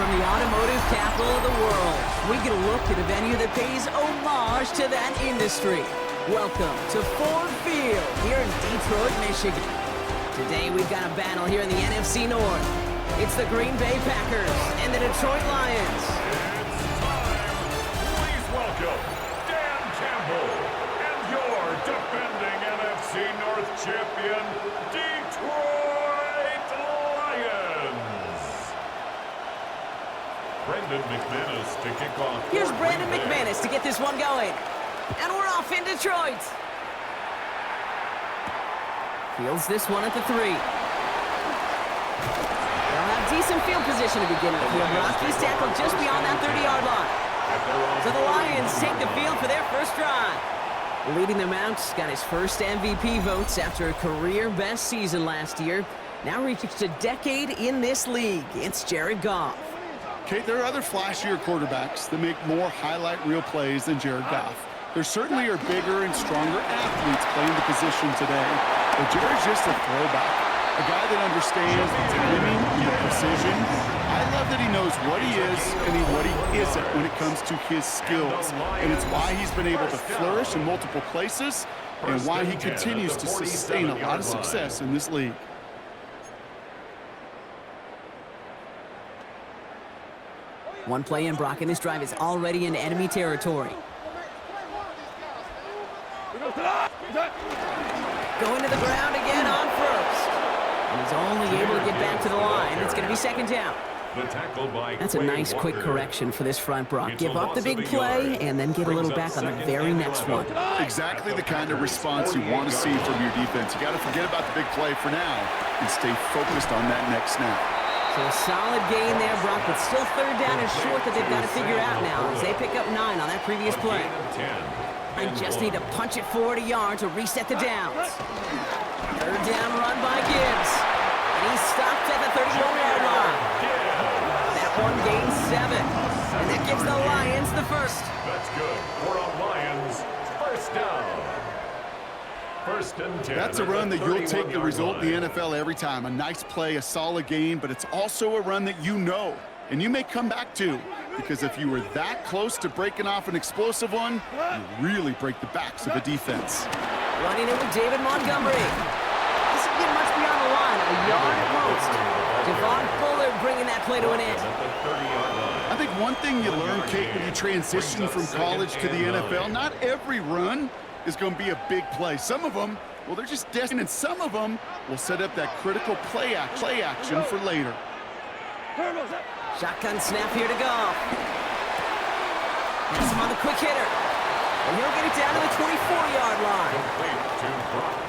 From the automotive capital of the world, we get a look at a venue that pays homage to that industry. Welcome to Ford Field here in Detroit, Michigan. Today we've got a battle here in the NFC North. It's the Green Bay Packers and the Detroit Lions. It's time. Please welcome Dan Campbell and your defending NFC North champion, Detroit Lions. Brandon McManus to kick off. Here's Brandon McManus to get this one going. And we're off in Detroit. Fields this one at the 3. They'll have decent field position to begin with. He's tackled just beyond that 30-yard line. So the Lions take the field for their first drive. Leading them out, got his first MVP votes after a career-best season last year. Now reached a decade in this league. It's Jared Goff. Kate, there are other flashier quarterbacks that make more highlight reel plays than Jared Goff. There certainly are bigger and stronger athletes playing the position today, but Jared's just a throwback, a guy that understands the timing and the precision. I love that he knows what he is and what he isn't when it comes to his skills, and it's why he's been able to flourish in multiple places and why he continues to sustain a lot of success in this league. One play in, Brock, and this drive is already in enemy territory. Going to the ground again on first. And he's only able to get back to the line. It's going to be second down. That's a nice quick correction for this front, Brock. Give up the big play and then get a little back on the very next one. Exactly the kind of response you want to see from your defense. You got to forget about the big play for now and stay focused on that next snap. So a solid gain there, Brock, but still third down is short that they've got to figure out now as they pick up 9 on that previous play. I just need to punch it forward a yard to reset the downs. Third down run by Gibbs. And he's stopped at the 31-yard line. That one gains 7. And that gives the Lions the first. That's good. For the Lions, first down. First and 10. That's a run that you'll take the result in the NFL every time. A nice play, a solid gain, but it's also a run that you know and you may come back to, because if you were that close to breaking off an explosive one, you really break the backs of a defense. Running it with David Montgomery. This isn't getting much beyond the line, a yard at most. Devon Fuller bringing that play to an end. I think one thing you learn, Kate, when you transition from college to the NFL, not every run is going to be a big play. Some of them, well, they're just destined, and some of them will set up that critical play action for later. Shotgun snap here to Goff. That's him on the quick hitter. And he'll get it down to the 24-yard line.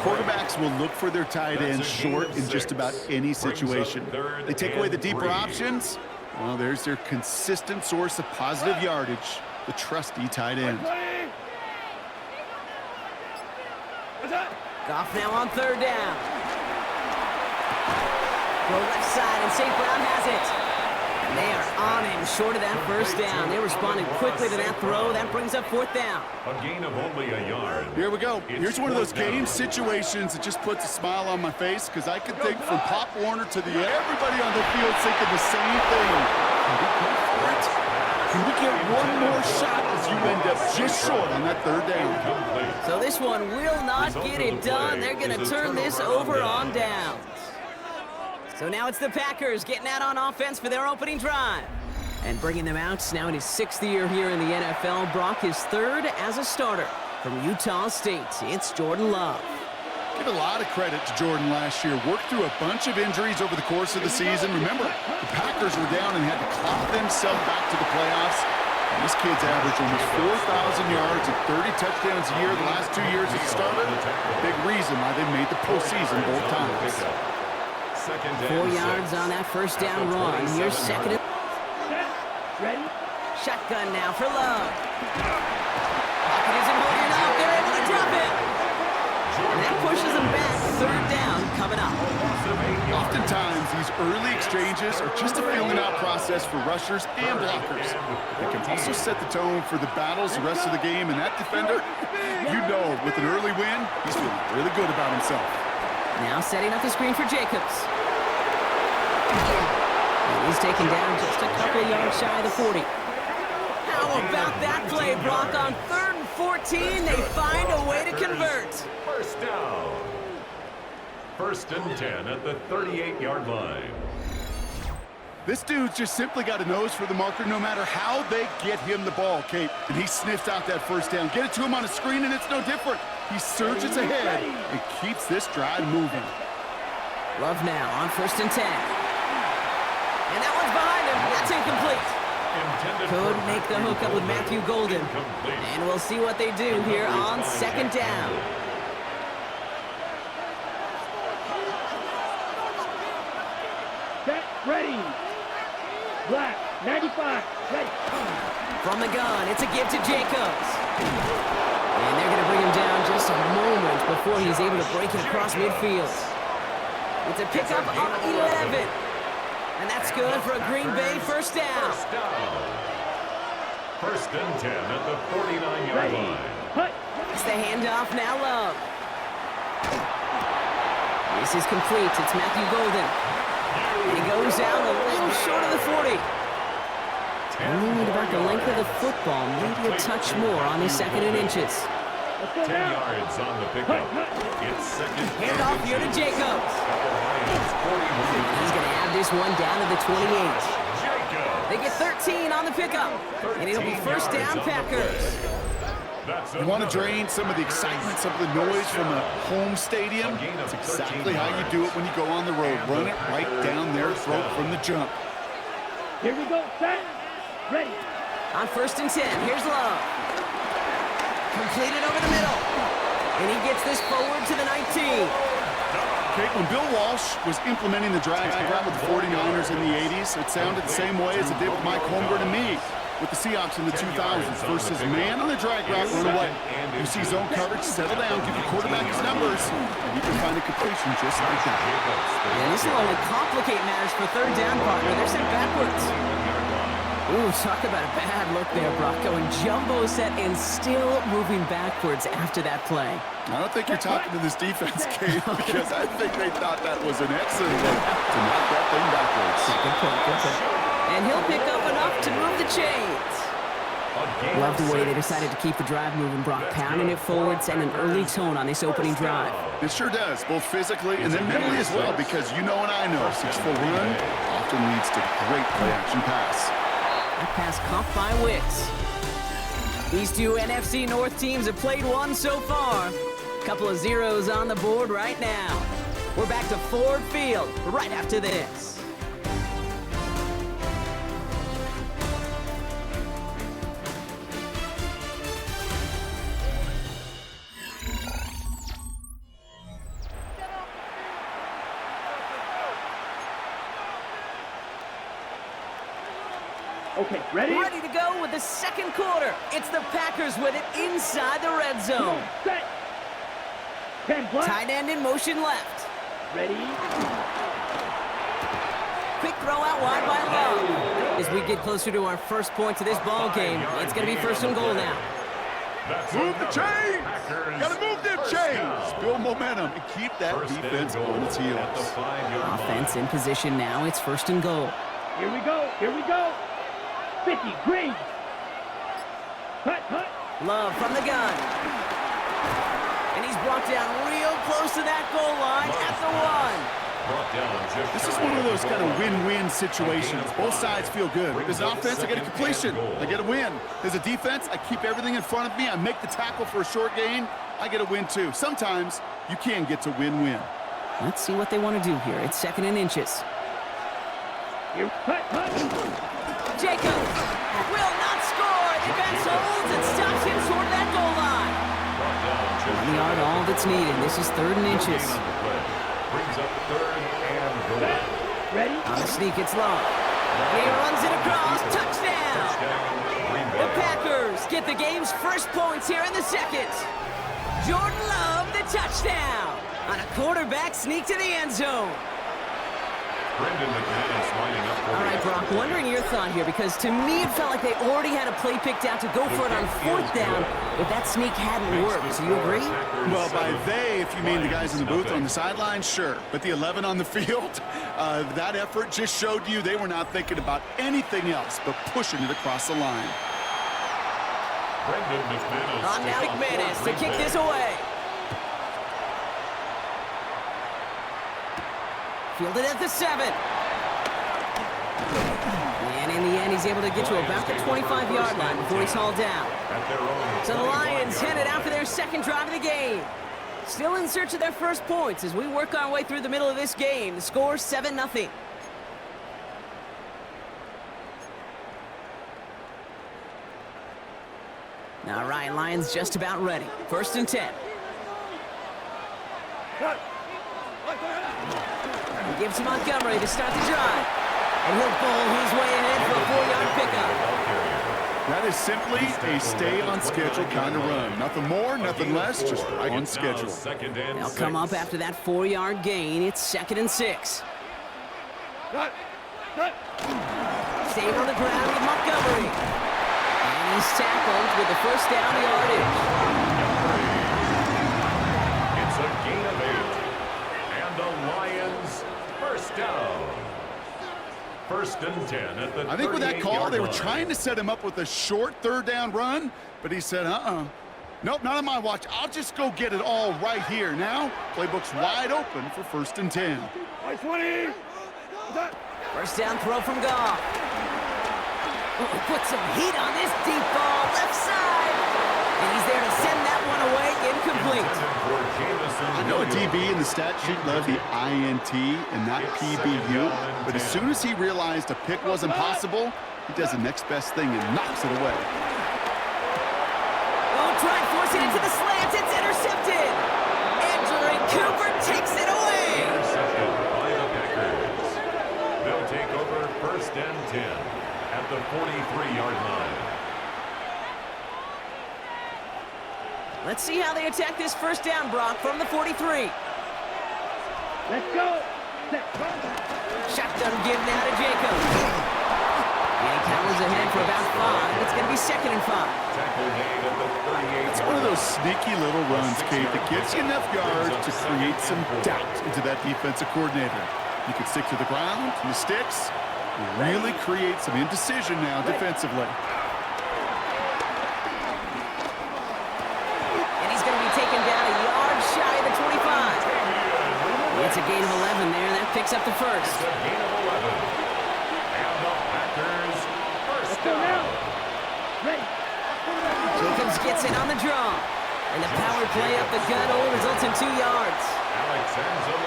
Quarterbacks will look for their tight ends short in just about any situation. They take away the deeper options. Well, there's their consistent source of positive yardage, the trusty tight end. Goff now on third down. Go left side, and St. Brown has it. And they are on him short of that first down. They responded quickly to that throw. That brings up fourth down. A gain of only a yard. Here we go. Here's one of those game situations that just puts a smile on my face, because I could think from Pop Warner to everybody on the field thinking the same thing. Can we get one more shot as you end up just short on that third down? So this one will not get it done. They're going to turn this over on downs. So now it's the Packers getting out on offense for their opening drive. And bringing them out now in his 6th year here in the NFL. Brock is 3rd as a starter from Utah State. It's Jordan Love. Give a lot of credit to Jordan last year. Worked through a bunch of injuries over the course of the season. Remember, the Packers were down and had to claw themselves back to the playoffs. And this kid's averaged almost 4,000 yards and 30 touchdowns a year the last 2 years as a starter. A big reason why they made the postseason both times. 4 yards on that first down run. Here's second. Ready? Shotgun now for Love. Pocket isn't holding up. They're able to drop it. And that pushes them back. Third down coming up. Oftentimes, these early exchanges are just a feeling out process for rushers and blockers. They can also set the tone for the battles the rest of the game, and that defender, you know, with an early win, he's feeling really good about himself. Now setting up the screen for Jacobs. And he's taken down just a couple of yards shy of the 40. How about that play, Brock? On 3rd and 14, they find a way to convert. First down. 1st and 10 at the 38-yard line. This dude's just simply got a nose for the marker no matter how they get him the ball, Kate. And he sniffs out that first down. Get it to him on a screen, and it's no different. He surges ahead and keeps this drive moving. Love now on 1st and 10. And that one's behind him. That's incomplete. Couldn't make the hook up with Matthew Golden. And we'll see what they do here on 2nd down. Set, ready. Black, 95, ready. From the gun, it's a give to Jacobs. And they're going to bring him down just a moment before he's able to break it across midfield. It's a pickup of 11. And that's good for a Green Bay first down. 1st and 10 at the 49-yard line. It's the handoff now, Love. This is complete. It's Matthew Golden. And he goes down a little short of the 40. Only about the length of the football, maybe a touch more on his 2nd and inches. 10 yards on the pickup. It's 2nd. Handoff here to Jacobs. He's going to have this one down to the 28. They get 13 on the pickup. And it'll be first down, Packers. You want to drain some of the excitement, some of the noise from a home stadium? That's exactly how you do it when you go on the road. Run it right down their throat from the jump. Here we go, set, ready. On 1st and 10, here's Love. Completed over the middle. And he gets this forward to the 19. Okay, when Bill Walsh was implementing the drag route with the 49ers in the 80s, it sounded the same way as it did with Mike Holmgren and me with the Seahawks in the 2000s versus man on the drag route, run away. You see zone coverage, settle down, give your quarterback his numbers, and you can find a completion just like that. And this will only complicate matters for 3rd down, partner. They're sent backwards. Ooh, talk about a bad look there, Brock. Going jumbo set and still moving backwards after that play. I don't think you're talking to this defense, Kate, because I think they thought that was an excellent look to knock that thing backwards. Good point, good point. And he'll pick up enough to move the chains. Love the way they decided to keep the drive moving, Brock. Pounding it forward, setting an early tone on this opening drive. It sure does, both physically and then mentally as well, because you know and I know 6-4 run often leads to great play-action pass. That pass caught by Wicks. These two NFC North teams have played one so far. Couple of zeros on the board right now. We're back to Ford Field right after this. Okay, ready? Ready to go with the 2nd quarter. It's the Packers with it inside the red zone. Set. 10 black. Tight end in motion left. Ready. Quick throw out wide by Love. As we get closer to our first point to this ball game, it's going to be 1st and goal now. Move the chains! Gotta move them chains! Build momentum and keep that defense on its heels. Offense in position now. It's 1st and goal. Here we go, here we go. 50, green. Cut. Love from the gun. And he's brought down real close to that goal line at the 1. This is one of those kind of win-win situations. Both sides feel good. As an offense, I get a completion. I get a win. As a defense, I keep everything in front of me. I make the tackle for a short gain. I get a win, too. Sometimes, you can get to win-win. Let's see what they want to do here. It's 2nd and inches. Here, cut. Jacob will not score. Defense holds and stops him short of that goal line. 1 yard, all that's needed. This is 3rd and inches. Brings up 3rd and goal. Ready? On the sneak, it's Love. He runs it across. Touchdown. The Packers get the game's first points here in the 2nd. Jordan Love, the touchdown. On a quarterback sneak to the end zone. Brendan McManus lining up for All right, Brock, wondering your thought here, because to me it felt like they already had a play picked out to go for it on 4th down, but that sneak hadn't worked. Do you agree? Well, by they, if you mean the guys in the booth or on the sideline, sure. But the 11 on the field, that effort just showed you they were not thinking about anything else but pushing it across the line. Brendan McManus. On now McManus to kick this away. Fielded at the 7. And in the end, he's able to get to about the 25-yard line before he's hauled down. So the Lions headed out for their second drive of the game. Still in search of their first points as we work our way through the middle of this game. The score 7-0. All right, Lions just about ready. 1st and 10. He gives to Montgomery to start the drive. And he'll bowl his way ahead for a 4-yard pickup. That is simply a stay-on-schedule kind of run. Nothing more, nothing less, just right on schedule. They'll come up after that 4-yard gain. It's 2nd and 6. Staying on the ground with Montgomery. And he's tackled with the first down yardage. It's a gain of 8. And the Lions first down. 1st and 10 at the I think with that call, they were line. trying to set him up with a short 3rd down run, but he said, nope, not on my watch. I'll just go get it all right here. Now, playbook's wide open for 1st and 10. 20. First down throw from Goff. Put some heat on this deep ball, left side. And he's there to send that one away, incomplete. I know a DB in the stat sheet loved the INT and not PBU, but as soon as he realized a pick wasn't possible, he does the next best thing and knocks it away. Oh, try and force it into the slants. It's intercepted. Andrew Cooper takes it away. Intercepted by the Packers. They'll take over 1st and 10 at the 43-yard line. Let's see how they attack this first down, Brock, from the 43. Let's go. Shotgun give now to Jacob. And Cowers ahead for about 5. It's going to be 2nd and 5. Tackle made at the 38. It's one of those sneaky little runs, Kate, that gets you enough yards to create some doubt into that defensive coordinator. You can stick to the ground, to the sticks, and really create some indecision now defensively. And he's going to be taken down a yard shy of the 25. It's a gain of 11 there, and that picks up the first. It's a gain of 11. And the Packers first down. Jacobs gets it on the draw. And the power play up the gut only results in 2 yards.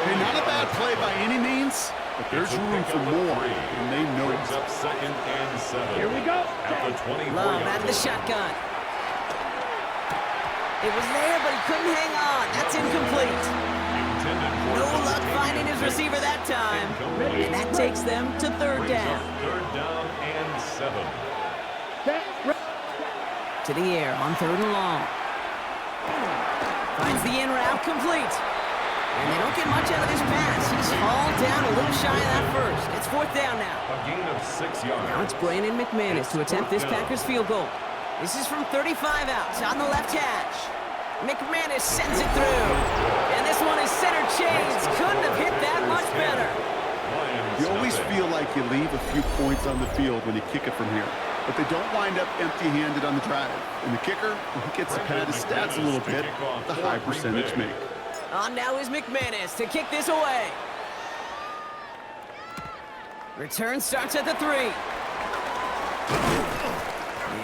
Hey, not a bad play by any means, but there's room for more, and they know it. Brings up 2nd and 7. Here we go. At the 24. Love out of the shotgun. It was there, but he couldn't hang on. That's incomplete. No luck finding his receiver that time. And that takes them to 3rd down. 3rd down and 7. To the air on 3rd and long. Finds the in route complete. And they don't get much out of this pass. He's hauled down a little shy of that first. It's 4th down now. A gain of 6 yards. Now it's Brandon McManus to attempt this Packers field goal. This is from 35 out on the left hash. McManus sends it through. And this one is center chains. Couldn't have hit that much better. You always feel like you leave a few points on the field when you kick it from here, but they don't wind up empty-handed on the drive. And the kicker, he gets to pad his stats a little bit, the high percentage make. On now is McManus to kick this away. Return starts at the 3.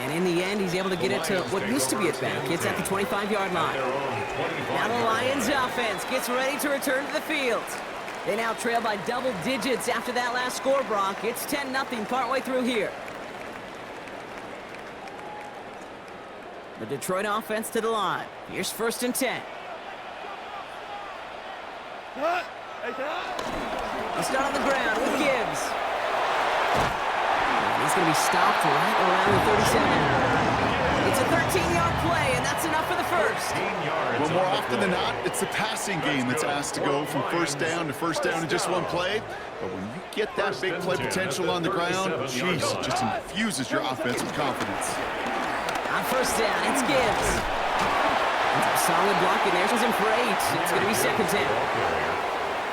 And in the end, he's able to get it to what used to be at back. It's at the 25-yard line. Now the Lions offense gets ready to return to the field. They now trail by double digits after that last score, Brock. It's 10-0 partway through here. The Detroit offense to the line. Here's 1st and 10. He'll start on the ground with Gibbs. And he's going to be stopped right around the 37. It's a 13-yard play, and that's enough for the first. 15 yards Well, more on the often than play. not, it's the passing game that's asked to go from first down to first down in just one play. But when you get that big play potential on the ground, geez, it just infuses your offense with confidence. On first down, it's Gibbs. Solid blocking there. She's in for 8. It's going to be second down.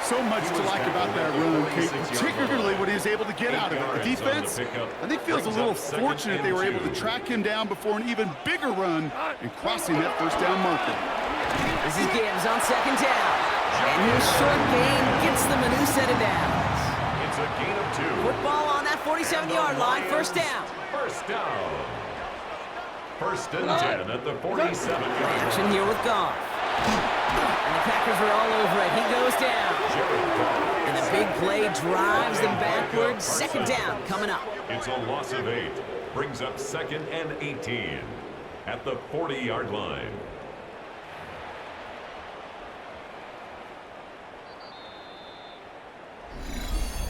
So much to like about that run, Kate, particularly what he was able to get out of it. The defense, I think, feels a little fortunate they were able to track him down before an even bigger run and crossing that first down marker. This is Gibbs on second down. And his short gain gets them a new set of downs. It's a gain of 2. Football on that 47-yard line, first down. First down. First and 10 at the 47-yard Action line. here with Goff. And the Packers are all over it. He goes down. And the big play drives them backwards. Second down coming up. It's a loss of 8. Brings up second and 18 at the 40-yard line.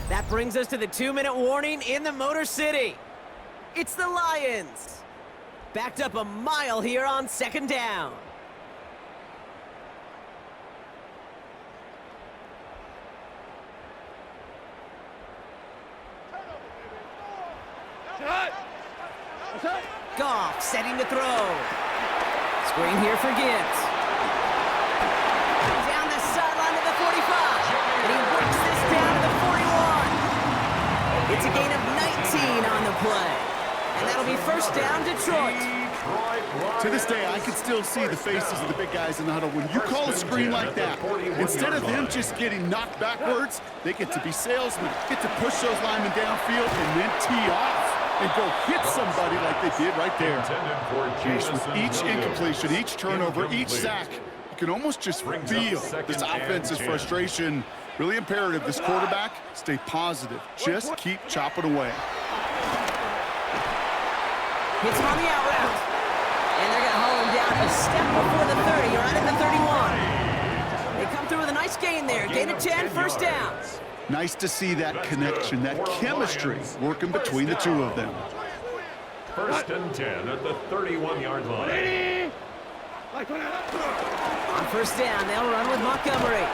That brings us to the 2-minute warning in the Motor City. It's the Lions. Backed up a mile here on second down. Goff setting to throw. Screen here for Gibbs. Down the sideline to the 45. And he works this down to the 41. It's a gain of 19 on the play. And that'll be first down, Detroit. To this day, I can still see the faces of the big guys in the huddle. When you call a screen like that, instead of them just getting knocked backwards, they get to be salesmen, get to push those linemen downfield and then tee off and go hit somebody like they did right there. Jeez, with each incompletion, each turnover, each sack, you can almost just feel this offense's frustration. Really imperative, this quarterback, stay positive. Just keep chopping away. Hits him on the out route. And they're going to haul him down a step before the 30, right at the 31. They come through with a nice gain there. Gain of 10, first down. Nice to see that connection, that chemistry working between the two of them. First and 10 at the 31-yard line. On first down, they'll run with Montgomery.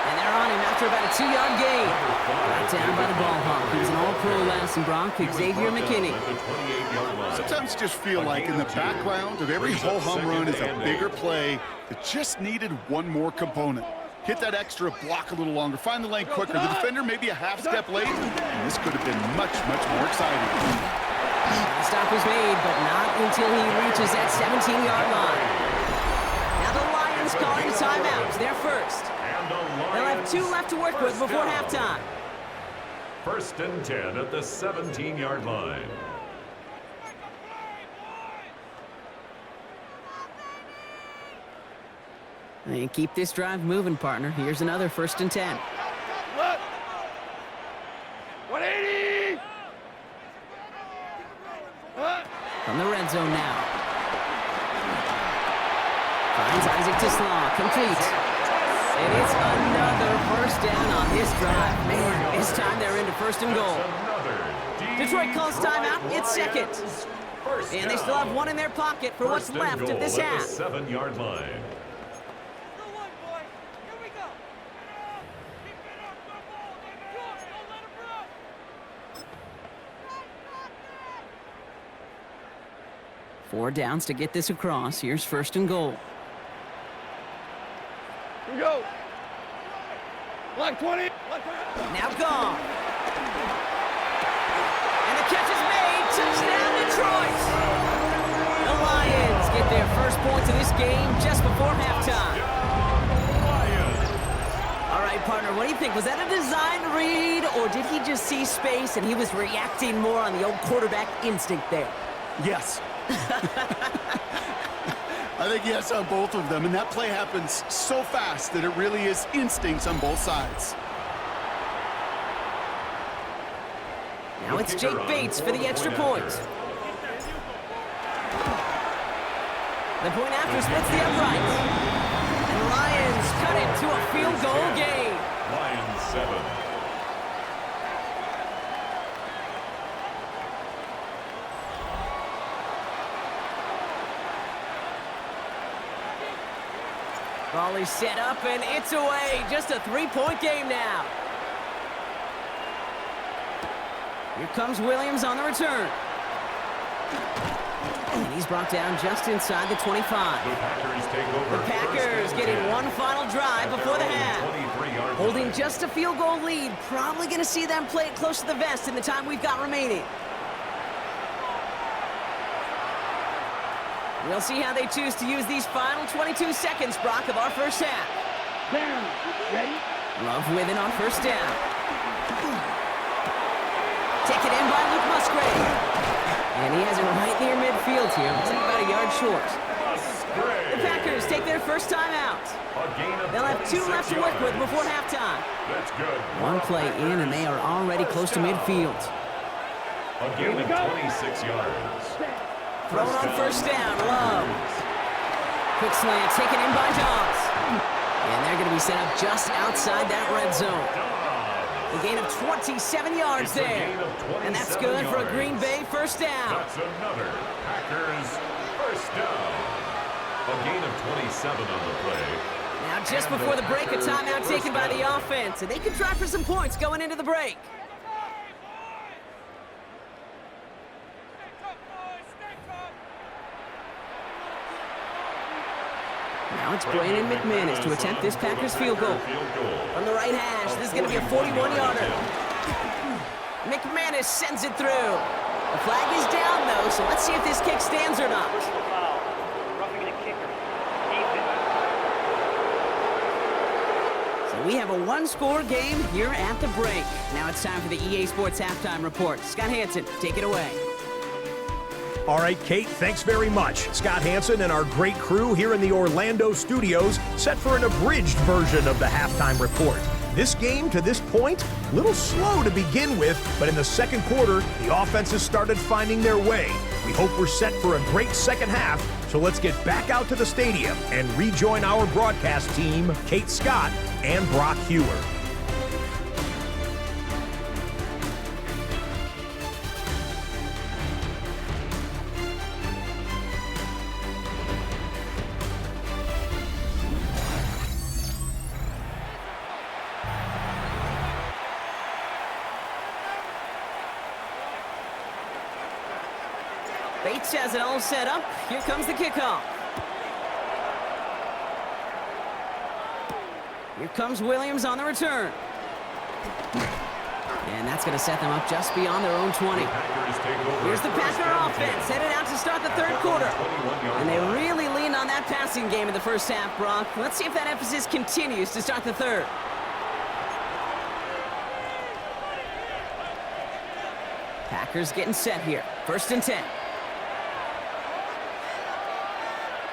And they're on him after about a 2-yard gain. Right down by the ball hawk. He was an all-pro last in Bronx, Xavier McKinney. Sometimes you just feel like in the background of every ho-hum run is a bigger play that just needed one more component. Hit that extra block a little longer, find the lane quicker. The defender maybe a half step late, and this could have been much, much more exciting. The stop was made, but not until he reaches that 17-yard line. Now the Lions calling timeouts. They're first. They'll have 2 left to work with before halftime. First and 10 at the 17-yard line. And keep this drive moving, partner. Here's another first and 10. 180! From the red zone now. Finds Isaac Tisslaw, complete. And it's another first down on this drive. Man, this time they're into first and goal. Detroit calls timeout. It's second. And they still have 1 in their pocket for what's left of this half. 7-yard line. Four downs to get this across. Here's first and goal. Here we go. Block 20. Now gone. And the catch is made. Touchdown, Detroit. The Lions get their first points of this game just before halftime. All right, partner, what do you think? Was that a design read, or did he just see space and he was reacting more on the old quarterback instinct there? Yes. I think yes on both of them, and that play happens so fast that it really is instincts on both sides. Now it's Jake Bates for the extra point. The point after splits the uprights. And the Lions cut it to a field goal game. Lions 7. Ball is set up, and it's away. Just a three-point game now. Here comes Williams on the return. And he's brought down just inside the 25. The Packers take over. The Packers getting one final drive before the half. 23-yard Holding line. just a field goal lead. Probably going to see them play it close to the vest in the time we've got remaining. We'll see how they choose to use these final 22 seconds, Brock, of our first half. Down. Ready? Love with it on first down. Taken in by Luke Musgrave. And he has it right near midfield here. Looks like about a yard short. The Packers take their first time out. They'll have 2 left to work with before halftime. That's good. One play in, and they are already close to midfield. A gain of 26 yards. Thrown on first down, Love. Quick slant taken in by Dobbs. And they're going to be set up just outside that red zone. A gain of 27 yards there. And that's good for a Green Bay first down. That's another Packers first down. A gain of 27 on the play. Now just before the break, a timeout taken by the offense. And they can try for some points going into the break. Now it's Brandon McManus to attempt this Packers field goal. From the right hash, this is going to be a 41-yarder. McManus sends it through. The flag is down, though, so let's see if this kick stands or not. So we have a one-score game here at the break. Now it's time for the EA Sports Halftime Report. Scott Hanson, take it away. All right, Kate, thanks very much. Scott Hanson and our great crew here in the Orlando studios set for an abridged version of the halftime report. This game, to this point, a little slow to begin with, but in the second quarter, the offenses started finding their way. We hope we're set for a great second half, so let's get back out to the stadium and rejoin our broadcast team, Kate Scott and Brock Hewer. Bates has it all set up. Here comes the kickoff. Here comes Williams on the return. And that's going to set them up just beyond their own 20. Here's the Packer offense headed out to start the third quarter. And they really leaned on that passing game in the first half, Brock. Let's see if that emphasis continues to start the third. Packers getting set here. First and 10.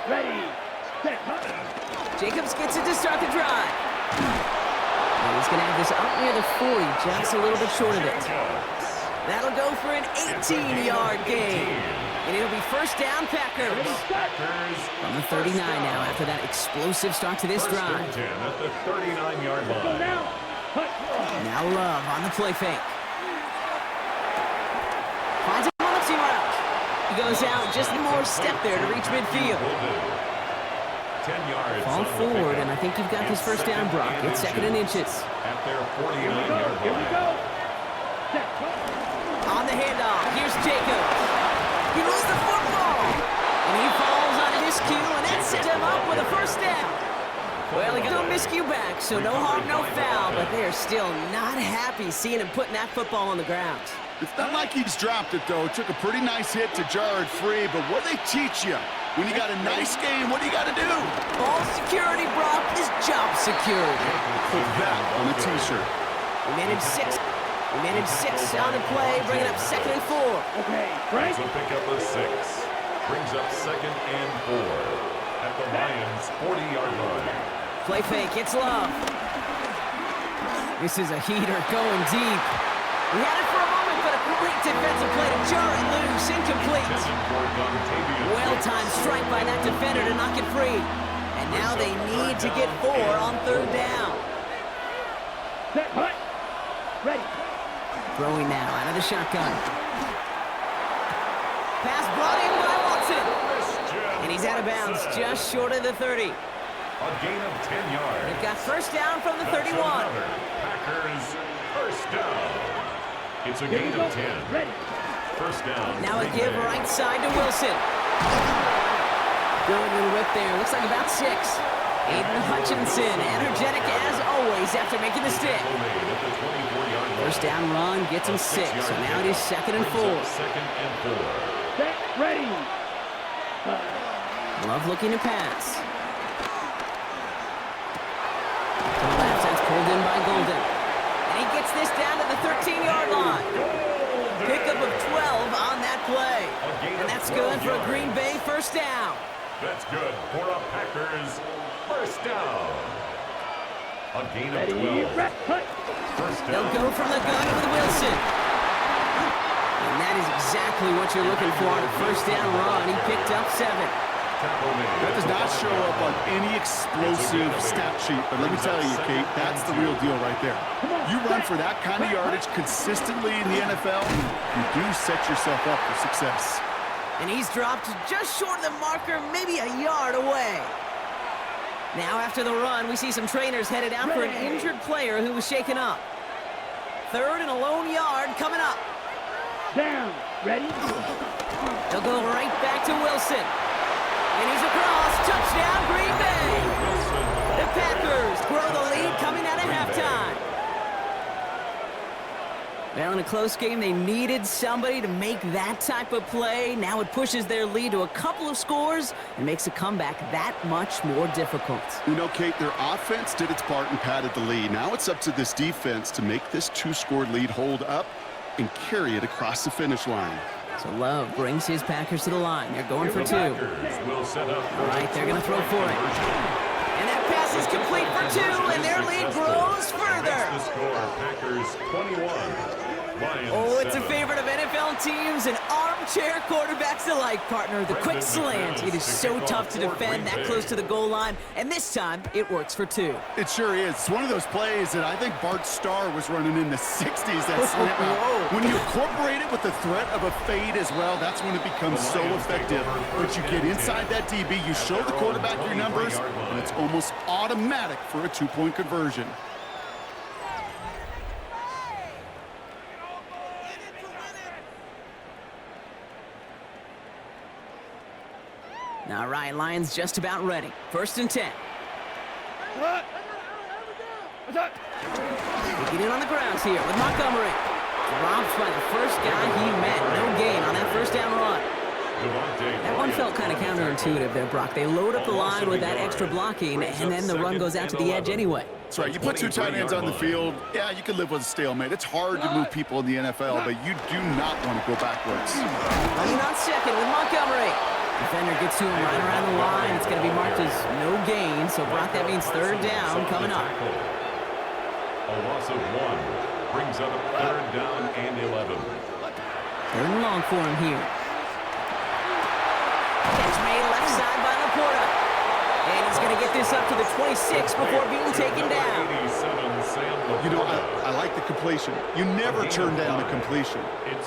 Ready. Set. Jacobs gets it to start the drive. And he's going to have this up near the 40, just a little bit short of it. That'll go for an 18-yard gain. And it'll be first down, Packers. From the 39 now after that explosive start to this drive. First and 10 at the 39-yard line. Now Love on the play fake. Finds him on the 2 route. He goes out just one more step there to reach midfield. 10 yards. Fall forward, and I think you've got this first down, Brock. It's second and inches. At their 49-yard Here we line. go. Set. On the handoff, here's Jacobs. He moves the football. And he falls on a miscue, and that sets him up with a first down. Well, he got a miscue back, so no harm, no foul, but they are still not happy seeing him putting that football on the ground. It's not like he's dropped it, though. Took a pretty nice hit to jar it free, but what do they teach you? When you got a nice game, what do you got to do? Ball security, Brock, is job security. Put that on a T-shirt. We managed six on the play, bringing up second and 4. Okay. Frank. It's a pickup of 6. Brings up second and 4 at the Lions' 40-yard line. Play fake, it's Love. This is a heater going deep. We had it for a moment, but a great defensive play to jar it loose, incomplete. Well-timed strike by that defender to knock it free. And now they need to get 4 on third down. Set. Hut. Ready. Throwing now out of the shotgun. Pass brought in by Watson. And he's out of bounds just short of the 30. A gain of 10 yards. They've got first down from the That's 31. another Packers first down. It's a gain of 10. Ready. First down. Now a Green give Bay. right side to Wilson. Good little whip there. Looks like about 6. Aiden Hutchinson, energetic as always after making the stick. Tackle made at the 24-yard line. First down run gets him 6. So now it is 2nd and 4. Second and 4. Set. Ready. Love looking to pass. To the left, that's pulled in by Golden. And he gets this down to the 13-yard line. Pickup of 12 on that play. And that's good for a Green Bay first down. That's good for a Packers first down. A gain of Ready. 12. Rest. Cut. First They'll down. go from the gun with Wilson. And that is exactly what you're looking for on a first down run. He picked up 7. Tackle made. That does not show up on any explosive stat sheet, but let me tell you, Kate, that's the real deal right there. You run for that kind of yardage consistently in the NFL, you do set yourself up for success. And he's dropped just short of the marker, maybe a yard away. Now after the run, we see some trainers headed out for an injured player who was shaken up. 3rd and a lone yard coming up. Down. Ready. They'll go right back to Wilson. And he's across. Touchdown, Green Bay. The Packers grow the lead coming out of halftime. Well, in a close game, they needed somebody to make that type of play. Now it pushes their lead to a couple of scores and makes a comeback that much more difficult. You know, Kate, their offense did its part and padded the lead. Now it's up to this defense to make this 2-score lead hold up and carry it across the finish line. So Love brings his Packers to the line. They're going for 2. Packers will set up. All right, they're going to throw for it. And that pass is complete for 2, and their lead grows further. The score, Packers 21. Lions Oh, it's a 7. favorite of NFL teams and armchair quarterbacks alike, partner. The quick slant. It is so tough to defend that close to the goal line, and this time it works for 2. It sure is. It's one of those plays that I think Bart Starr was running in the 60s, that slant route. When you incorporate it with the threat of a fade as well, that's when it becomes so effective. But you get inside that DB, you show the quarterback your numbers, and it's almost automatic for a 2-point conversion. All right, Lions just about ready. 1st and 10. They get in on the grounds here with Montgomery. Dropped by the first guy he met. No gain on that first down run. That one felt kind of counterintuitive there, Brock. They load up the line with that extra blocking, and then the run goes out to the edge anyway. That's right. You put 2 tight ends on the field, yeah, you can live with a stalemate. It's hard to move people in the NFL, but you do not want to go backwards. Running on 2nd with Montgomery. Defender gets to him right around the line. It's going to be marked as no gain, so Brock, that means 3rd down coming up. A loss of 1 brings up 3rd down and 11. 3rd and long for him here. Catch made left side by Laporta. And he's going to get this up to the 26 before being taken down. 87, Sam Laporta. You know, I like the completion. You never turn down the completion.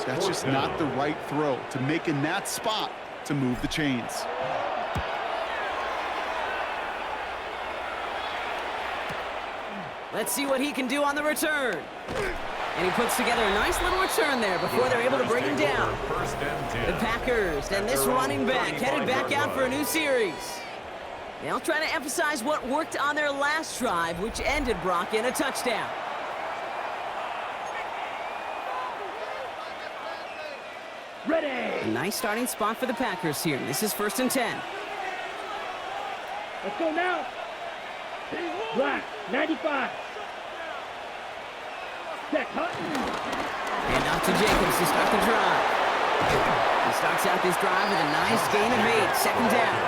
That's just not the right throw to make in that spot to move the chains. Let's see what he can do on the return. And he puts together a nice little return there before they're able to bring him down. First and 10. The Packers and this running back headed back out for a new series. They'll try to emphasize what worked on their last drive, which ended, Brock, in a touchdown. Ready. A nice starting spot for the Packers here. This is 1st and 10. Let's go now. Black. 95. Check. Hutton. And out to Jacobs to start the drive. He starts out this drive with a nice gain of 8. 2nd down.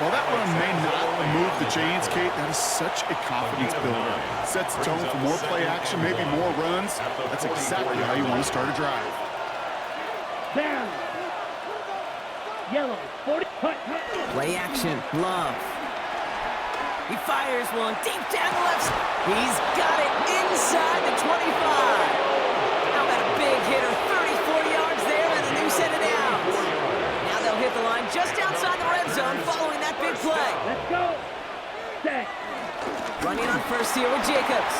While that run may not move the chains, Kate, that is such a confidence builder. Sets the tone for more play action, maybe more runs. That's exactly how you want to start a drive. Down. Yellow. 40. Hut. Play action. Love. He fires one deep down the left side. He's got it inside the 25. How about a big hitter? 34 yards there and a new set of downs. Now they'll hit the line just outside the red zone following that big play. Let's go. first here with Jacobs.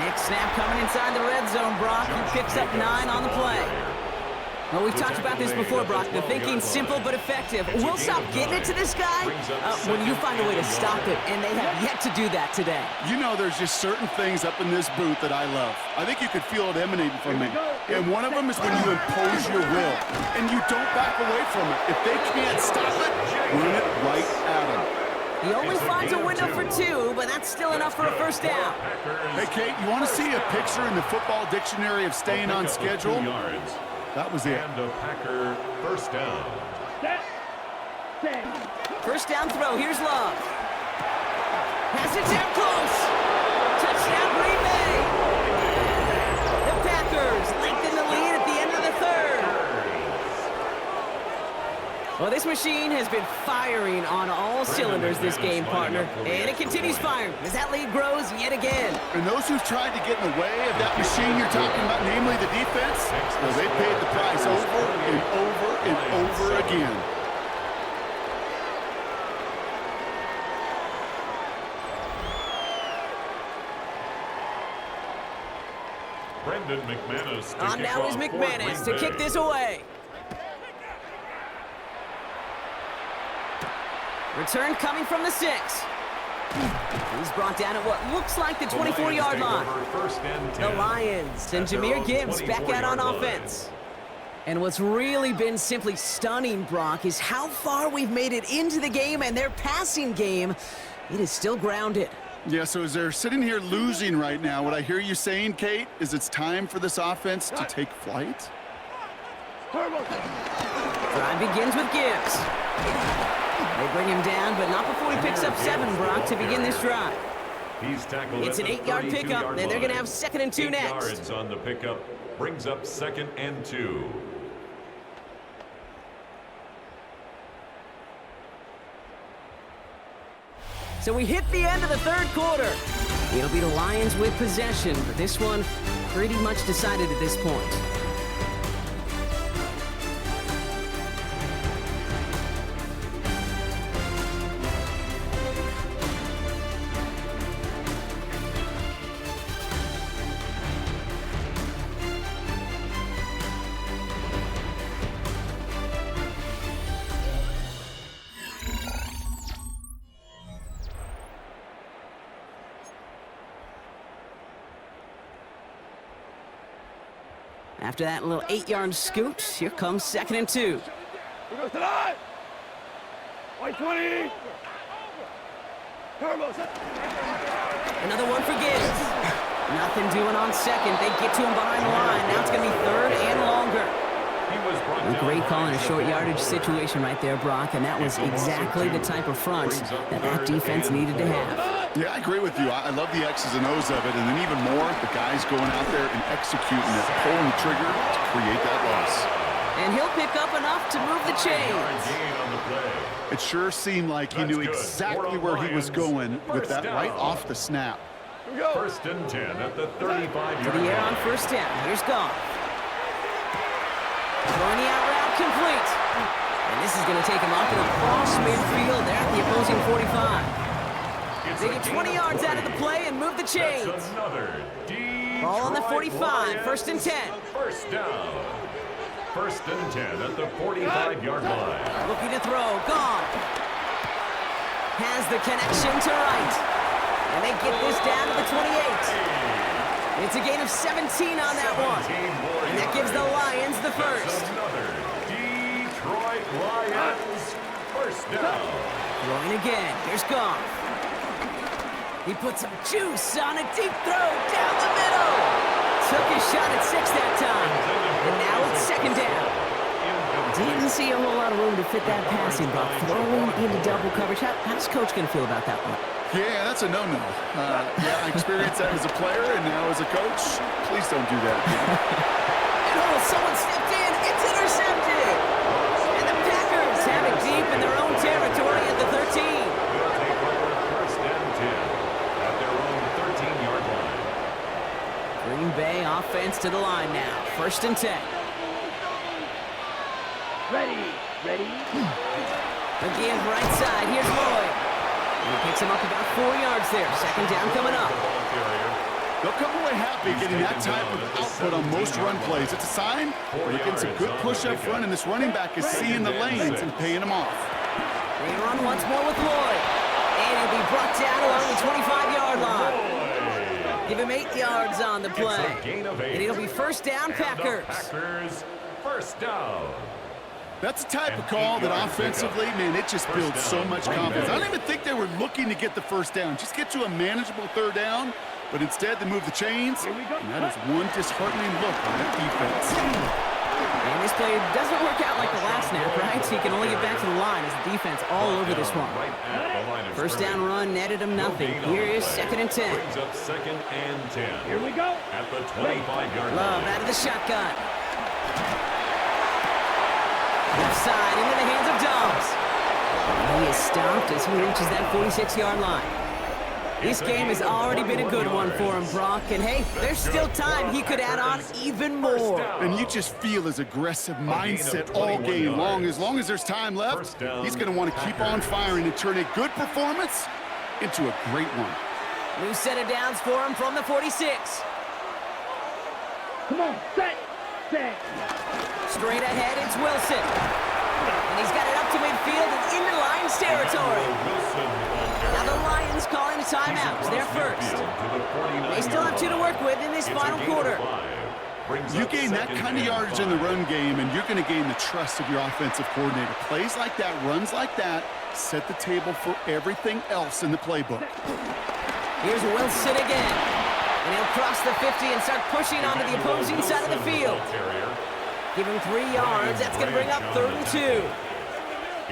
Next snap coming inside the red zone, Brock. He picks up 9 on the play. Well, we've talked about this before, Brock. The thinking's simple but effective. We'll stop getting it to this guy when you find a way to stop it, and they have yet to do that today. You know, there's just certain things up in this booth that I love. I think you could feel it emanating from me. And one of them is when you impose your will, and you don't back away from it. If they can't stop it, run it right at them. He only finds a window for 2, but that's still enough for a first down. Hey, Kate, you want to see a picture in the football dictionary of staying on schedule? That was it. And a Packer first down. First down throw. Here's Love. Pass it down close. Touchdown, Green Bay. The Packers lengthen the lead at the end of the third. Well, this machine has been firing on all cylinders this game, partner. And it continues firing as that lead grows yet again. And those who've tried to get in the way of that machine you're talking about, namely the defense, well, they paid the price over and over and over again. Brendan McManus to On kick now is off for McManus to Green kick Bay. this away. Return coming from the 6. He's brought down at what looks like the 24-yard line. First and 10. The Lions and At their Jahmyr own Gibbs back out on 24-yard line. offense. And what's really been simply stunning, Brock, is how far we've made it into the game, and their passing game, it is still grounded. Yeah, so as they're sitting here losing right now, what I hear you saying, Kate, is it's time for this offense to take flight? Drive begins with Gibbs. They bring him down, but not before he picks up 7, Brock, to begin this drive. He's tackled It's at an the 8-yard pickup, 32-yard and they're going to line. have 2nd and 2 8 next. yards on the pickup brings up 2nd and 2. So we hit the end of the third quarter. It'll be the Lions with possession, but this one pretty much decided at this point. After that little 8-yard scoot, here comes 2nd and 2. Here goes the line. White 20. Another one for Gibbs. Nothing doing on 2nd. They get to him behind the line. Now it's going to be 3rd and longer. He was brought down Great call in a by short the yardage Packers. situation right there, Brock, and that was exactly the type of front that defense needed to have. Yeah, I agree with you. I love the X's and O's of it, and then even more, the guys going out there and executing it, pulling the trigger to create that loss. And he'll pick up enough to move the chains. Gain on the play. It sure seemed like he knew exactly where he was going with that right off the snap. First and 10 at the 35-yard To the air on line. first down. Here's Goff. Throwing the out route complete. And this is going to take him up and across midfield there at the opposing 45. It's They a get gain 20 of yards 3. out of the play and move the chains. That's another Ball on the Detroit 45, Lions first and 10. First down. First and 10 at the 45-yard line. Looking to throw. Goff has the connection to right. And they get this down to the 28. It's a gain of 17 on that one. And that gives the Lions the first. That's another Detroit Lions first down. Throwing again. Here's Goff. He put some juice on a deep throw down the middle. Took his shot at 6 that time. And now it's 2nd down. Didn't see a whole lot of room to fit that passing, but throwing into double coverage. How's Coach going to feel about that one? Yeah, that's a no-no. Yeah, I experienced that as a player and now as a coach. Please don't do that again. And oh, someone stepped in. It's intercepted. And the Packers have it deep in their own territory at the 13. They'll take over first and 10 at their own 13-yard line. Green Bay offense to the line now. First and 10. Ready. Again, right side. Here's Lloyd. And he picks him up about 4 yards there. Second down coming up. They'll come away happy getting that type of output on most run plays. It's a sign they're getting some good push up front, and this running back is seeing the lanes and paying them off. They run once more with Lloyd. And he'll be brought down along the 25-yard line. Give him 8 yards on the play. And it'll be first down, Packers. First down. That's the type of call that offensively, man, it just builds so much confidence. I don't even think they were looking to get the first down. Just get to a manageable third down, but instead they move the chains, and that is one disheartening look on that defense. And this play doesn't work out like the last snap, right? So you can only get back to the line as the defense all over this one. First down run netted him nothing. Here is second and 10. Brings up second and 10. Here we go. At the 25-yard line. Love out of the shotgun. Left side into the hands of Dobbs. And he is stopped as he reaches that 46-yard line. This game has already been a good one for him, Brock. And hey, there's still time he could add on even more. And you just feel his aggressive mindset all game long. As long as there's time left, he's going to want to keep on firing and turn a good performance into a great one. New set of downs for him from the 46. Come on, set. Straight ahead, it's Wilson. And he's got it up to midfield and into Lions territory. Now the Lions calling a timeout. They're first. They still have 2 to work with in this final quarter. You gain that kind of yardage in the run game, and you're going to gain the trust of your offensive coordinator. Plays like that, runs like that, set the table for everything else in the playbook. Here's Wilson again. And he'll cross the 50 and start pushing onto the opposing side of the field. Give him 3 yards. That's going to bring up 3rd and 2.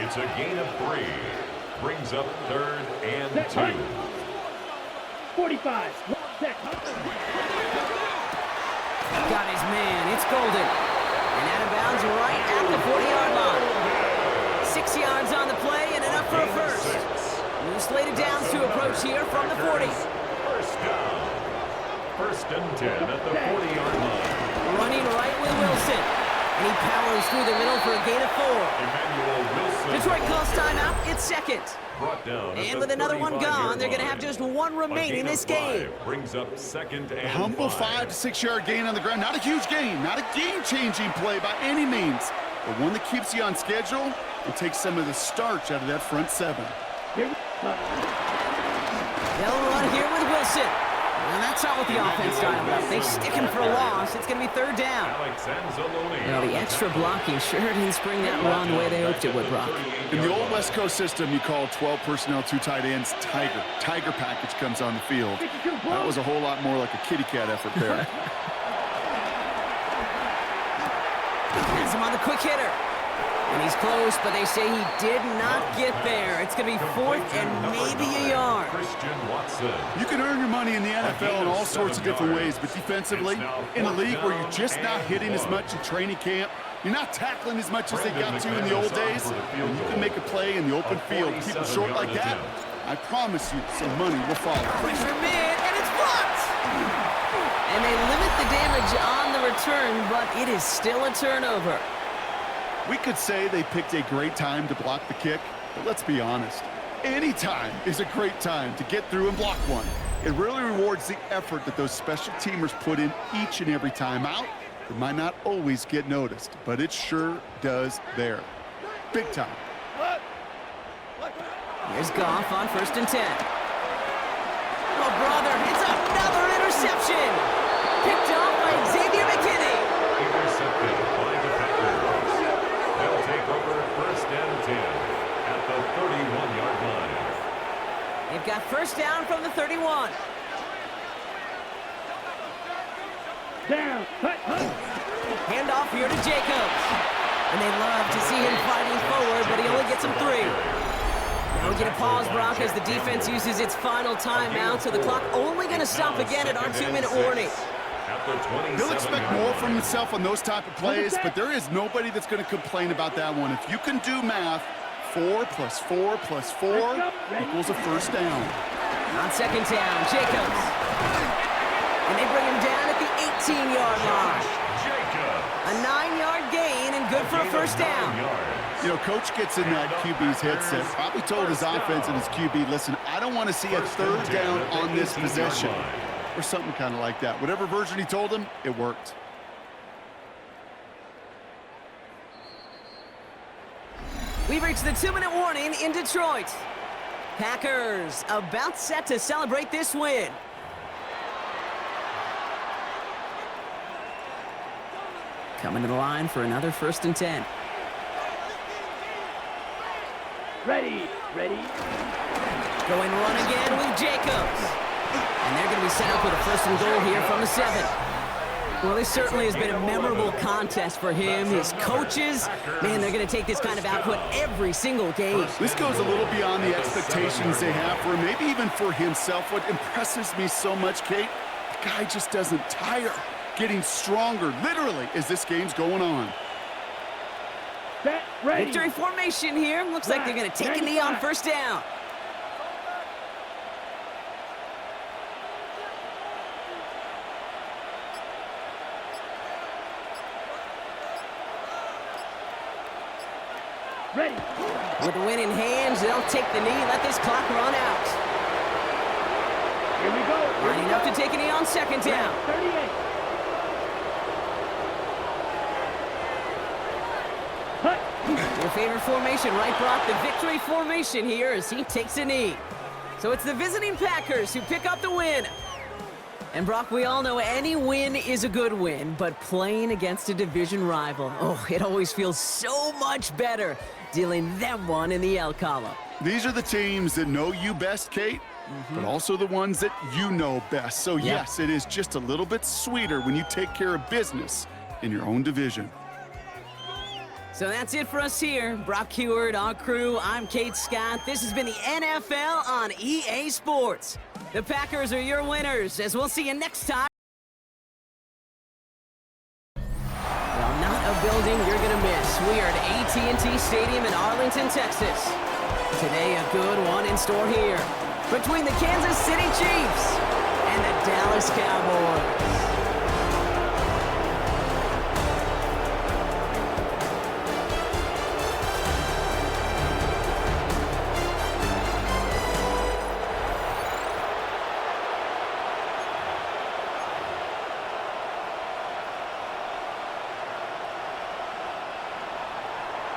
It's a gain of 3. Brings up 3rd and 2. 45. Set. Got his man. It's Golden. And out of bounds right at the 40-yard line. 6 yards on the play and enough for a first. New slated downs to approach here from the 40. First down. 1st and 10 at the 40-yard line. Running right with Wilson. And he powers through the middle for a gain of 4. Emmanuel Wilson. Detroit calls timeout. It's second. Brought down And with another one gone, they're going to have just 1 remaining in this game. Brings up 2nd and Humble 5 to 6 yard gain on the ground. Not a huge gain, not a game-changing play by any means, but one that keeps you on schedule and takes some of the starch out of that front 7. They'll run here with Wilson. And that's not what the offense dialed up. They stick him for a loss. It's going to be 3rd down. Alex Anzalone. Now, the extra blocking sure didn't spring that run the way they hoped it would, Brock. In the old West Coast system, you call 12 personnel, 2 tight ends, Tiger. Tiger package comes on the field. That was a whole lot more like a kitty cat effort there. Has him on the quick hitter. And he's close, but they say he did not get there. It's going to be 4th and maybe a yard. Christian Watson. You can earn your money in the NFL in all sorts of different ways, but defensively, in a league where you're just not hitting as much in training camp, you're not tackling as much as they got to in the old days, and you can make a play in the open field. People short like that, I promise you some money will follow. Pressure mid, and it's blocked! And they limit the damage on the return, but it is still a turnover. We could say they picked a great time to block the kick, but let's be honest. Any time is a great time to get through and block one. It really rewards the effort that those special teamers put in each and every time out. It might not always get noticed, but it sure does there. Big time. Here's Goff on 1st and 10. Oh, brother, it's another interception. Picked off by Xavier McKinney. Intercepted by the Packers. They'll take over 1st and 10 at the 31-yard line. They've got first down from the 31. Down. Hand off here to Jacobs. And they love to see him fighting forward, but he only gets him 3. Now we get a pause, Brock, as the defense uses its final timeout, so the clock only going to stop again at our 2-minute warning. He'll expect more from himself on those type of plays, but there is nobody that's going to complain about that one. If you can do math, 4 plus 4 plus 4 equals a first down. On 2nd down, Jacobs. And they bring him down at the 18-yard line. A 9-yard gain and good for a first down. You know, coach gets in that QB's headset, probably told his offense and his QB, listen, I don't want to see a third down on this possession. Or something kind of like that. Whatever version he told him, it worked. We've reached the 2-minute warning in Detroit. Packers about set to celebrate this win. Coming to the line for another 1st and 10. Ready. Going run again with Jacobs. And they're going to be set up with a 1st and goal here from the 7. Well, this certainly has been a memorable contest for him. His coaches, man, they're going to take this kind of output every single game. This goes a little beyond the expectations they have for him, maybe even for himself. What impresses me so much, Kate, the guy just doesn't tire. Getting stronger, literally, as this game's going on. Set, ready. Victory formation here. Looks like they're going to take a knee on 1st down. Ready. With the win in hands, they'll take the knee, let this clock run out. Here we go. Lining up to take a knee on 2nd down. 38. Hut. Your favorite formation, right, Brock? The victory formation here as he takes a knee. So it's the visiting Packers who pick up the win. And Brock, we all know any win is a good win, but playing against a division rival, oh, it always feels so much better dealing them one in the L column. These are the teams that know you best, Kate, but also the ones that you know best. So, yes, it is just a little bit sweeter when you take care of business in your own division. So that's it for us here. Brock Huard, our crew, I'm Kate Scott. This has been the NFL on EA Sports. The Packers are your winners, as we'll see you next time. Well, not a building you're going to miss. We are at AT&T Stadium in Arlington, Texas. Today, a good one in store here between the Kansas City Chiefs and the Dallas Cowboys.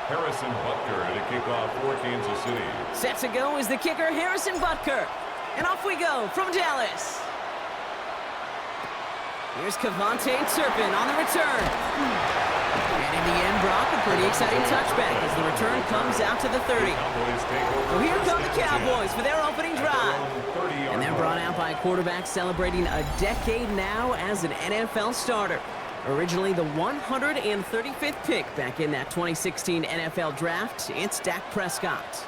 Harrison Butker to kick off for Kansas City. Set to go is the kicker, Harrison Butker. And off we go from Dallas. Here's Kevontae Turpin on the return. And in the end, Brock, a pretty exciting touchback as the return comes out to the 30. So here come the Cowboys for their opening drive. And they're brought out by a quarterback celebrating a decade now as an NFL starter. Originally the 135th pick back in that 2016 NFL Draft, it's Dak Prescott.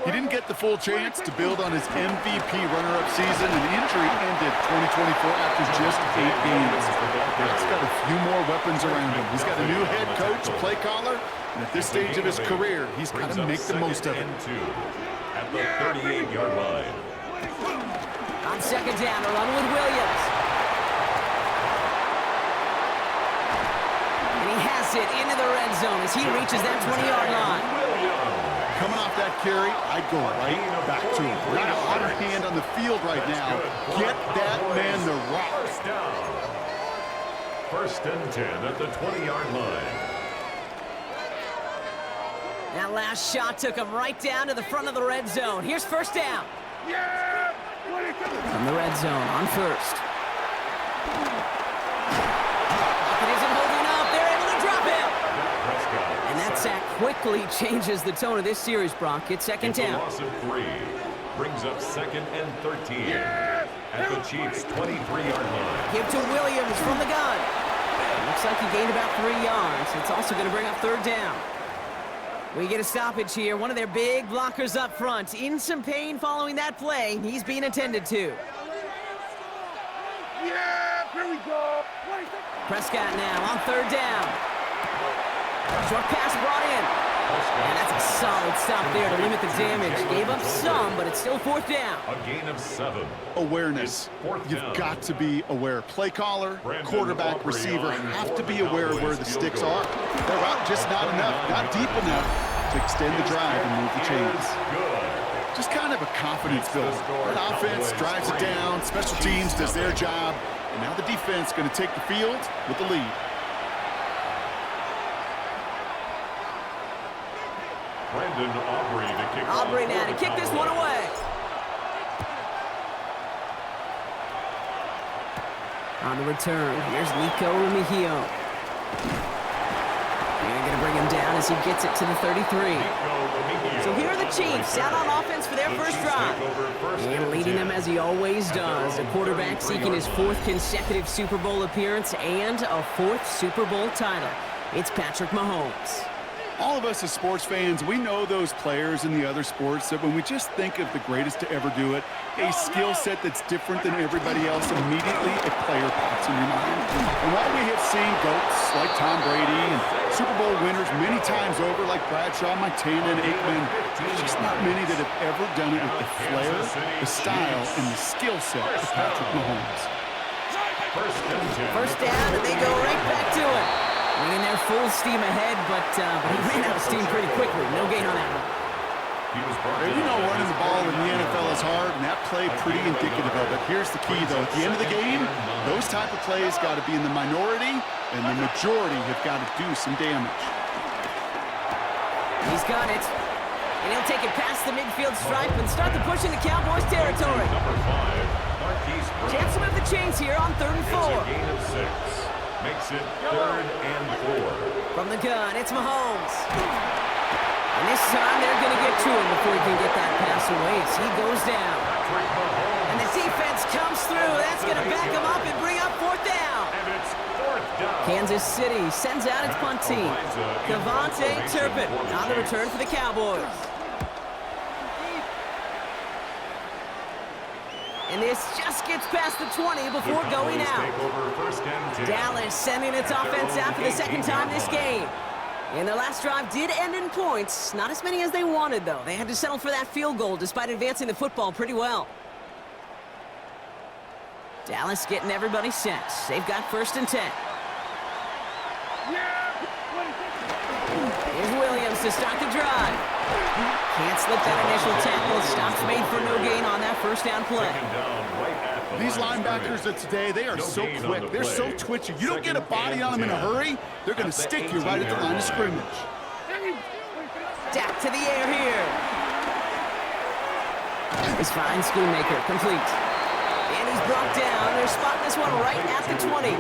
He didn't get the full chance to build on his MVP runner-up season, and the injury ended 2024 after just 8 games. Dak's got a few more weapons around him. He's got a new head coach, play caller, and at this stage of his career, he's got to make the most of it. At the 38-yard line. On 2nd down, a run with Williams. It into the red zone as he reaches that 20-yard line. Coming off that carry, I'd go right back to him. We're in a hotter hand on the field right now. Get that man the rock. First down. 1st and 10 at the 20-yard line. That last shot took him right down to the front of the red zone. Here's 1st down. From the red zone on 1st. Sack quickly changes the tone of this series, Brock. It's 2nd down. A loss of 3 brings up 2nd and 13 at the Chiefs' 23-yard line. Give to Williams from the gun. Looks like he gained about 3 yards. It's also going to bring up 3rd down. We get a stoppage here. One of their big blockers up front. In some pain following that play. He's being attended to. Here we go. Prescott now on 3rd down. Short pass brought in. And that's a solid stop there to limit the damage. Gave up some, but it's still 4th down. A gain of 7. Awareness. You've got to be aware. Play caller, quarterback, receiver have to be aware of where the sticks are. They're out just not enough, not deep enough. to extend the drive and move the chains. Just kind of a confidence builder. The offense drives it down, special teams does their job, and now the defense going to take the field with the lead. Brandon Aubrey to kick Aubrey now to kick this one away. On the return, here's Nico Remigio. They're going to bring him down as he gets it to the 33. So here are the Chiefs out on offense for their first drive. And leading them as he always does. A quarterback seeking his 4th consecutive Super Bowl appearance and a 4th Super Bowl title. It's Patrick Mahomes. All of us as sports fans, we know those players in the other sports that when we just think of the greatest to ever do it, a skill set that's different than everybody else, immediately a player pops in your mind. And while we have seen GOATs like Tom Brady and Super Bowl winners many times over like Bradshaw, Montana, and Aikman, there's just not many that have ever done it with the flair, the style, and the skill set of Patrick Mahomes. First down, and they go right back to it. Bringing their full steam ahead, but he ran out of steam pretty quickly. No gain on that one. You know running the ball in the NFL is hard, and that play pretty indicative of it. Here's the key, though. At the end of the game, those type of plays got to be in the minority, and the majority have got to do some damage. He's got it. And he'll take it past the midfield stripe and start the push in the Cowboys' territory. Chance to move the chains here on 3rd and 4. Gain of 6. Makes it 3rd and 4. From the gun, it's Mahomes. And this time they're going to get to him before he can get that pass away as he goes down. And the defense comes through. That's going to back him up and bring up 4th down. And it's 4th down. Kansas City sends out its punt team. Devontae Turpin on the return for the Cowboys. And this just gets past the 20 before going out. Dallas sending its offense out for the 2nd time this game. And their last drive did end in points. Not as many as they wanted, though. They had to settle for that field goal despite advancing the football pretty well. Dallas getting everybody set. They've got 1st and 10. Here's Williams to start the drive. Can't slip that initial tackle. Stops made for no gain on that 1st down play. These linebackers of today, they are so quick. They're so twitchy. You don't get a body on them in a hurry, they're going to stick you right at the line of scrimmage. Dak to the air here. This fine Schoonmaker complete. And he's brought down. They're spotting this one right at the 20.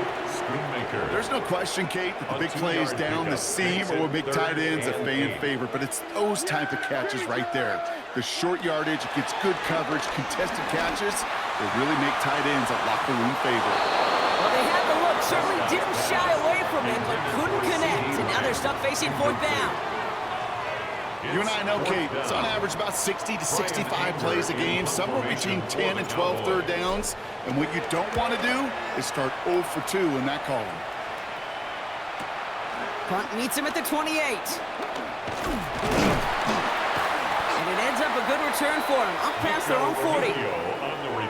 There's no question, Kate, that the big plays down the seam or with big tight ends a fan favorite, but it's those type of catches right there. The short yardage, it gets good coverage, contested catches, they really make tight ends a locker room favorite. Well, they had the look, certainly didn't shy away from it, but couldn't connect, and now they're stuck facing 4th down. You and I know, Kate, it's on average about 60 to 65 plays a game, somewhere between 10 and 12 third downs. And what you don't want to do is start 0 for 2 in that column. Punt meets him at the 28. And it ends up a good return for him, up past their own 40.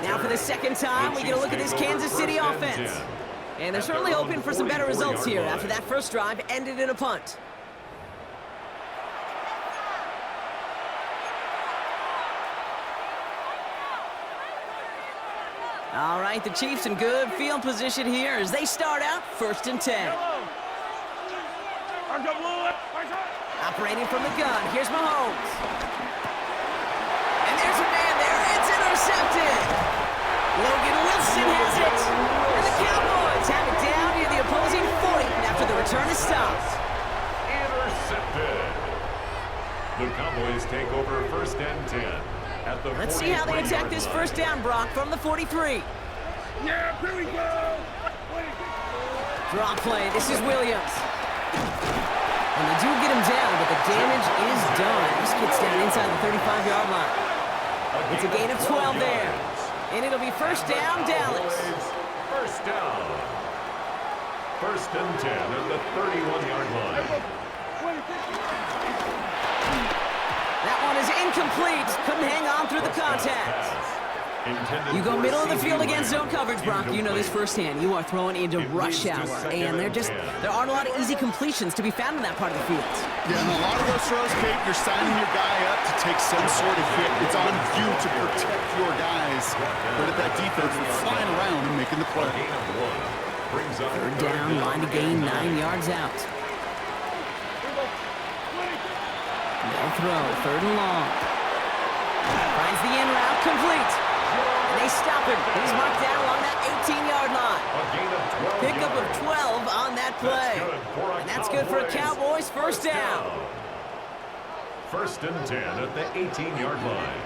Now for the 2nd time, we get a look at this Kansas City offense. And they're certainly hoping for some better results here after that first drive ended in a punt. All right, the Chiefs in good field position here as they start out 1st and 10. Operating from the gun, here's Mahomes. And there's a man there, it's intercepted. Logan Wilson has it. And the Cowboys have it down near the opposing 40 after the return is stopped. Intercepted. The Cowboys take over 1st and 10. Let's see how they attack this 1st down, Brock, from the 43. Yeah, here we go. Draw play, this is Williams. And they do get him down, but the damage is done. This gets down inside the 35-yard line. It's a gain of 12 there. And it'll be 1st down, Dallas. 1st down. 1st and 10 at the 31-yard line. That one is incomplete. Couldn't hang on through the contact. You go middle of the field against zone coverage, Brock. You know this firsthand. You are throwing into rush hour, and there aren't a lot of easy completions to be found in that part of the field. Yeah, and a lot of those throws, Kate, you're signing your guy up to take some sort of hit. It's on you to protect your guys. But at that defense, we're flying around and making the play. Third down, line to gain, 9 yards out. No throw, third and long. Finds the in route, complete. And they stop him. He's marked down along that 18-yard line. Pickup of 12 on that play. And that's good for a Cowboys first down. First and 10 at the 18-yard line.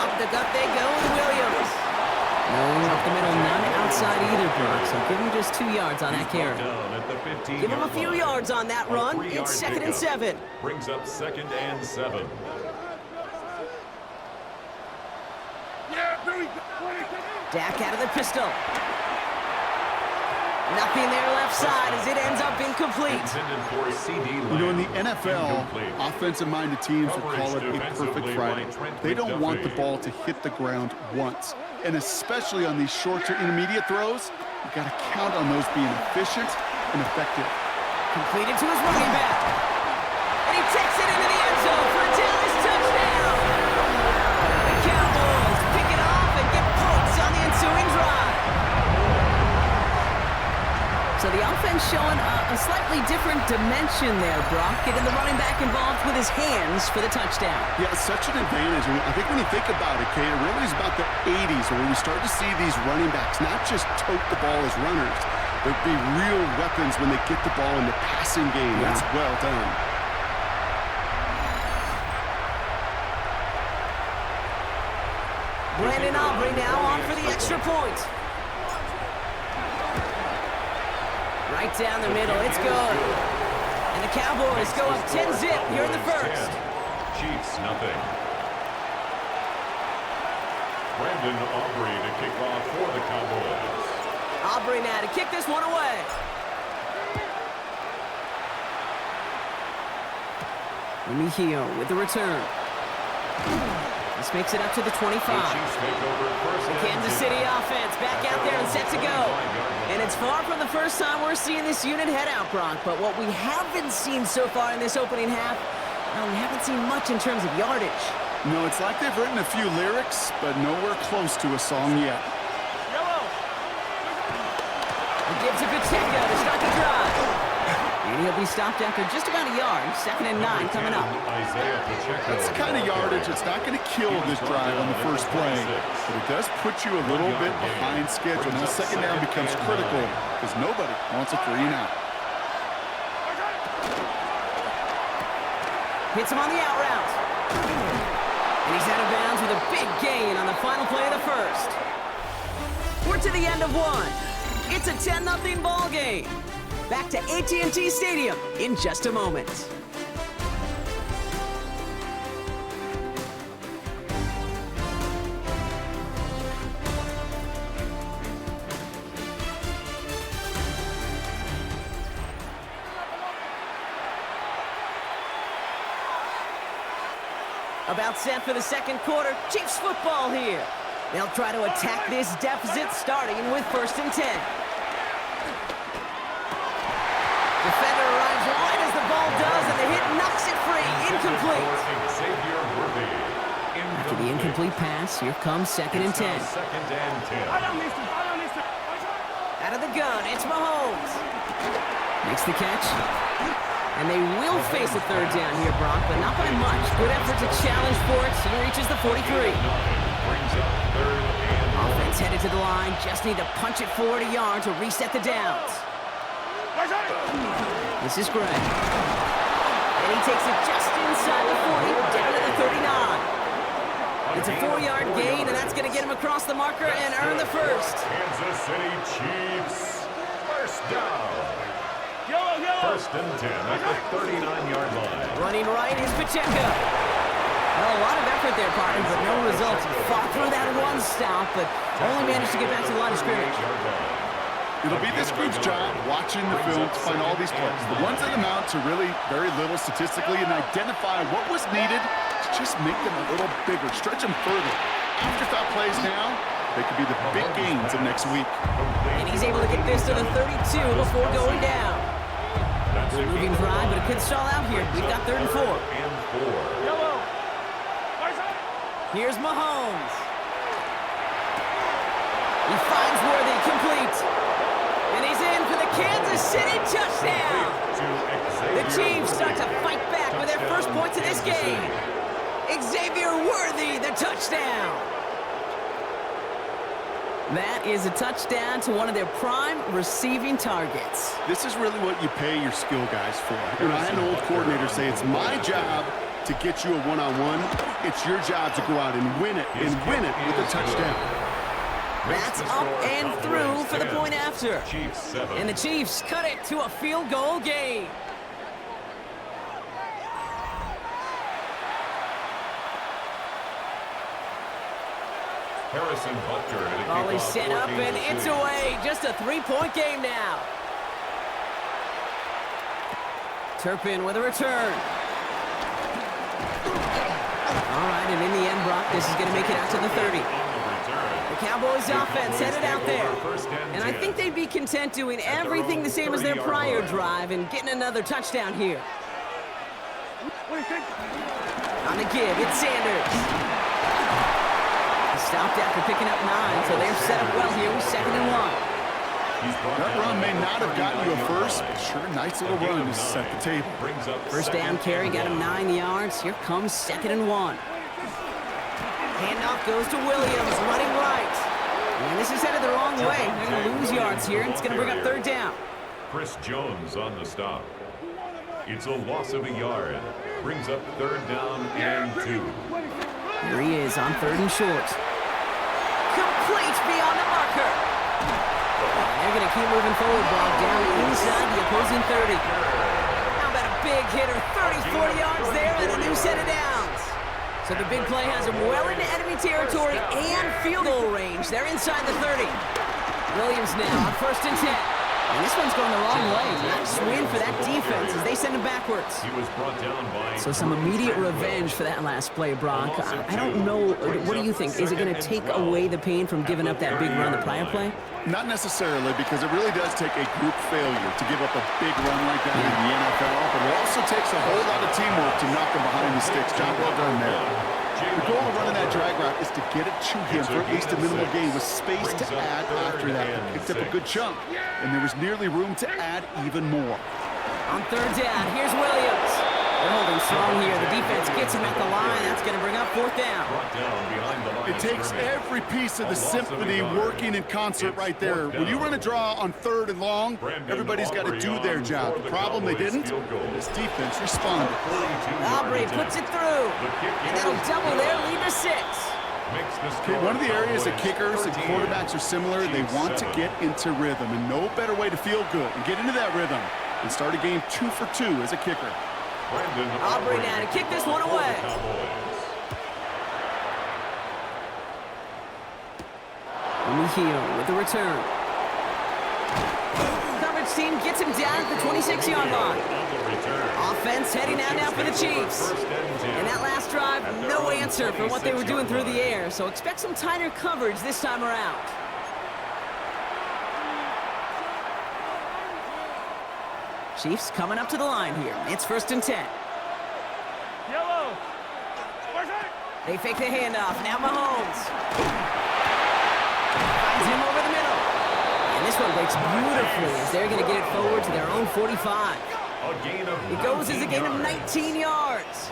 Up the gut they go with Williams. No up the middle, none outside either, Brock. So give him just 2 yards on that carry. Give him a few yards on that run. It's second and 7. Brings up second and 7. Dak out of the pistol. Nothing there left side as it ends up incomplete. You know, in the NFL, offensive-minded teams will call it a perfect Friday. They don't want the ball to hit the ground once. And especially on these short to intermediate throws, you got to count on those being efficient and effective. Completed to his running back. And he takes it into the end zone for a Dallas touchdown. The Cowboys pick it off and get points on the ensuing drive. So the offense showing a slightly different dimension there, Brock, getting the running back involved with his hands for the touchdown. Yeah, it's such an advantage. I think when you think about it, Kate, it really is about the 80s where we start to see these running backs not just tote the ball as runners, but be real weapons when they get the ball in the passing game. Yeah. That's well done. Brandon Aubrey now on for the extra point. Right down the middle, it's good. And the Cowboys go up 10-zip here in the first. Chiefs, nothing. Brandon Aubrey to kick off for the Cowboys. Aubrey now to kick this one away. Mejio with the return. This makes it up to the 25. The Kansas City offense back out there and set to go. And it's far from the first time we're seeing this unit head out, Brock. But what we haven't seen so far in this opening half, well, we haven't seen much in terms of yardage. No, it's like they've written a few lyrics, but nowhere close to a song yet. He gives it Pacheco to start the drive. And he'll be stopped after just about a yard. Second and 9 coming up. That's the kind of yardage that's not going to kill this drive on the first play, but it does put you a little bit behind schedule. Now second down becomes critical because nobody wants a 3-and-out. Hits him on the out route. And he's out of bounds with a big gain on the final play of the first. We're to the end of one. It's a 10-0 ball game. Back to AT&T Stadium in just a moment. About set for the second quarter. Chiefs football here. They'll try to attack this deficit starting with first and 10. Defender arrives right as the ball does, and the hit knocks it free. Incomplete. After the incomplete pass, here comes second and 10. Out of the gun, it's Mahomes. Makes the catch. And they will face a third down here, Brock, but not by much. Good effort to challenge for it. He reaches the 43. Offense headed to the line. Just need to punch it forward a yard to reset the downs. This is Gray. And he takes it just inside the 40, down to the 39. It's a 4-yard gain, and that's going to get him across the marker and earn the first. Kansas City Chiefs, first down. First and 10 at the 39-yard line. Running right is Pacheco. Well, a lot of effort there, partner, but no results. He fought through that one stop, but only managed to get back to the line of scrimmage. It'll be this group's job watching the film to find all these plays. The ones that amount to really very little statistically and identify what was needed to just make them a little bigger, stretch them further. After-thought plays now, they could be the big gains of next week. And he's able to get this to the 32 before going down. Good moving drive, but it could stall out here. We've got 3rd and 4. Here's Mahomes. He finds Worthy, complete. And he's in for the Kansas City touchdown. The Chiefs start to fight back with their first points of this game. Xavier Worthy, the touchdown. That is a touchdown to one of their prime receiving targets. This is really what you pay your skill guys for. You know, I had an old coordinator say, it's my job to get you a one-on-one. It's your job to go out and win it with a touchdown. That's up and through for the point after. And the Chiefs cut it to a field goal game. Harrison Butker. Ball is set up and it's away. Just a 3-point game now. Turpin with a return. All right, and in the end, Brock, this is going to make it out to the 30. The Cowboys offense headed out there. And I think they'd be content doing everything the same as their prior drive and getting another touchdown here. On the give, it's Sanders. Stopped after picking up 9, so they're set up well here with 2nd and 1. That run may not have gotten you a first, but sure, nice little run to set the table. First down carry, got him 9 yards. Here comes 2nd and 1. Handoff goes to Williams, running right. And this is headed the wrong way. They're going to lose yards here, and it's going to bring up 3rd down. Chris Jones on the stop. It's a loss of a yard. Brings up 3rd down and 2. Here he is on 3rd and short. Complete beyond the marker. They're going to keep moving forward, ball down inside the opposing 30. How about a big hitter, 30, 40 yards there and a new set of downs. So the big play has them well into enemy territory and field goal range. They're inside the 30. Williams now on 1st and 10. And this one's going the wrong way. Nice win for that defense as they send him backwards. He was brought down by so some immediate revenge for that last play, Brock. I don't know. What do you think? Is it going to take away the pain from giving up that big run the prior play? Not necessarily, because it really does take a group failure to give up a big run like that in the NFL, but it also takes a whole lot of teamwork to knock them behind the sticks. Job well done there. The goal of running that drag route is to get it to him for at least a minimal gain with space to add after that. They picked up a good chunk, and there was nearly room to add even more. On 3rd down, here's Williams. They're holding strong here. The defense gets him at the line. That's going to bring up 4th down. It takes every piece of the symphony working in concert right there. When you run a draw on 3rd and long, everybody's got to do their job. The problem, they didn't. This defense responded. Aubrey puts it through, and that'll double their lead to 6. Okay, one of the areas that kickers and quarterbacks are similar, they want to get into rhythm, and no better way to feel good and get into that rhythm and start a game 2 for 2 as a kicker. Aubrey now to kick this one away. Heel with the return. Coverage team gets him down at the 26-yard line. Offense heading out now for the Chiefs. And that last drive, no answer for what they were doing through the air, so expect some tighter coverage this time around. Chiefs coming up to the line here. It's 1st and 10. Yellow. They fake the handoff. Now Mahomes. Finds him over the middle. And this one breaks beautifully as they're going to get it forward to their own 45. It goes as a gain of 19 yards.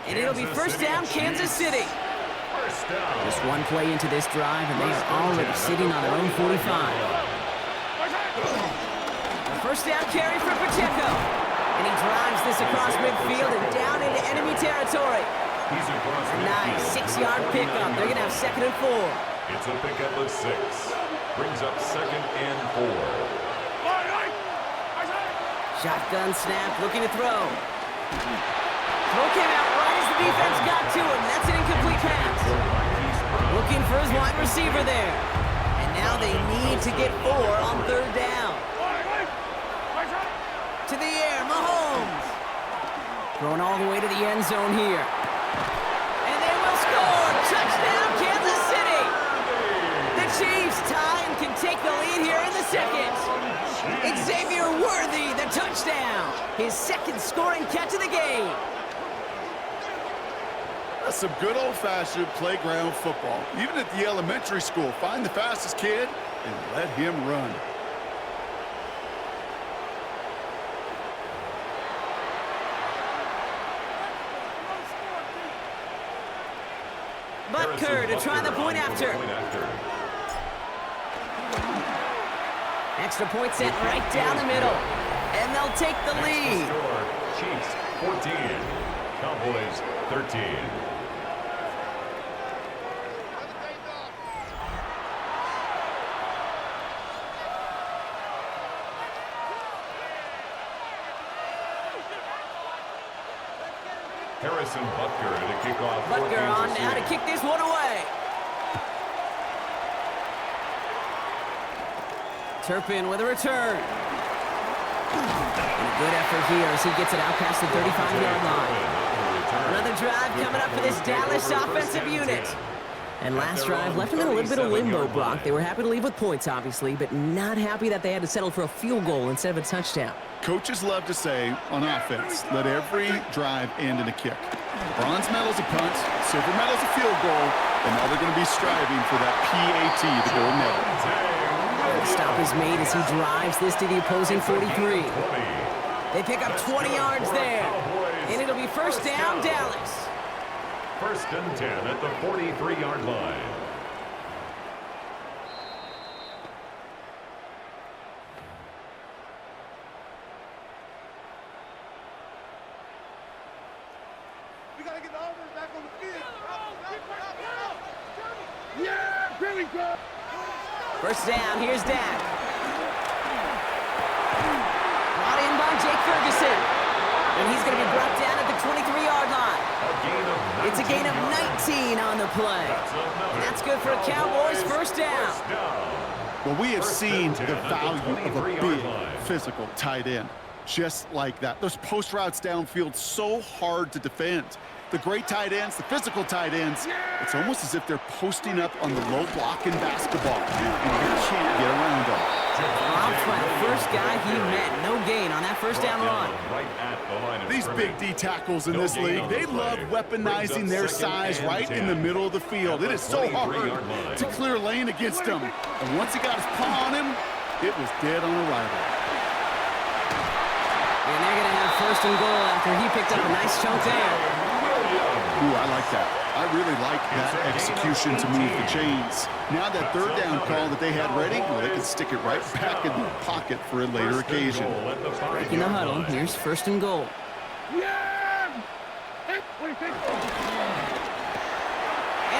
And it'll be 1st down, Kansas City. Just one play into this drive, and they are already sitting on their own 45. 1st down carry for Pacheco. And he drives this across midfield and down into enemy territory. A nice 6-yard pickup. They're going to have 2nd and 4. It's a pickup of 6. Brings up 2nd and 4. Shotgun snap, looking to throw. Throw came out right as the defense got to him. That's an incomplete pass. Looking for his wide receiver there. And now they need to get 4 on 3rd down. To the air, Mahomes. Thrown all the way to the end zone here. score! Touchdown, Kansas City! The Chiefs tie and can take the lead here in the second. Xavier Worthy, the touchdown. His second scoring catch of the game. That's some good old-fashioned playground football. Even at the elementary school, find the fastest kid and let him run. Butker to try the point after. Extra point sent right down the middle. And they'll take the lead. Chiefs 14, Cowboys 13. Harrison Butker to kick off. Butker on now to kick this one away. Turpin with a return. And a good effort here as he gets it out past the 35-yard line. Another drive coming up for this Dallas offensive unit. And last drive left them in a little bit of limbo, Brock. They were happy to leave with points, obviously, but not happy that they had to settle for a field goal instead of a touchdown. Coaches love to say, on offense, let every drive end in a kick. Bronze medal's a punt, silver medal's a field goal, and now they're going to be striving for that PAT, the gold medal. The stop is made as he drives this to the opposing 43. They pick up 20 yards there, and it'll be first down, Dallas. First and 10 at the 43-yard line. We gotta get the offense back on the field. Yeah, here we go. First down, here's Dak. Brought in by Jake Ferguson. And he's going to be brought down at the 23-yard line. It's a gain of 19 on the play. And that's good for a Cowboys first down. Well, we have seen the value of a big, physical tight end. Just like that. Those post routes downfield, so hard to defend. The great tight ends, the physical tight ends, it's almost as if they're posting up on the low block in basketball. And you can't get around them. Dropped by the first guy he met. No gain on that first down run. These big D tackles in this league, they love weaponizing their size right in the middle of the field. It is so hard to clear lane against them. And once he got his paw on him, it was dead on arrival. And they're going to have first and goal after he picked up a nice chunk there. Ooh, I like that. I really like that execution to move the chains. Now that third down call that they had ready, well, they can stick it right back in the pocket for a later occasion. Breaking the huddle, here's first and goal. Yeah! And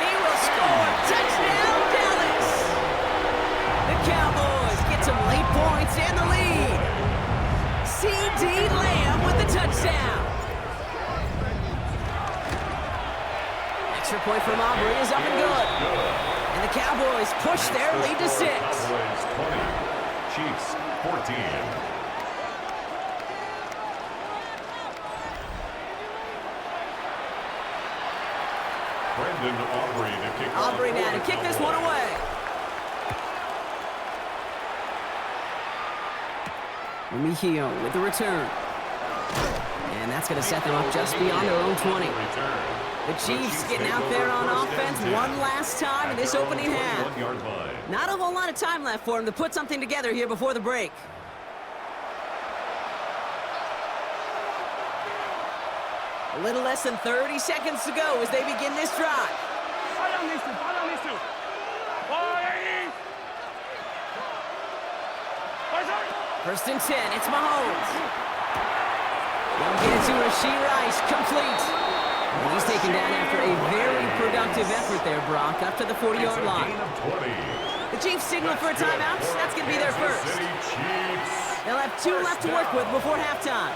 he will score! Touchdown, Dallas! The Cowboys get some late points and the lead. C.D. Lamb with the touchdown. Extra point from Aubrey is up and good. And the Cowboys push their lead to 6. Cowboys 20, Chiefs 14. Brendan Aubrey to kick off. Aubrey now to kick this one away. Mejio with the return. And that's going to set them up just beyond their own 20. The Chiefs getting out there on offense one last time in this opening half. Not a whole lot of time left for them to put something together here before the break. A little less than 30 seconds to go as they begin this drive. First and 10, it's Mahomes. They'll get it to Rashee Rice, complete. And he's taken down after a very productive effort there, Brock, up to the 40-yard line. The Chiefs signal for a timeout. That's going to be their first. They'll have 2 left to work with before halftime.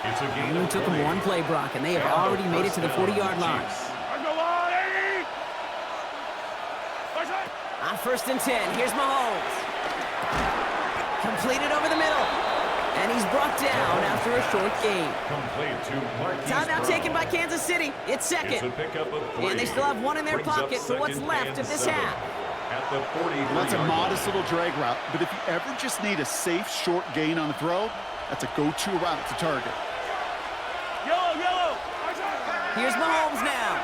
It only took them 1 play, Brock, and they have already made it to the 40-yard line. On first and 10, here's Mahomes. Completed over the middle. And he's brought down after a short gain. Complete to Marquise Timeout Brown. taken by Kansas City. It's It's a second. pickup of 3. And they still have one in their Brings up pocket for what's second left and of this 7 half. At the 43 Well, that's a yard modest line. little drag route, but if you ever just need a safe, short gain on the throw, that's a go-to route to target. Yellow, yellow. Here's Mahomes now.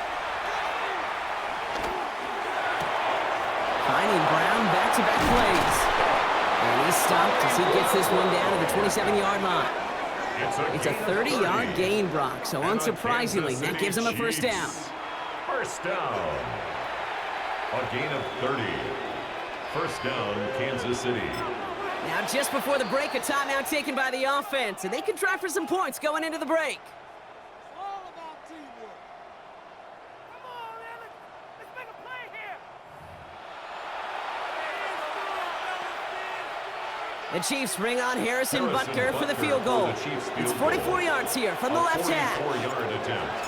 Finding Brown back-to-back plays. And he's stopped as he gets this one down to the 27-yard line. It's a 30-yard gain, Brock, so And the unsurprisingly, Kansas that City gives him a first down. Chiefs. First down. A gain of 30. First down, Kansas City. Now, just before the break, a timeout taken by the offense, and they can try for some points going into the break. All about teamwork. Come on, man. Let's make a play here. The Chiefs bring on Harrison Harrison Butker for the Butker field goal. for the Chiefs field It's 44 goal. yards here from the left half. 44-yard attempt.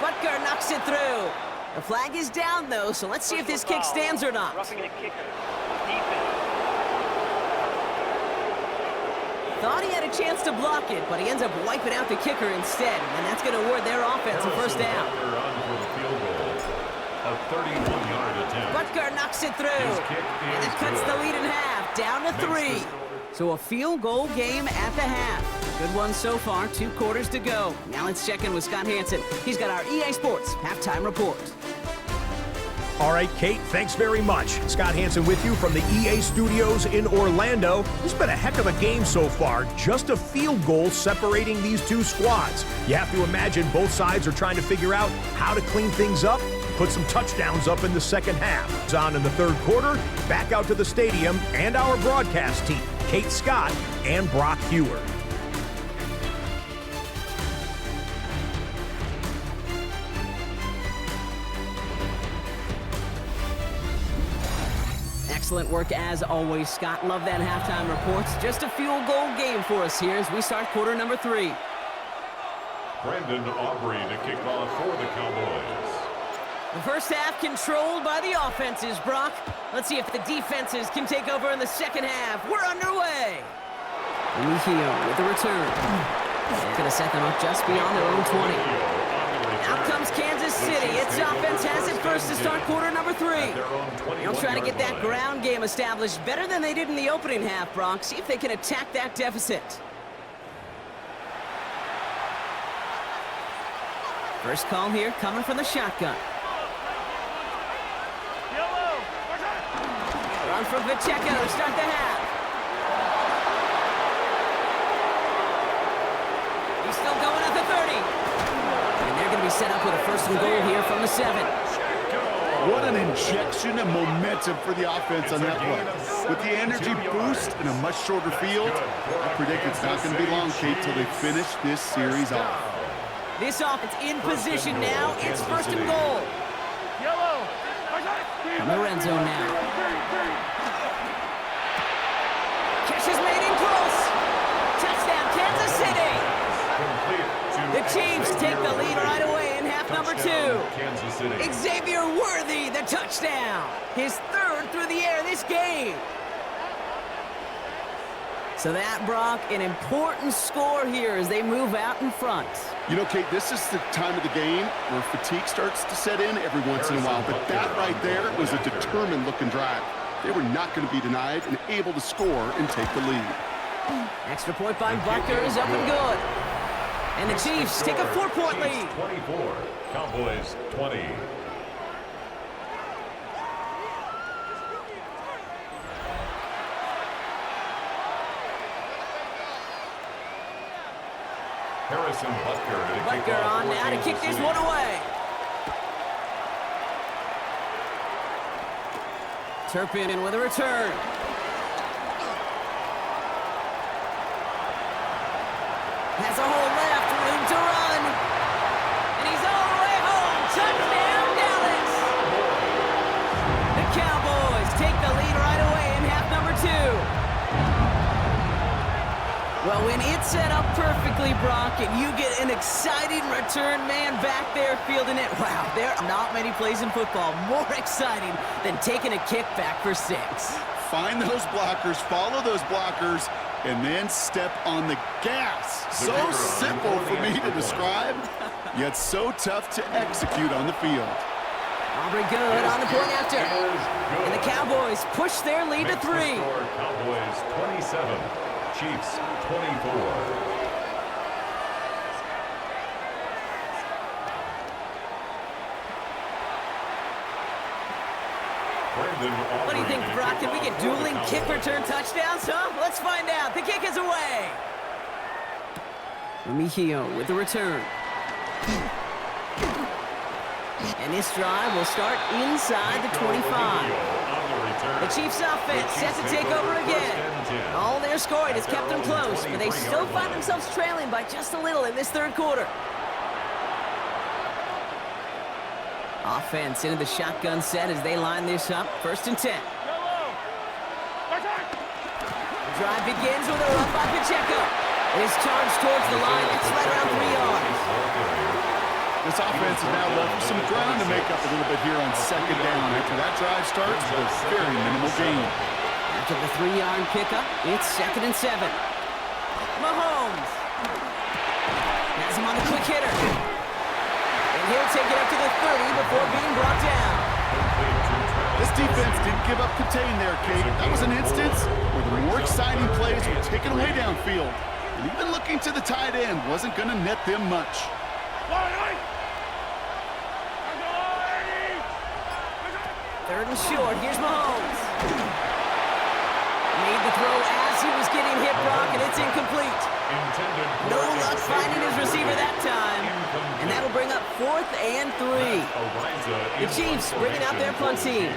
Butker knocks it through. The flag is down, though, so let's see if this kick stands or not. Roughing the kicker. Defense. Thought he had a chance to block it, but he ends up wiping out the kicker instead, and that's going to award their offense a first down. Butker on for the field goal. A 31-yard attempt. Butker knocks it through, His kick and is it cuts good. the lead in half, down to 3. So a field goal game at the half. Good one so far, 2 quarters to go. Now let's check in with Scott Hansen. He's got our EA Sports halftime report. All right, Kate, thanks very much. Scott Hansen with you from the EA Studios in Orlando. It's been a heck of a game so far. Just a field goal separating these two squads. You have to imagine both sides are trying to figure out how to clean things up, put some touchdowns up in the second half. It's on in the third quarter, back out to the stadium, and our broadcast team, Kate Scott and Brock Hewer. Excellent work as always, Scott. Love that halftime reports. Just a field goal game for us here as we start quarter number 3. Brandon Aubrey to kick off for the Cowboys. The first half controlled by the offenses, Brock. Let's see if the defenses can take over in the second half. We're underway. Mejia with the return. Gonna set them up just beyond their own 20. Out comes Kansas City. Its offense has it first to start quarter number 3. They'll try to get that ground game established better than they did in the opening half, Brock. See if they can attack that deficit. First call here coming from the shotgun. Yellow. Run from Pacheco to start the half. He's still going at the 30. And they're going to be set up with a first and goal here from the 7. What an injection of momentum for the offense on that play. With the energy boost in a much shorter field, I predict it's not going to be long, Kate, till they finish this series off. This offense in position now. It's first and goal. Yellow. From the red zone now. Catch is made in close. Touchdown, Kansas City. The Chiefs take the lead right away in half number 2. Kansas City. Xavier Worthy, the touchdown. His 3rd through the air this game. So that, Brock, an important score here as they move out in front. You know, Kate, this is the time of the game where fatigue starts to set in every once in a while, but that right there was a determined-looking drive. They were not going to be denied and able to score and take the lead. Extra point by Butker is up and good. And the Chiefs take a 4-point lead. 24, Cowboys 20. Harrison Butker to kick Butker off on for now to Kansas kick this City. one away. Turpin in with a return. Has a hole left, room to run. And he's all the way home. Touchdown, Dallas. The Cowboys take the lead right away in half number 2. Well, when it's set up perfectly, Brock, and you get an exciting return man back there fielding it, wow, there are not many plays in football more exciting than taking a kick back for 6. find those blockers, follow those blockers, and then step on the gas. So simple for me to describe, yet so tough to execute on the field. Aubrey good on the point after. And the Cowboys push their lead to 3. Cowboys 27, Chiefs 24. What do you think, Brock? Can we get dueling kick return touchdowns, huh? Let's find out. The kick is away. Remigio with the return. And this drive will start inside the 25. The Chiefs offense set to take over again. All their scoring has kept them close, but they still find themselves trailing by just a little in this third quarter. Offense into the shotgun set as they line this up. 1st and 10. The drive begins with a run by Pacheco. It is charged towards the line. It's right around 3 yards. This offense is now left with some ground to make up a little bit here on 2nd down. After that drive starts with very minimal gain. After the 3-yard pickup, it's 2nd and 7. Mahomes has him on the quick hitter. He'll take it up to the 30 before being brought down. This defense didn't give up contain there, Kate. That was an instance where the more exciting plays were taken away downfield. And even looking to the tight end wasn't going to net them much. 3rd and short. Here's Mahomes. Made the throw as he was getting hit, Brock, and it's incomplete. No luck finding his receiver that time. And that'll bring up 4th and 3. The Chiefs bringing out their punt team.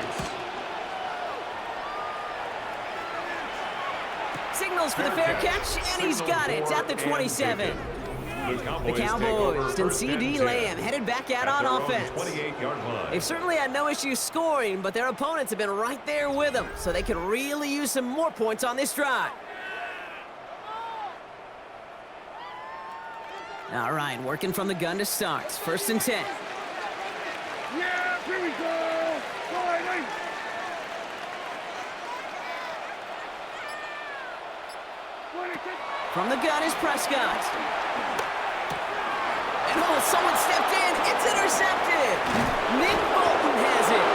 Signals for the fair catch, and he's got it at the 27. The Cowboys and C.D. Lamb headed back out on offense. They've certainly had no issues scoring, but their opponents have been right there with them, so they could really use some more points on this drive. All right, working from the gun to start. 1st and 10. Yeah, here we go. From the gun is Prescott. And oh, someone stepped in. It's intercepted. Nick Bolton has it.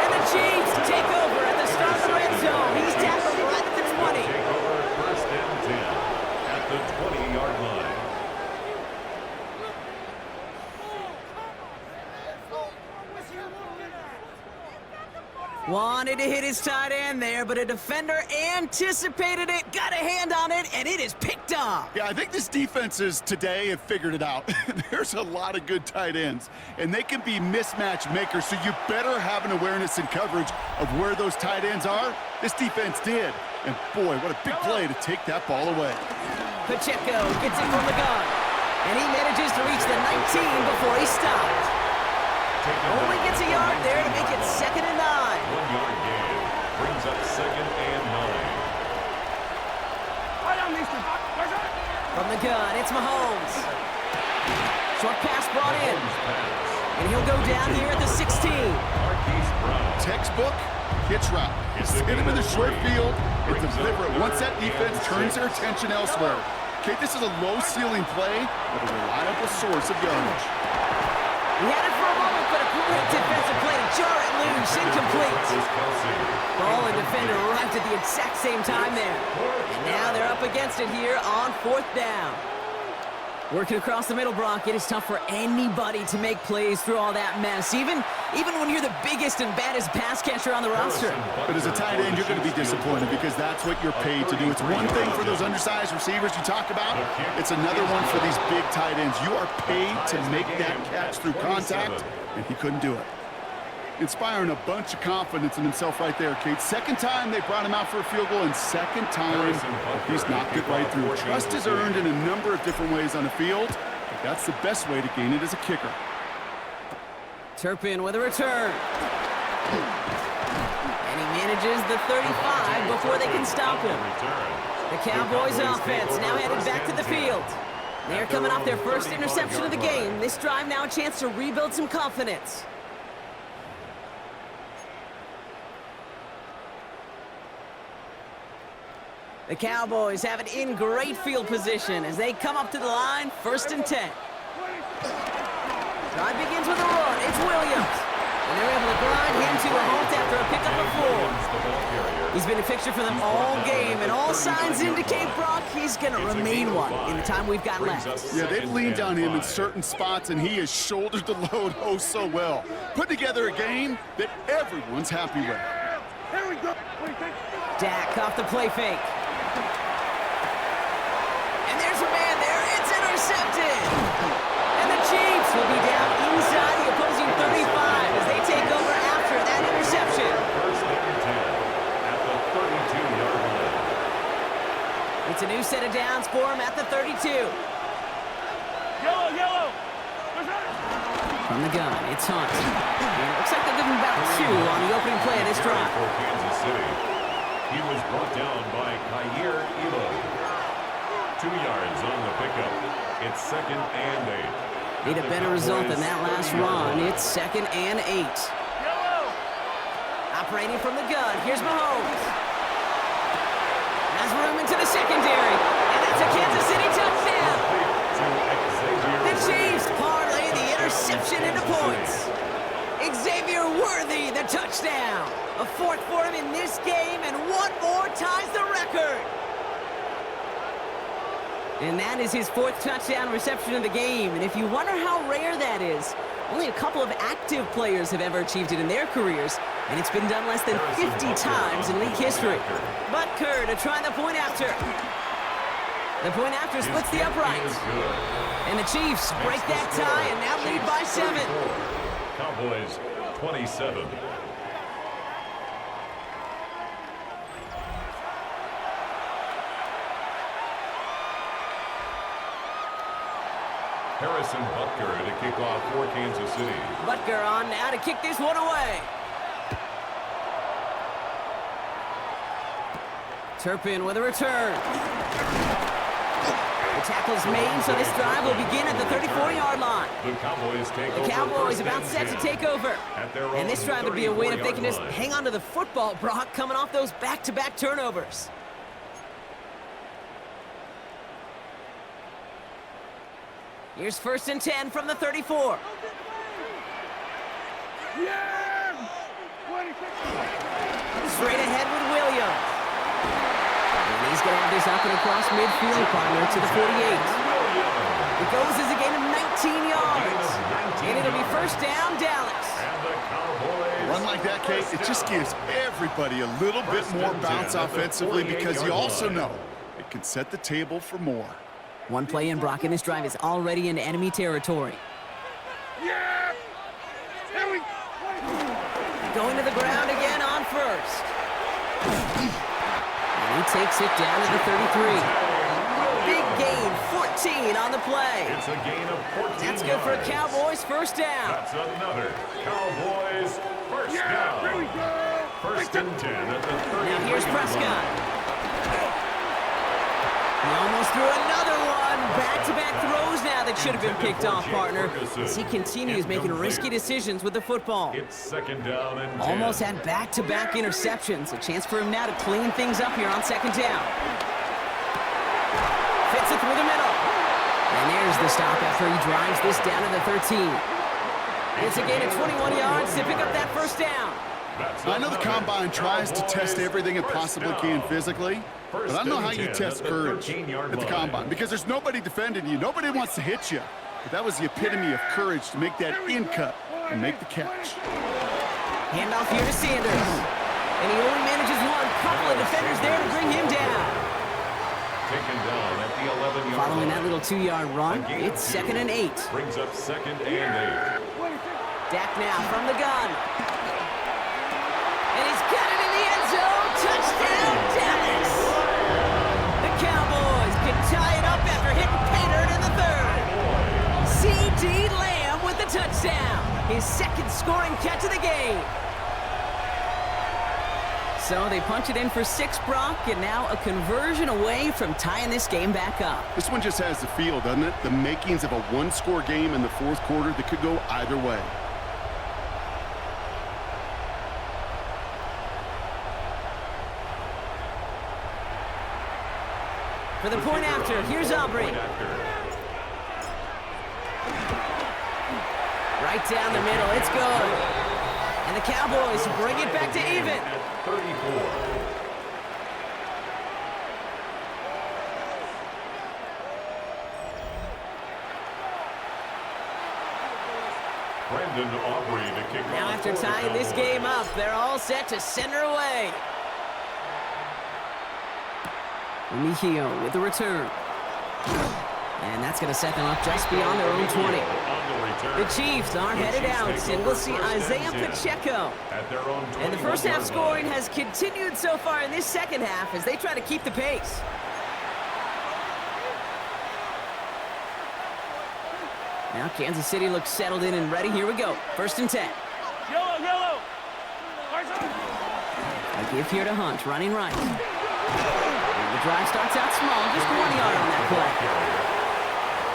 And the Chiefs take over at the start of the red zone. He's tackled right at the 20. Take over 1st and 10 at the 20-yard line. Wanted to hit his tight end there, but a defender anticipated it, got a hand on it, and it is picked off. Yeah, I think this defenses today have figured it out. There's a lot of good tight ends, and they can be mismatch makers, so you better have an awareness and coverage of where those tight ends are. This defense did. And boy, what a big play to take that ball away. Pacheco gets it from the gun, and he manages to reach the 19 before he stopped. Only gets a yard there to make it 2nd and 9. 1-yard gain brings up 2nd and 9. From the gun, it's Mahomes. Short pass brought in. And he'll go down here at the 16. Textbook hitch route. Hit him in the short field and deliver it once that defense turns their attention elsewhere. Okay, this is a low-ceiling play, but a reliable source of yardage. He had it for a moment, but a great defensive play to jar it loose, incomplete. Ball and defender arrived at the exact same time there. And now they're up against it here on 4th down. Working across the middle, Brock, it is tough for anybody to make plays through all that mess, even when you're the biggest and baddest pass catcher on the roster. But as a tight end, you're going to be disappointed because that's what you're paid to do. It's one thing for those undersized receivers you talk about. It's another one for these big tight ends. You are paid to make that catch through contact, and he couldn't do it. Inspiring a bunch of confidence in himself right there, Kate. 2nd time they brought him out for a field goal, and 2nd time he's knocked it right through. Trust is earned in a number of different ways on the field, but that's the best way to gain it as a kicker. Turpin with a return. And he manages the 35 before they can stop him. The Cowboys offense now headed back to the field. They're coming off their first interception of the game. This drive now a chance to rebuild some confidence. The Cowboys have it in great field position as they come up to the line, 1st and 10. Drive begins with a run. It's Williams. And they're able to grind him to a halt after a pickup of 4. He's been a fixture for them all game, and all signs indicate, Brock, he's going to remain one in the time we've got left. Yeah, they've leaned on him in certain spots, and he has shouldered the load oh so well. Put together a game that everyone's happy with. Here we go. What do you think? Dak off the play fake. And there's a man there. It's intercepted. And the Chiefs will be down inside the opposing 35 as they take over after that interception. 1st and 10 at the 32-yard line. It's a new set of downs for him at the 32. Yellow, yellow. Where's that? From the gun, it's Hunt. And it looks like they'll give him about 2 on the opening play of this drive. For Kansas City. He was brought down by Kaiir Elam. 2 yards on the pickup. It's 2nd and 8. Need a better result than that last run. It's 2nd and 8. Yellow. Operating from the gun, here's Mahomes. Has room into the secondary, and that's a Kansas City touchdown. The Chiefs parlay the interception into points. Xavier Worthy, the touchdown. A 4th for him in this game, and 1 more ties the record. And that is his 4th touchdown reception of the game. And if you wonder how rare that is, only a couple of active players have ever achieved it in their careers, and it's been done less than 50 times in league history. Butker to try the point after. The point after splits the uprights. And the Chiefs break that tie and now lead by 7. Cowboys 27. Harrison Butker to kick off for Kansas City. Butker on now to kick this one away. Turpin with a return. The tackle's made, so this drive will begin at the 34-yard line. The Cowboys take over. The Cowboys first about and set to 10 take over. at their And this own drive would be a win if they can just 34-yard line. hang on to the football, Brock, coming off those back-to-back turnovers. Here's 1st and 10 from the 34. Yeah. 26. Straight ahead with Williams. And he's going to have this up and across midfield, partner, to the 48. It goes as a gain of 19 yards. And it'll be 1st down, Dallas. And the Cowboys Run like that, Kate, it just gives everybody a little bit more bounce offensively because you also know it can set the table for more. One play in, Brock, and this drive is already in enemy territory. Yeah. Here we. Going to the ground again on 1st. And he takes it down to the 33. Big gain, 14 on the play. It's a gain of 14 That's good for a yards. Cowboys 1st down. That's another Cowboys first Yeah. Here we down. go. 1st and 10 at the 30. Now here's Prescott. He almost threw another one. Back-to-back throws now that should have been picked off, partner, as he continues making risky decisions with the football. It's 2nd down and 10. Almost had back-to-back interceptions. A chance for him now to clean things up here on 2nd down. Fits it through the middle. And there's the stop after he drives this down to the 13. It's a gain of 21 yards to pick up that 1st down. I know the Combine tries to test everything it possibly can physically, but I don't know how you test courage at the Combine because there's nobody defending you. Nobody wants to hit you. But that was the epitome of courage to make that in cut and make the catch. Handoff here to Sanders. And he only manages one. Couple of defenders there to bring him down. Taken down at the 11-yard line. Following that little 2-yard run, it's 2nd and 8. Brings up 2nd and 8. Dak now from the gun. And he's got it in the end zone. Touchdown, Dallas. The Cowboys can tie it up after hitting pay dirt in the 3rd. C.D. Lamb with the touchdown. His 2nd scoring catch of the game. So they punch it in for 6, Brock, and now a conversion away from tying this game back up. This one just has the feel, doesn't it? The makings of a one-score game in the 4th quarter that could go either way. For the point after, here's Aubrey. Right down the middle, it's good. And the Cowboys bring it back to even. 34. Brandon Aubrey to kick Now off after for the tying this Cowboys. game up, they're all set to send her away. Mejio with the return. And that's going to set them up just beyond their own 20. On the return. The Chiefs are headed out, and we'll see Isaiah Pacheco. At their own And the first half 21-yard scoring line. has continued so far in this second half as they try to keep the pace. Now Kansas City looks settled in and ready. Here we go. 1st and 10. Yellow, yellow. A give here to Hunt, running right. And the drive starts out small, just 1 yard on that play.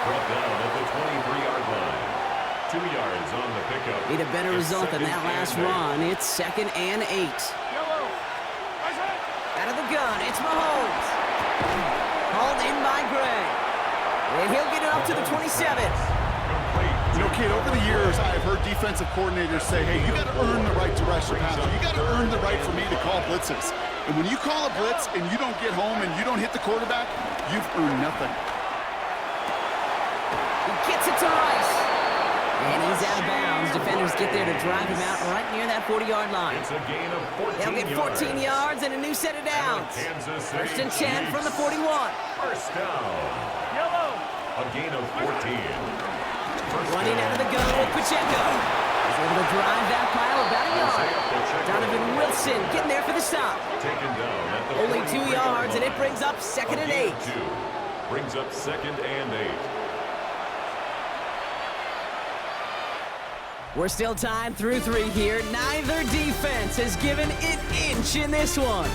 Brought down at the 23-yard line. 2 yards on the pickup. Need a better It's result than second that last and 8. run. It's 2nd and 8. Yellow. Out of the gun, it's Mahomes. Hauled in by Gray. And he'll get it up to the 27. You know, Kate, over the years, I've heard defensive coordinators say, hey, you got to earn the right to rush the passer. You got to earn the right for me to call blitzes. And when you call a blitz and you don't get home and you don't hit the quarterback, you've earned nothing. He gets it to Rice. And he's out of bounds. Defenders get there to drive him out right near that 40-yard line. It's a gain of 14 They'll get 14 yards and a new set of downs. Kansas City 1st and 10 from the Chiefs. 41. First down. Yellow. A gain of 14. First Running down. out of the gun with Pacheco. He's able to drive that pile about a yard. Donovan Wilson getting there for the stop. Taken down at the Only 2 43-yard yards, and it line. brings up 2nd and 8. 2. Brings up 2nd and 8. We're still tied through 3 here. Neither defense has given an inch in this one.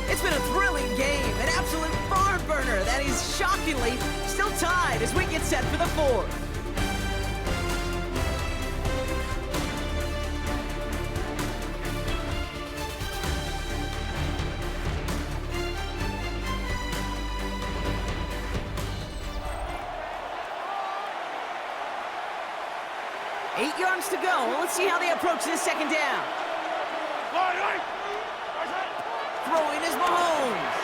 It's been a thrilling game, an absolute barn burner that is shockingly still tied as we get set for the 4th. Eight yards to go. Let's see how they approach this 2nd down. Throwing is Mahomes.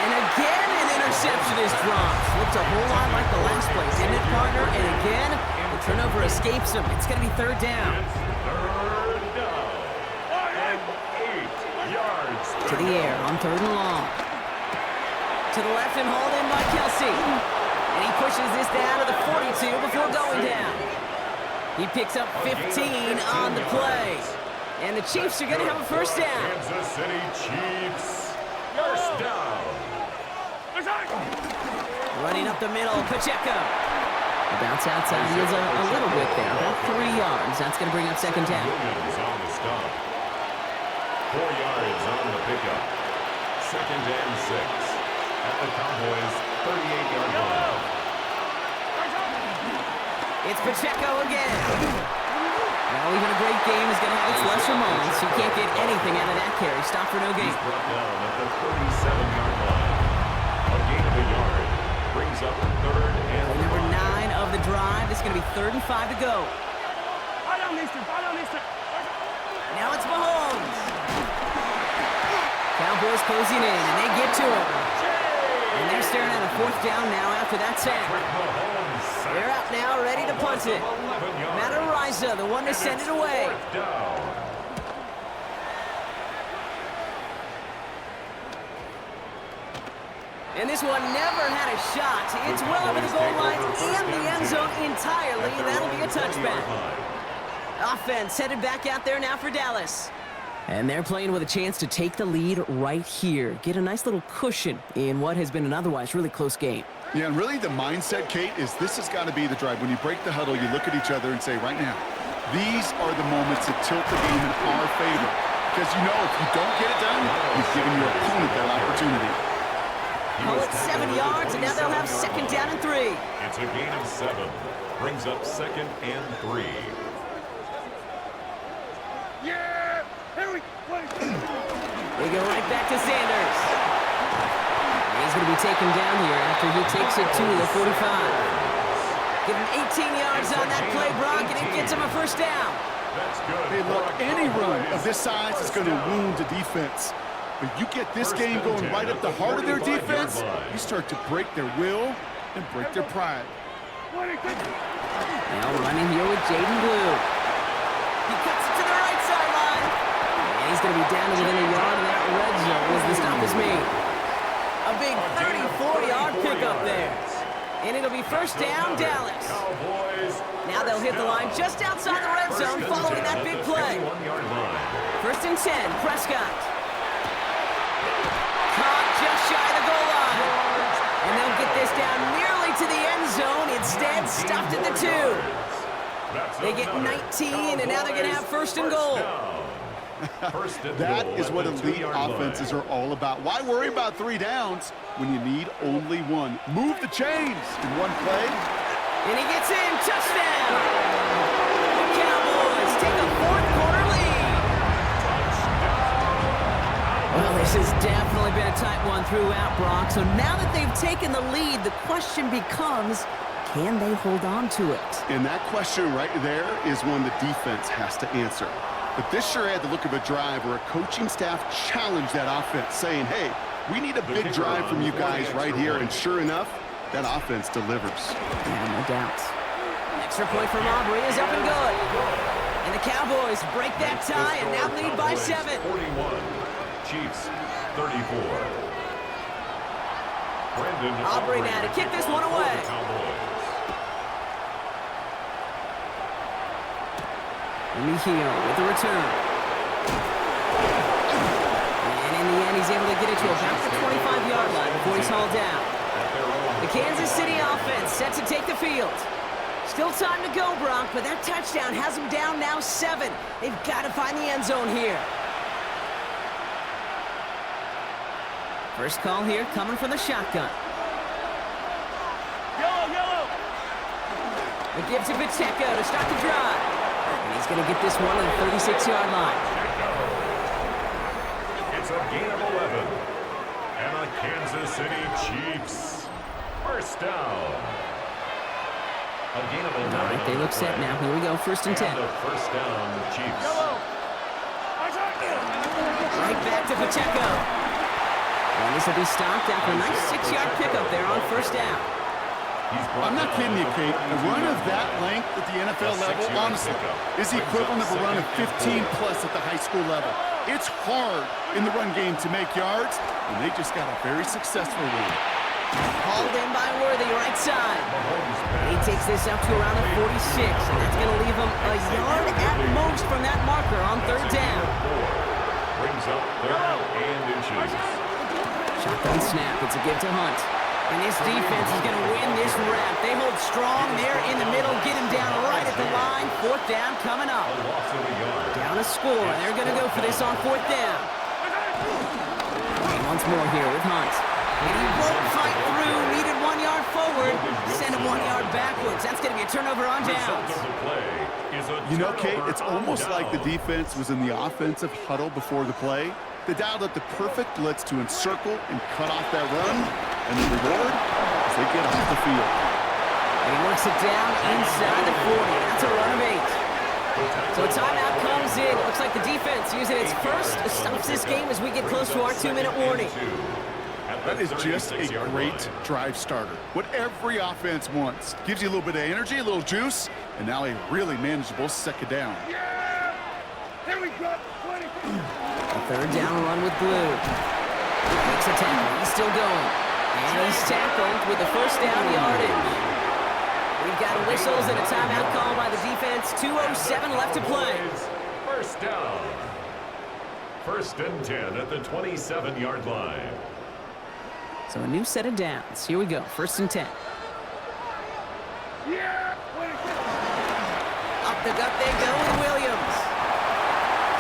And again, an interception is dropped. Looked a whole lot like the last play, didn't it, partner? And again, the turnover escapes him. It's going to be 3rd down. It's 3rd down. And 8 yards. To the air on 3rd and long. To the left and hauled in by Kelsey. And he pushes this down to the 42 before going down. He picks up 15 on the play. And the Chiefs are going to have a 1st down. Kansas City Chiefs. First down. Running up the middle, Pacheco. The bounce outside, he is a little bit there, about 3 yards. That's going to bring up 2nd down. Williams on the stop. 4 yards on the pickup. 2nd and 6. At the Cowboys' 38-yard line. It's Pacheco again. Well, even a great game is going to have its lesser moments. You can't get anything out of that carry. Stop for no gain. He's brought down at the 37-yard line. A gain of a yard. Brings up 3rd and Play number 5. 9 of the drive. It's going to be 3rd and 5 to go. Now it's Mahomes. Cowboys closing in, and they get to him. And they're staring at a 4th down now after that sack. Mahomes They're out now, ready to punt it. 11 yards. Matt Araiza, the one to send it away. 4th down. And this one never had a shot. It's well over the goal line and the end zone entirely. That'll be a touchback. Offense headed back out there now for Dallas. And they're playing with a chance to take the lead right here. Get a nice little cushion in what has been an otherwise really close game. Yeah, and really the mindset, Kate, is this has got to be the drive. When you break the huddle, you look at each other and say, right now, these are the moments that tilt the game in our favor. Because you know if you don't get it done, you've given your opponent that opportunity. Call it 7 yards, and now they'll have 2nd down and 3. It's a gain of 7. Brings up 2nd and 3. Yeah! Here we go! They go right back to Sanders. be taken down here after he takes it to the 45. Give him 18 yards on that play, Brock, and it gets him a first down. That's good. Hey, look, any run of this size is going to wound the defense. But you get this game going right at the heart of their defense, you start to break their will and break their pride. Now running here with Jaden Blue. He cuts it to the right sideline. And he's going to be down to within a yard of that red zone as the stop is made. A big 34-yard pickup there. And it'll be first down, Dallas. Now they'll hit the line just outside the red zone following that big play. First and 10, Prescott. Caught just shy of the goal line. And they'll get this down nearly to the end zone. Instead, stopped at the 2. They get 19, and now they're going to have first and goal. That is what elite offenses are all about. Why worry about 3 downs when you need only 1? Move the chains in one play. And he gets in. Touchdown! The Cowboys take a fourth-quarter lead. Well, this has definitely been a tight one throughout, Brock. So now that they've taken the lead, the question becomes, can they hold on to it? And that question right there is one the defense has to answer. But this sure had the look of a drive where a coaching staff challenged that offense, saying, hey, we need a big drive from you guys right here. And sure enough, that offense delivers. Yeah, no doubt. Extra point from Aubrey is up and good. And the Cowboys break that tie and now lead by 7. 41. Chiefs 34. Brandon Aubrey now to kick this one away. Mejia with the return. And in the end, he's able to get it to about the 25-yard line before he's hauled down. The Kansas City offense set to take the field. Still time to go, Brock, but that touchdown has them down now 7. They've got to find the end zone here. First call here coming from the shotgun. Yellow. The give to Pacheco to start the drive. And he's going to get this one to the 36-yard line. It's a gain of 11. And the Kansas City Chiefs. First down. A gain of 11. All right, they look set now. Here we go, first and 10. And the first down, Chiefs. Right back to Pacheco. And this will be stopped after a nice 6-yard pickup there on first down. I'm not kidding you, Kate. A run of that length at the NFL level, honestly, is the equivalent of a run of 15-plus at the high school level. It's hard in the run game to make yards, and they just got a very successful one. Hauled in by Worthy, right side. And he takes this up to around the 46, and that's going to leave him a yard at most from that marker on third down. Brings up 3rd and inches. Shotgun snap. It's a give to Hunt. And this defense is going to win this rep. They hold strong there in the middle, get him down right at the line. Fourth down coming up. A loss of a yard. Down a score. They're going to go for this on fourth down. And once more here with Hunt. And he won't fight through. Needed 1 yard forward. Send him 1 yard backwards. That's going to be a turnover on downs. You know, Kate, it's almost like the defense was in the offensive huddle before the play. They dialed up the perfect blitz to encircle and cut off that run. And the reward is they get off the field. And he works it down inside the 40. That's a run of 8. So a timeout comes in. Looks like the defense using its first stops this game as we get close to our 2-minute warning. That is just a great drive starter. What every offense wants. Gives you a little bit of energy, a little juice, and now a really manageable second down. Here we go. 20. A third down run with Blue. Makes a tackle. He's still going. And he's tackled with the first down yardage. We've got whistles and a timeout call by the defense. 2:07 left to play. First down. First and 10 at the 27-yard line. So a new set of downs. Here we go. First and 10. Yeah. Up the gut they go with Williams.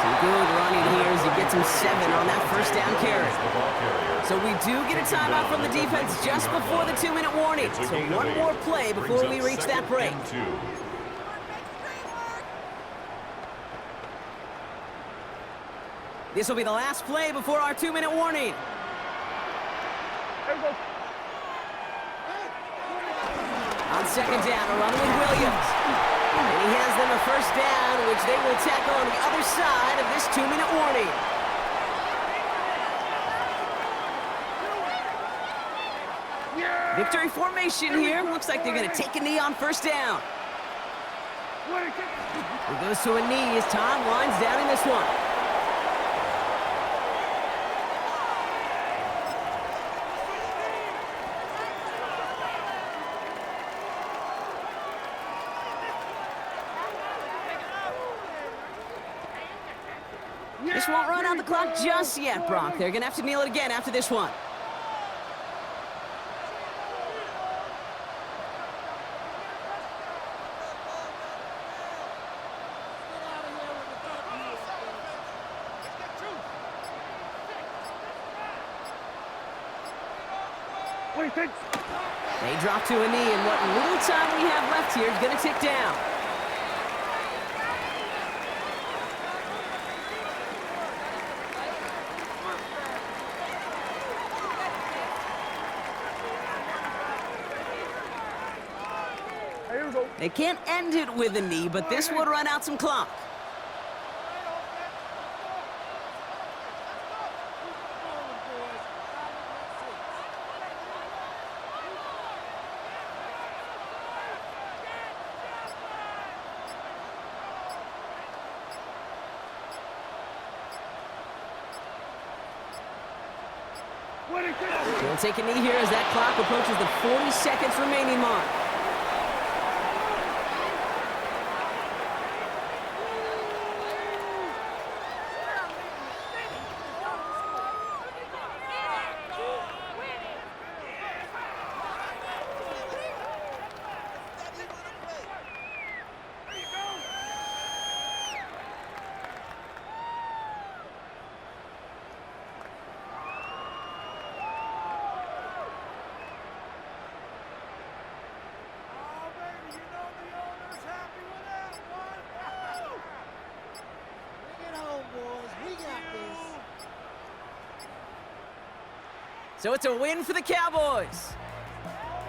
Some good running here as he gets him 7 on that first down carry. So we do get a timeout from the defense just before the 2-minute warning. So one more play before we reach that break. This will be the last play before our 2-minute warning. second down, a run with Williams. And he has them a first down, which they will tackle on the other side of this 2-minute warning. Victory formation here. Looks like they're going to take a knee on first down. He goes to a knee as Tom winds down in this one. This won't run out the clock just yet, Brock. They're going to have to kneel it again after this one. They drop to a knee, and what little time we have left here is going to tick down. They can't end it with a knee, but this would run out some clock. He'll take a knee here as that clock approaches the 40 seconds remaining mark. So it's a win for the Cowboys.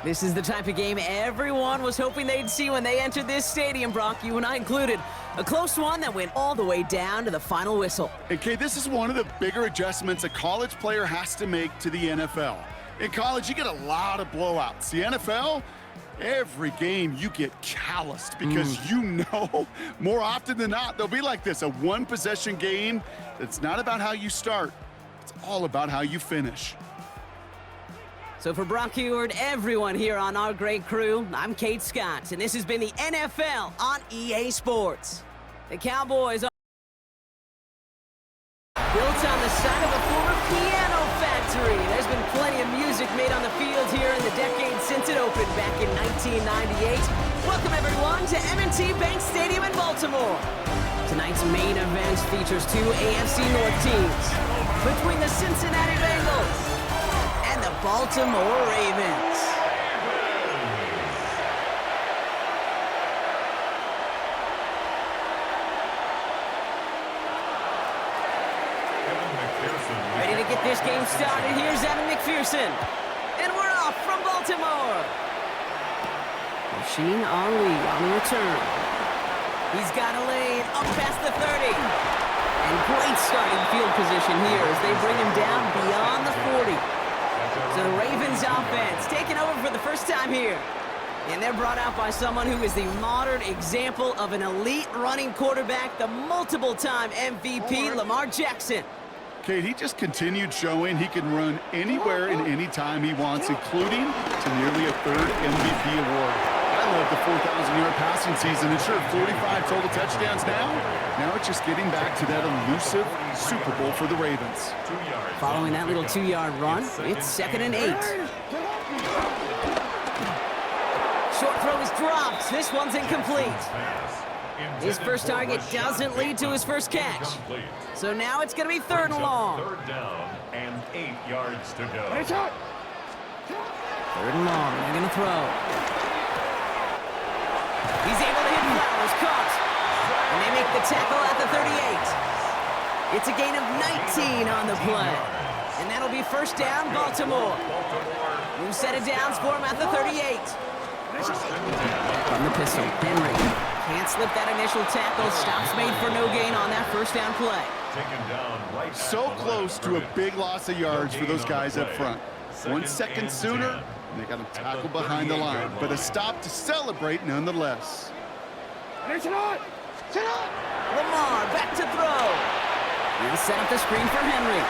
This is the type of game everyone was hoping they'd see when they entered this stadium, Brock, you and I included. A close one that went all the way down to the final whistle. And Kay, this is one of the bigger adjustments a college player has to make to the NFL. In college, you get a lot of blowouts. The NFL, every game you get calloused because you know more often than not they'll be like this, a one-possession game that's not about how you start. It's all about how you finish. So for Brock Huard, everyone here on our great crew, I'm Kate Scott, and this has been the NFL on EA Sports. The Cowboys are built on the side of a former piano factory. There's been plenty of music made on the field here in the decade since it opened back in 1998. Welcome everyone to M&T Bank Stadium in Baltimore. Tonight's main event features two AFC North teams between the Cincinnati Bengals and the Baltimore Ravens. Ready to get this game started. Here's Evan McPherson. And we're off from Baltimore. Rasheen Ali on the return. He's got a lane up past the 30. And great starting field position here as they bring him down beyond the 40. So the Ravens offense taking over for the first time here. And they're brought out by someone who is the modern example of an elite running quarterback, the multiple-time MVP, Lamar Jackson. Kate, he just continued showing he can run anywhere and anytime he wants, including to nearly a third MVP award. I love the 4,000-yard passing season. And sure, 45 total touchdowns now. Now it's just getting back to that elusive Super Bowl for the Ravens. Following that little 2-yard run, it's 2nd and 8. Short throw is dropped. This one's incomplete. His first target doesn't lead to his first catch. So now it's going to be 3rd and long. 3rd down and 8 yards to go. 3rd and long. They're going to throw. He's able to hit Flowers. Caught. And they make the tackle at the 38. It's a gain of 19 on the play. And that'll be 1st down, Baltimore. New set of downs for him at the 38. From the pistol, Henry can't slip that initial tackle. Stops made for no gain on that first down play. So close to a big loss of yards for those guys up front. 1 second sooner, they got him tackled behind the line. But a stop to celebrate nonetheless. Lamar back to throw. He'll set up the screen for Henry.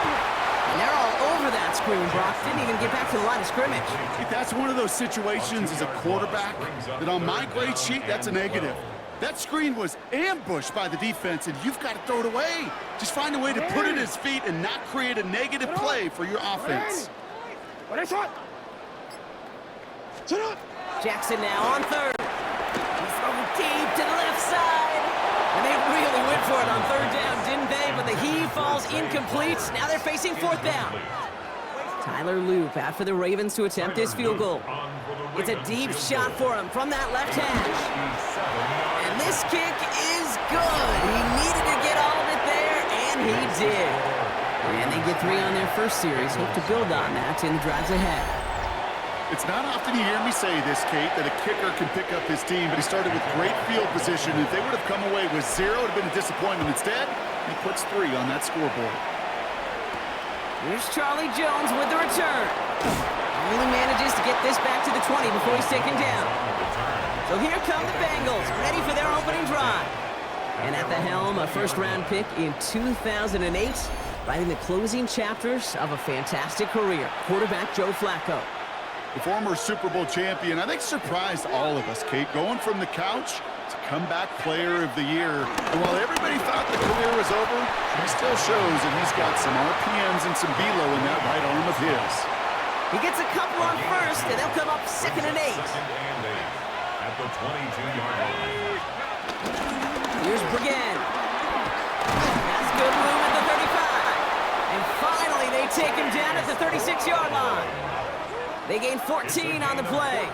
And they're all over that screen, Brock. Didn't even get back to the line of scrimmage. That's one of those situations as a quarterback that on my grade sheet, that's a negative. That screen was ambushed by the defense, and you've got to throw it away. Just find a way to put it at his feet and not create a negative play for your offense. Jackson now on third. He's throwing deep to the left side. And they really went for it on third down, didn't they? But the heave falls incomplete. Now they're facing fourth down. Tyler Loop out for the Ravens to attempt this field goal. It's a deep shot for him from that left hash. And this kick is good. He needed to get all of it there, and he did. And they get 3 on their first series. Hope to build on that in the drives ahead. It's not often you hear me say this, Kate, that a kicker can pick up his team, but he started with great field position. If they would have come away with 0, it would have been a disappointment. Instead, he puts 3 on that scoreboard. Here's Charlie Jones with the return. Only manages to get this back to the 20 before he's taken down. So here come the Bengals, ready for their opening drive. And at the helm, a first-round pick in 2008, writing the closing chapters of a fantastic career, quarterback Joe Flacco. The former Super Bowl champion, I think, surprised all of us, Kate, going from the couch to comeback player of the year. And while everybody thought the career was over, he still shows that he's got some RPMs and some velo in that right arm of his. He gets a couple on first, and they'll come up 2nd and 8. At the 22-yard line. Here's Bergen. That's good room at the 35. And finally, they take him down at the 36-yard line. They gain 14 on the play.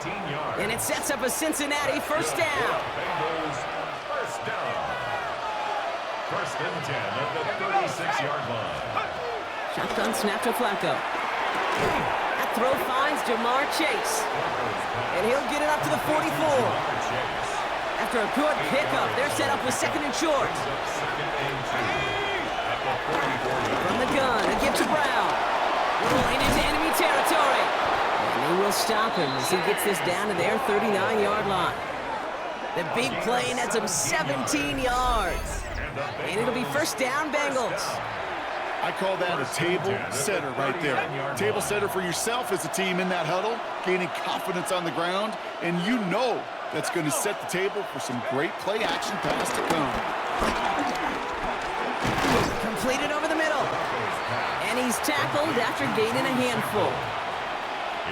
And it sets up a Cincinnati first down. Bengals first down. 1st and 10 at the 36-yard line. Shotgun snap to Flacco. That throw finds Jamar Chase. And he'll get it up to the 44. After a good pickup, they're set up with 2nd and short. From the gun, a give to Brown. Rolling into enemy territory. And they will stop him as he gets this down to their 39-yard line. The big play nets him 17 yards. And it'll be first down, Bengals. I call that a table setter right there. Table setter for yourself as a team in that huddle, gaining confidence on the ground, and you know that's going to set the table for some great play-action pass to come. Completed over the middle. And he's tackled after gaining a handful.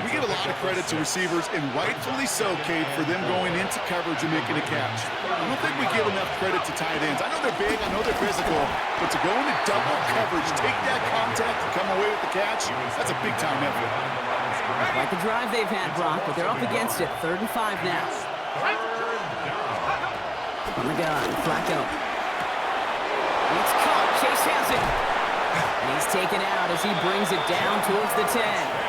We give a lot of credit to receivers, and rightfully so, Kate, for them going into coverage and making a catch. I don't think we give enough credit to tight ends. I know they're big, I know they're physical, but to go into double coverage, take that contact, and come away with the catch, that's a big-time effort. Quite the drive they've had, Brock, but they're up against it. 3rd and 5 now. On the gun, Flacco. It's caught. Chase has it. And he's taken out as he brings it down towards the 10.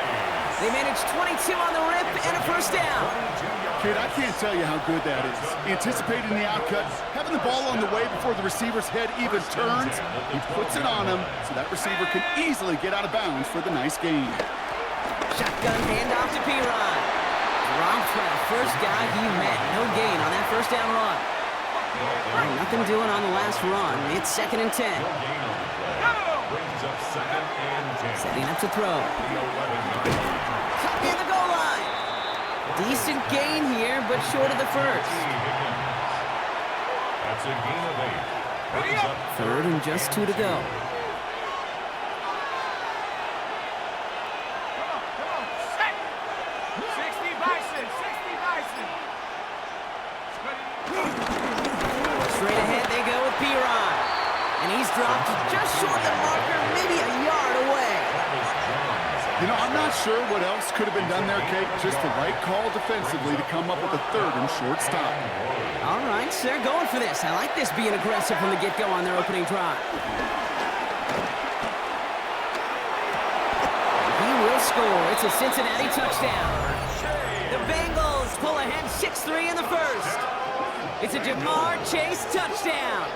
They managed 22 on the rip and a first down. Kid, I can't tell you how good that is. Anticipating the outcut, having the ball on the way before the receiver's head even turns, he puts it on him so that receiver can easily get out of bounds for the nice gain. Shotgun handoff to P-Ron. Dropped by the first guy he met. No gain on that first down run. Well, nothing doing on the last run. It's 2nd and 10. Brings up 2nd and 10. Setting up to throw. Cut near the goal line. Decent gain here, but short of the first. That's a gain of 8. 3rd and just 2 to go. Straight ahead they go with P-Ron. And he's dropped just short of the marker, maybe a yard away. You know, I'm not sure what else could have been done there, Kate. Just the right call defensively to come up with a 3rd and short stop. All right, so they're going for this. I like this being aggressive from the get-go on their opening drive. He will score. It's a Cincinnati touchdown. The Bengals pull ahead 6-3 in the first. It's a Jamar Chase touchdown.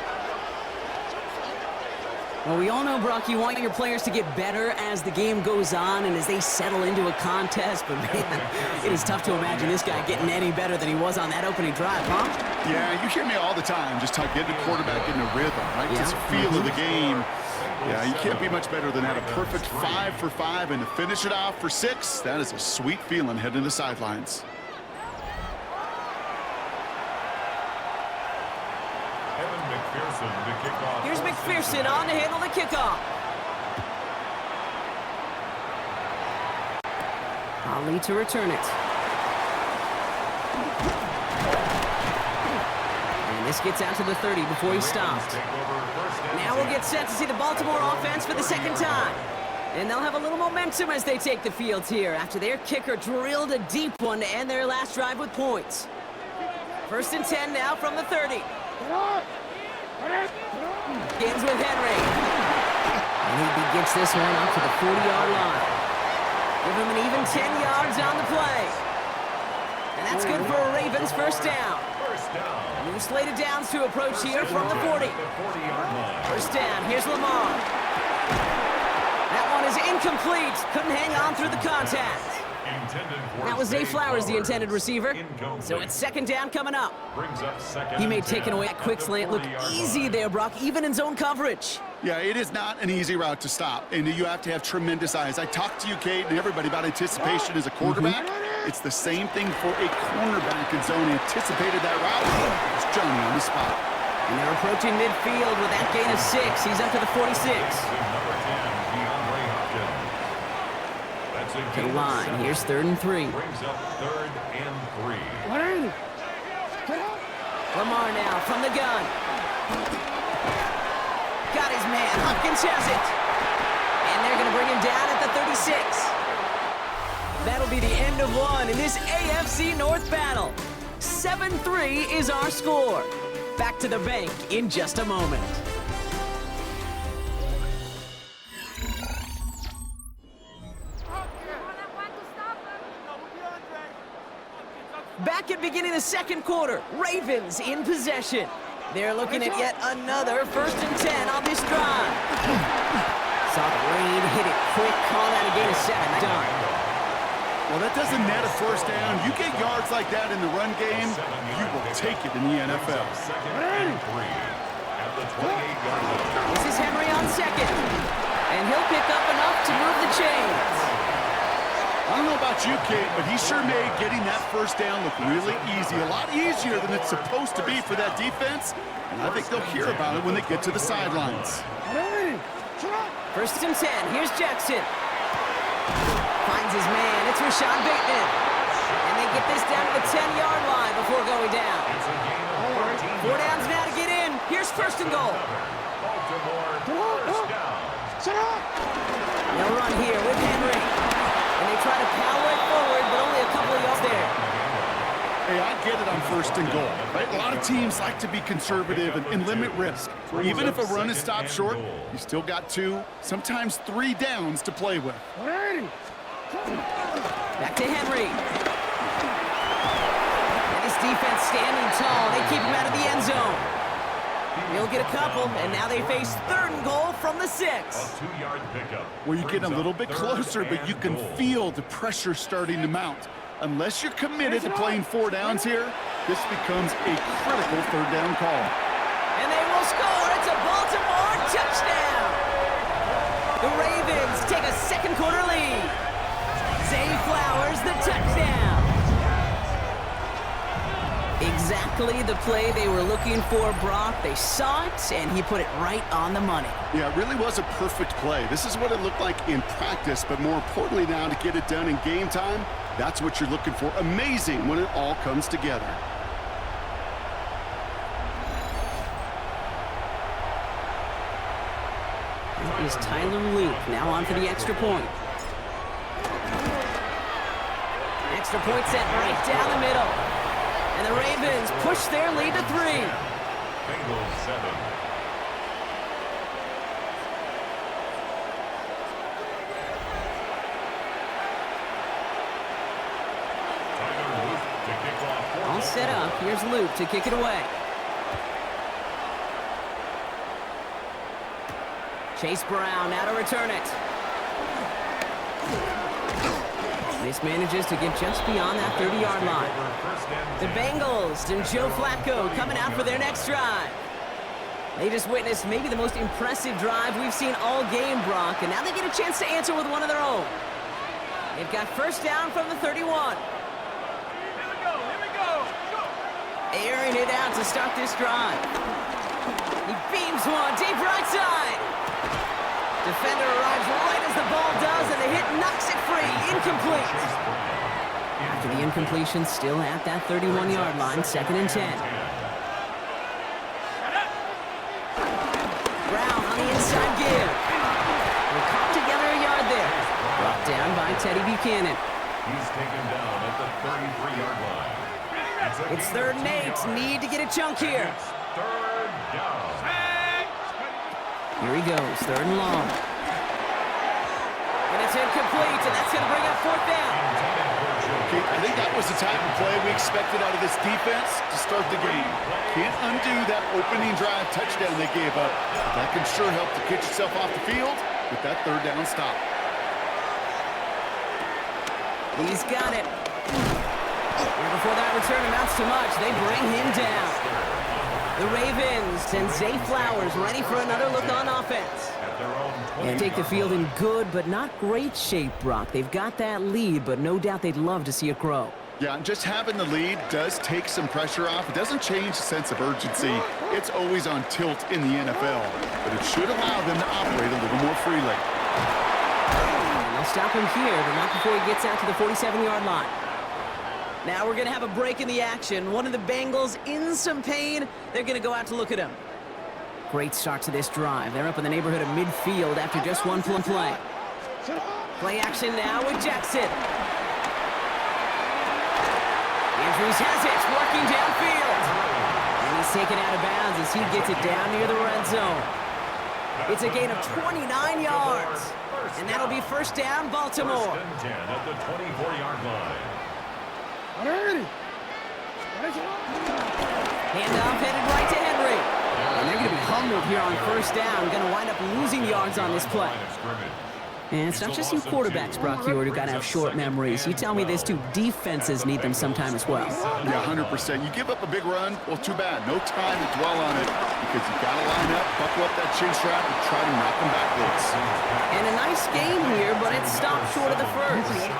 Well, we all know, Brock, you want your players to get better as the game goes on and as they settle into a contest, but man, it is tough to imagine this guy getting any better than he was on that opening drive, huh? Yeah, you hear me all the time, just talk getting the quarterback in a rhythm, right? Yeah. Just the feel of the game. Yeah, you can't be much better than that. A perfect 5 for 5, and to finish it off for 6, that is a sweet feeling heading to the sidelines. Evan McPherson to kick off. Here's McPherson on to handle the kickoff. Ali to return it. And this gets out to the 30 before he stops. Now we'll get set to see the Baltimore offense for the second time. And they'll have a little momentum as they take the field here after their kicker drilled a deep one to end their last drive with points. 1st and 10 now from the 30. Begins with Henry. And he gets this one up to the 40-yard line. Give him an even 10 yards on the play. And that's good for a Ravens first down. New slated downs to approach here from the 40. First down, here's Lamar. That one is incomplete. Couldn't hang on through the contact. That was Zay Flowers, the intended receiver. So it's second down coming up. He made taking away that quick slant look easy there, Brock, even in zone coverage. Yeah, it is not an easy route to stop, and you have to have tremendous eyes. I talked to you, Kate, and everybody about anticipation as a quarterback. It's the same thing for a cornerback in zone. Anticipated that route. It's Johnny on the spot. And they're approaching midfield with that gain of 6. He's up to the 46. To the line. Here's 3rd and 3. Brings up 3rd and 3. Lamar now from the gun. Got his man. Hopkins has it. And they're going to bring him down at the 36. That'll be the end of one in this AFC North battle. 7-3 is our score. Back to the bank in just a moment. Back at beginning of the second quarter, Ravens in possession. They're looking at yet another 1st and 10 on this drive. Saw the rain, hit it quick, call that a gain of 7. Done. Well, that doesn't net a first down. You get yards like that in the run game, you will take it in the NFL. This is Henry on second. And he'll pick up enough to move the chains. I don't know about you, Kate, but he sure made getting that first down look really easy. A lot easier than it's supposed to be for that defense. And I think they'll hear about it when they get to the sidelines. 1st and 10. Here's Jackson. Finds his man. It's Rashad Bateman. And they get this down to the 10-yard line before going down. 4 downs now to get in. Here's 1st and goal. They'll run here with Henry. And they try to power it forward, but only a couple of yards there. Hey, I get it on 1st and goal, right? A lot of teams like to be conservative and limit risk. Even if a run is stopped short, you still got 2, sometimes 3 downs to play with. Back to Henry. And his defense standing tall. They keep him out of the end zone. He'll get a couple, and now they face 3rd and goal from the 6. A 2-yard pickup. Where you get a little bit closer, but you can feel the pressure starting to mount. Unless you're committed to playing 4 downs here, this becomes a critical 3rd down call. And they will score. It's a Baltimore touchdown. The Ravens take a second quarter lead. Zay Flowers, the touchdown. Exactly the play they were looking for, Brock. They saw it, and he put it right on the money. Yeah, it really was a perfect play. This is what it looked like in practice, but more importantly now to get it done in game time, that's what you're looking for. Amazing when it all comes together. That is Tyler Luke now on for the extra point. Extra point set right down the middle. And the Ravens push their lead to 3. Bengals 7. Tyler set up. Here's Luke to kick it away. Chase Brown now to return it. This manages to get just beyond that 30-yard line. The Bengals and Joe Flacco coming out for their next drive. They just witnessed maybe the most impressive drive we've seen all game, Brock, and now they get a chance to answer with one of their own. They've got first down from the 31. Here we go. Airing it out to start this drive. He beams one deep right side. Defender arrives right as the ball does, and the hit knocks it free. Incomplete. After the incompletion, still at that 31-yard line, 2nd and 10. Brown on the inside give. We'll come together a yard there. Brought down by Teddy Buchanan. He's taken down at the 33-yard line. It's 3rd and 8. Need to get a chunk here. It's 3rd down. Here he goes, 3rd and long. And it's incomplete, and that's going to bring up 4th down. Okay, I think that was the type of play we expected out of this defense to start the game. Can't undo that opening drive touchdown they gave up. That can sure help to get yourself off the field with that 3rd down stop. He's got it. And before that return amounts to much, they bring him down. The Ravens and Zay Flowers ready for another look on offense. And take the field in good but not great shape, Brock. They've got that lead, but no doubt they'd love to see it grow. Yeah, and just having the lead does take some pressure off. It doesn't change the sense of urgency. It's always on tilt in the NFL, but it should allow them to operate a little more freely. And they'll stop him here, but not before he gets out to the 47-yard line. Now we're going to have a break in the action. One of the Bengals in some pain. They're going to go out to look at him. Great start to this drive. They're up in the neighborhood of midfield after just one play. Play action now with Jackson. Andrews has it, working downfield. And he's taken out of bounds as he gets it down near the red zone. It's a gain of 29 yards. And that'll be first down, Baltimore. 1st and 10 at the 24-yard line. Handoff headed right to Henry. And they're going to be humbled here on first down. Going to wind up losing yards on this play. And it's not just you quarterbacks, Brock Huard, who got to have short memories. You tell me this too, defenses need them sometime as well. Yeah, 100%. You give up a big run, well, too bad. No time to dwell on it because you got to line up, buckle up that chin strap, and try to knock them backwards. And a nice game here, but it stopped short of the first.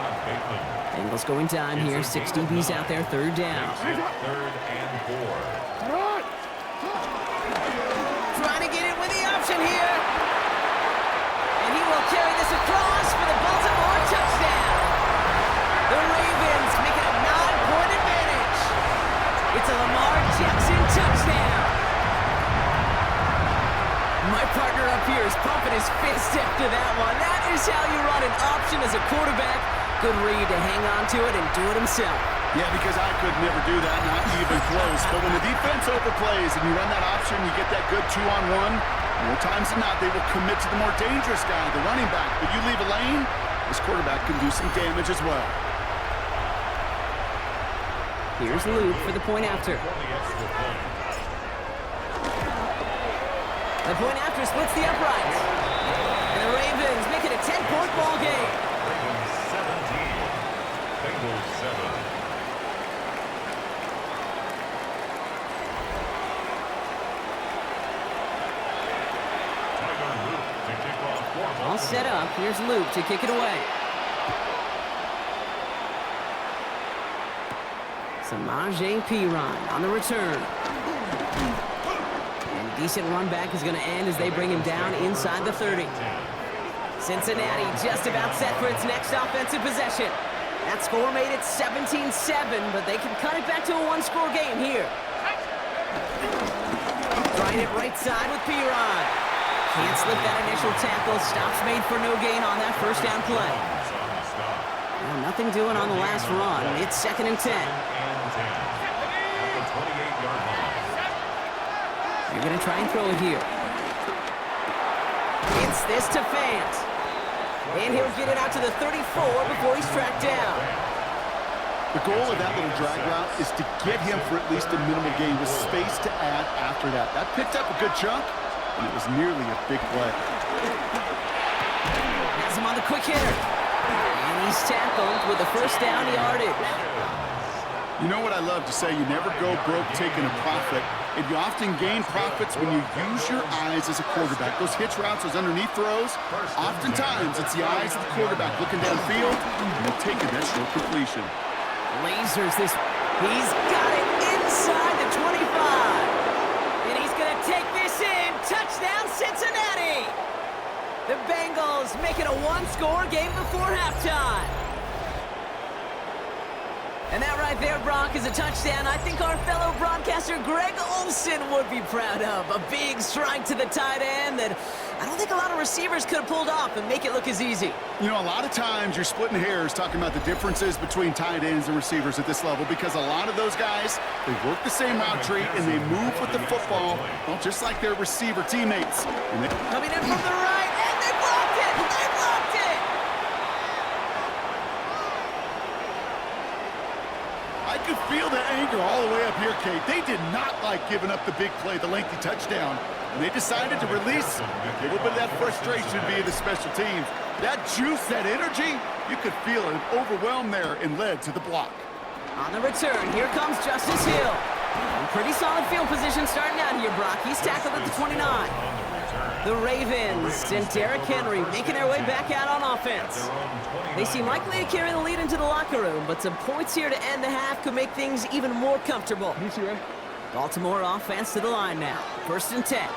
Bengals going time here. 6 DBs out there, 3rd down. 3rd and 4. Trying to get it with the option here. And he will carry this across for the Baltimore touchdown. The Ravens make it a 9-point advantage. It's a Lamar Jackson touchdown. My partner up here is pumping his fist after that one. That is how you run an option as a quarterback. Good read to hang on to it and do it himself. Yeah, because I could never do that, not even close. But when the defense overplays and you run that option, you get that good 2-on-1, more times than not, they will commit to the more dangerous guy, the running back. But you leave a lane, this quarterback can do some damage as well. Here's Luke for the point after. The point after splits the uprights. And the Ravens make it a 10-point ball game. Ravens 17, Bengals 7. All set up. Here's Luke to kick it away. Samaje Perine on the return. And a decent run back is going to end as they bring him down inside the 30. Cincinnati just about set for its next offensive possession. That score made it 17-7, but they can cut it back to a one-score game here. Trying it right side with Perine. Can't slip that initial tackle. Stops made for no gain on that first down play. Well, nothing doing on the last run. It's 2nd and 10. They're going to try and throw it here. It's this to Fant. And he'll get it out to the 34 before he's tracked down. The goal of that little drag route is to get him for at least a minimal gain with space to add after that. That picked up a good chunk, and it was nearly a big play. Has him on the quick hitter. And he's tackled with the first down yardage. You know what I love to say, you never go broke taking a profit, and you often gain profits when you use your eyes as a quarterback. Those hitch routes, those underneath throws, oftentimes it's the eyes of the quarterback looking downfield and taking that short completion. Lasers this. He's got it inside the 25. And he's going to take this in. Touchdown, Cincinnati. The Bengals make it a one-score game before halftime. And that right there, Brock, is a touchdown I think our fellow broadcaster Greg Olsen would be proud of. A big strike to the tight end that I don't think a lot of receivers could have pulled off and make it look as easy. You know, a lot of times you're splitting hairs talking about the differences between tight ends and receivers at this level because a lot of those guys, they work the same route tree and they move with the football, well, just like their receiver teammates. Coming in from the right, and they blocked it! They blocked it! I could feel the anger all the way up here, Kate. They did not like giving up the big play, the lengthy touchdown. And they decided to release a little bit of that frustration via the special teams. That juice, that energy, you could feel it overwhelmed there and led to the block. On the return, here comes Justice Hill. Pretty solid field position starting out here, Brock. He's tackled at the 29. The Ravens and Derrick Henry making their way back out on offense. They seem likely to carry the lead into the locker room, but some points here to end the half could make things even more comfortable. Baltimore offense to the line now. 1st and 10.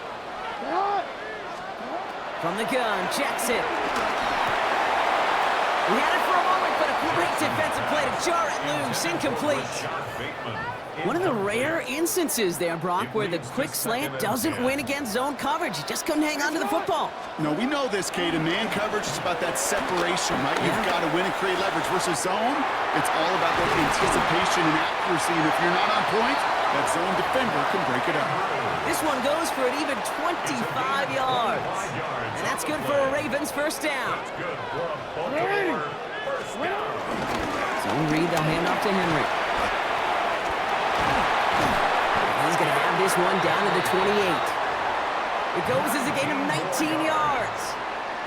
From the gun, Jackson. He had it for a moment, but a great defensive play to jar it loose. Incomplete. One of the rare instances there, Brock, where the quick slant doesn't win against zone coverage. He just couldn't hang on to the football. No, we know this, Kate. In man coverage, it's about that separation, right? You've got to win and create leverage versus zone. It's all about that anticipation and accuracy. And if you're not on point, that zone defender can break it up. This one goes for an even 25 yards. And that's good for a Ravens first down. Zone read, they'll hand off to Henry. He's going to have this one down to the 28. It goes as a gain of 19 yards.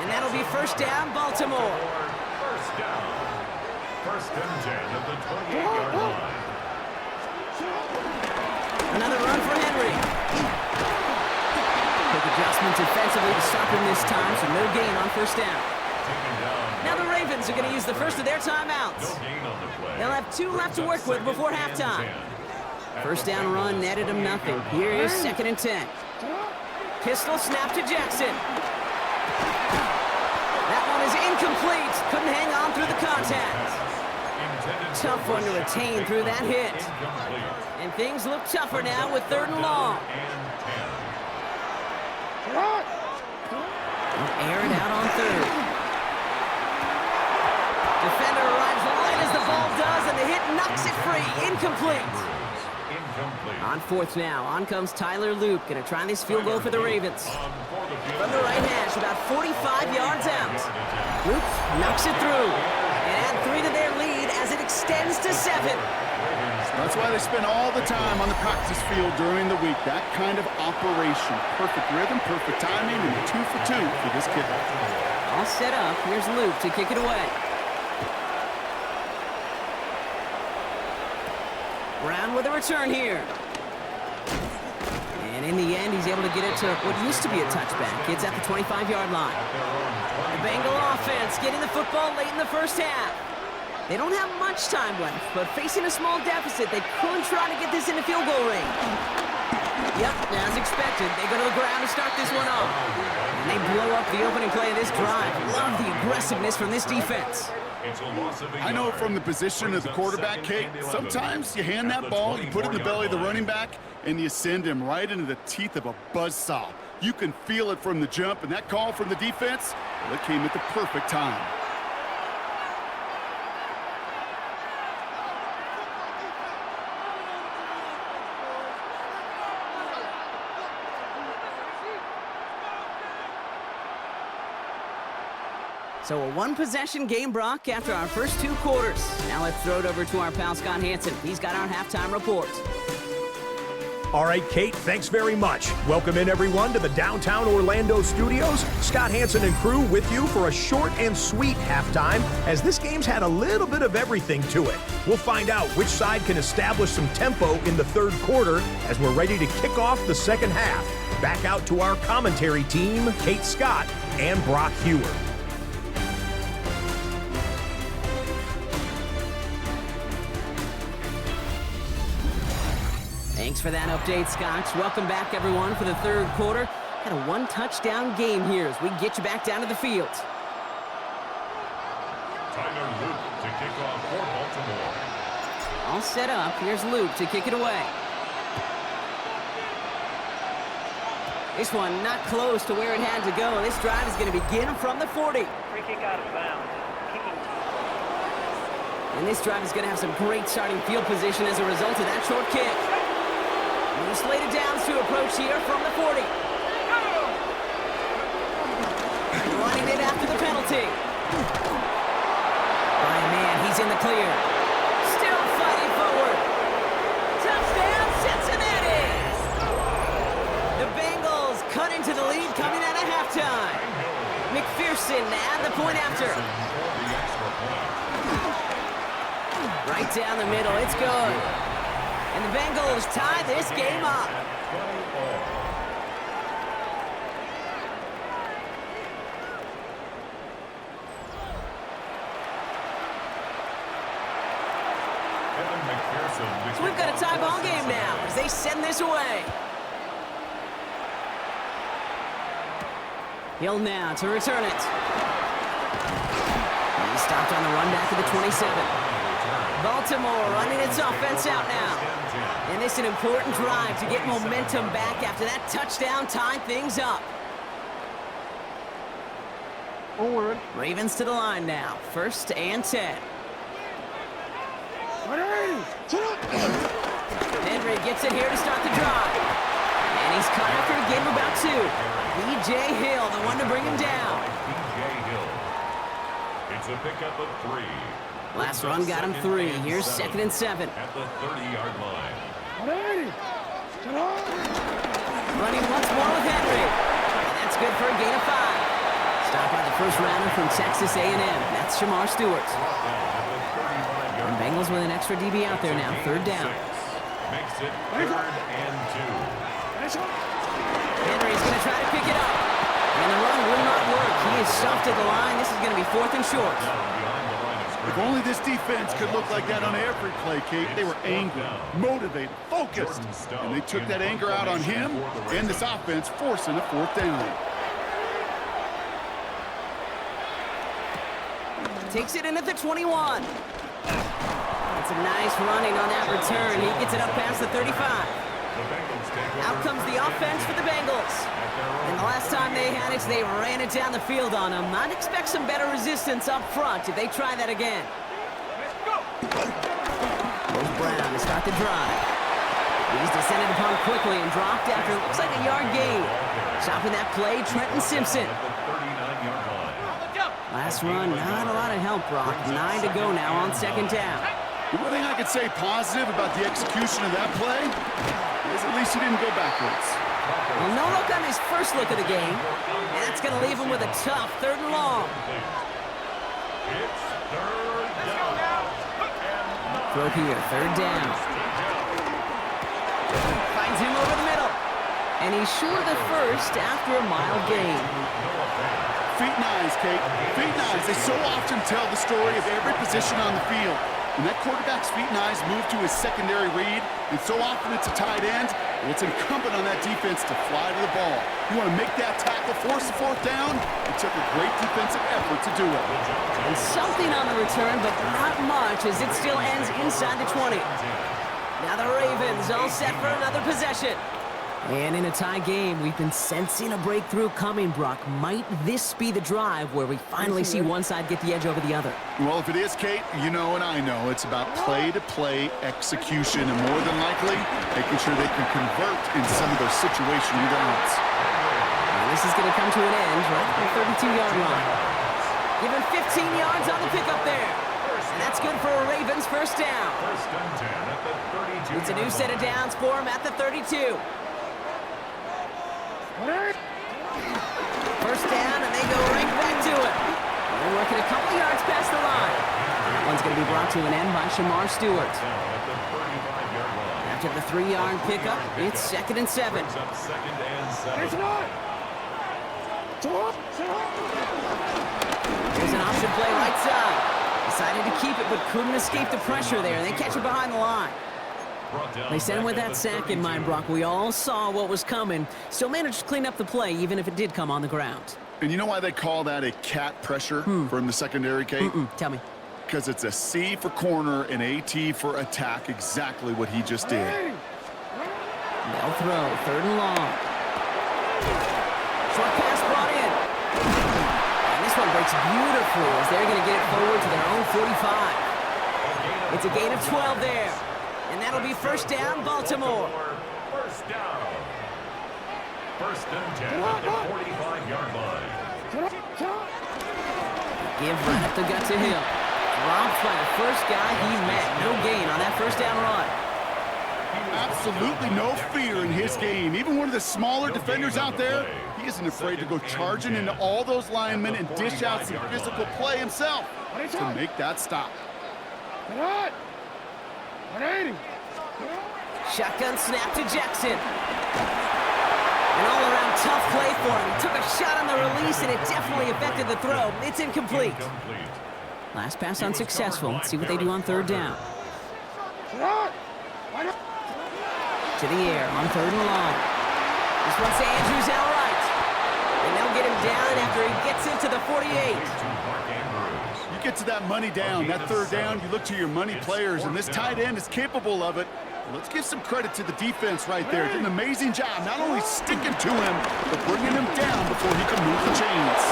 And that'll be first down, Baltimore. First down. 1st and 10 at the 28-yard line. Another run for Henry. Quick adjustment defensively to stop him this time, so no gain on first down. Now the Ravens are going to use the first of their timeouts. They'll have 2 left to work with before halftime. First down run netted him nothing. Here is 2nd and 10. Pistol snap to Jackson. That one is incomplete. Couldn't hang on through the contact. Tough one to retain through that hit. And things look tougher now with 3rd and long. Air it out on 3rd. Defender arrives right as the ball does, and the hit knocks it free. Incomplete. On 4th now, on comes Tyler Loop. Gonna try this field goal for the Ravens. From the right hash, about 45 yards out. Loop knocks it through. And add 3 to their lead as it extends to 7. That's why they spend all the time on the practice field during the week. That kind of operation. Perfect rhythm, perfect timing, and 2 for 2 for this kid. All set up. Here's Loop to kick it away. Brown with a return here. And in the end, he's able to get it to what used to be a touchback. It's at the 25-yard line. The Bengal offense getting the football late in the first half. They don't have much time left, but facing a small deficit, they could try to get this into field goal range. Yep, as expected, they go to the ground to start this one off. And they blow up the opening play of this drive. Love the aggressiveness from this defense. I know from the position of the quarterback, Kate, sometimes you hand that ball, you put it in the belly of the running back, and you send him right into the teeth of a buzzsaw. You can feel it from the jump, and that call from the defense, well, it came at the perfect time. So a one-possession game, Brock, after our first 2 quarters. Now let's throw it over to our pal Scott Hanson. He's got our halftime report. All right, Kate, thanks very much. Welcome in, everyone, to the downtown Orlando studios. Scott Hanson and crew with you for a short and sweet halftime, as this game's had a little bit of everything to it. We'll find out which side can establish some tempo in the third quarter as we're ready to kick off the second half. Back out to our commentary team, Kate Scott and Brock Hewer. Thanks for that update, Scott. Welcome back, everyone, for the third quarter. Got a one-touchdown game here as we get you back down to the field. Tyler Luke to kick off for Baltimore. All set up. Here's Luke to kick it away. This one not close to where it had to go. This drive is going to begin from the 40. Free kick out of bounds. Kicking. And this drive is going to have some great starting field position as a result of that short kick. And slated downs to approach here from the 40. Running it after the penalty. Oh, man, he's in the clear. Still fighting forward. Touchdown, Cincinnati! The Bengals cut into the lead coming out of halftime. McPherson to add the point after. Right down the middle, it's good. And the Bengals tie this game up. So we've got a tie ball game now as they send this away. Hill now to return it. He stopped on the run back to the 27. Baltimore running its offense out now. And this is an important drive to get momentum back after that touchdown tying things up. Forward. Ravens to the line now. 1st and 10. Henry gets it here to start the drive. And he's cut after a game of about 2. B.J. Hill, the one to bring him down. B.J. Hill. It's a pickup of 3. Last run got him 3. Here's 2nd and 7. At the 30-yard line. Running once more with Henry. And that's good for a gain of 5. Stop by the first rounder from Texas A&M. That's Shamar Stewart. And Bengals with an extra DB out there now. 3rd down. Makes it 3rd and 2. Henry's going to try to pick it up. And the run will not work. He is stuffed at the line. This is going to be 4th and short. If only this defense could look like that on every play, Kate. They were angry, motivated, focused. And they took that anger out on him and this offense, forcing a 4th down. Takes it in at the 21. That's a nice running on that return. He gets it up past the 35. Out comes the offense for the Bengals. And the last time they had it, they ran it down the field on them. I'd expect some better resistance up front if they try that again. Goes Brown to start the drive. He's descended upon quickly and dropped after looks like a yard gain. Stopping that play, Trenton Simpson. Last run, not a lot of help, Brock. 9 to go now on 2nd down. The one thing I could say positive about the execution of that play is at least he didn't go backwards. Well, no look on his first look of the game. And that's going to leave him with a tough 3rd and long. It's 3rd down. Throw here, 3rd down. Finds him over the middle. And he's short of the first after a mild gain. Feet and eyes, Kate. Feet and eyes. They so often tell the story of every position on the field. When that quarterback's feet and eyes move to his secondary read, and so often it's a tight end, it's incumbent on that defense to fly to the ball. You want to make that tackle, force the 4th down. It took a great defensive effort to do it. And something on the return, but not much as it still ends inside the 20. Now the Ravens all set for another possession. And in a tie game, we've been sensing a breakthrough coming, Brock. Might this be the drive where we finally see one side get the edge over the other? Well, if it is, Kate, you know and I know it's about play-to-play execution, and more than likely, making sure they can convert in some of those situational downs. And this is going to come to an end right at the 32-yard line. Given 15 yards on the pickup there. And that's good for a Ravens first down. First and 10 at the 32. It's a new set of downs for him at the 32. First down, and they go right back to it. They're working a couple yards past the line. That one's going to be brought to an end by Shamar Stewart. At the 35-yard line. After the 3-yard pickup, it's 2nd and 7. Brings up 2nd and 7. There's an option play right side. Decided to keep it, but couldn't escape the pressure there. They catch it behind the line. They sent him with that sack in mind, Brock. We all saw what was coming. Still managed to clean up the play, even if it did come on the ground. And you know why they call that a cat pressure from the secondary, Kate? Tell me. Because it's a C for corner and AT for attack, exactly what he just did. They'll throw, 3rd and long. Short pass brought in. And this one breaks beautifully as they're going to get it forward to their own 45. It's a gain of 12 there. And that'll be first down, Baltimore. First down. First and 10 at the 45-yard line. Give right up the gut to Hill. Dropped by the first guy he met. No gain on that first down run. Absolutely no fear in his game. Even one of the smaller defenders out there, he isn't afraid to go charging into all those linemen and dish out some physical play himself to make that stop. Shotgun snap to Jackson. An all-around tough play for him. He took a shot on the release, and it definitely affected the throw. It's incomplete. Last pass unsuccessful. Let's see what they do on 3rd down. To the air on 3rd and long. This one's to Andrews outright. And they'll get him down after he gets into the 48. You get to that money down, that 3rd down, you look to your money players, and this tight end is capable of it. Let's give some credit to the defense right there. Did an amazing job, not only sticking to him, but bringing him down before he can move the chains.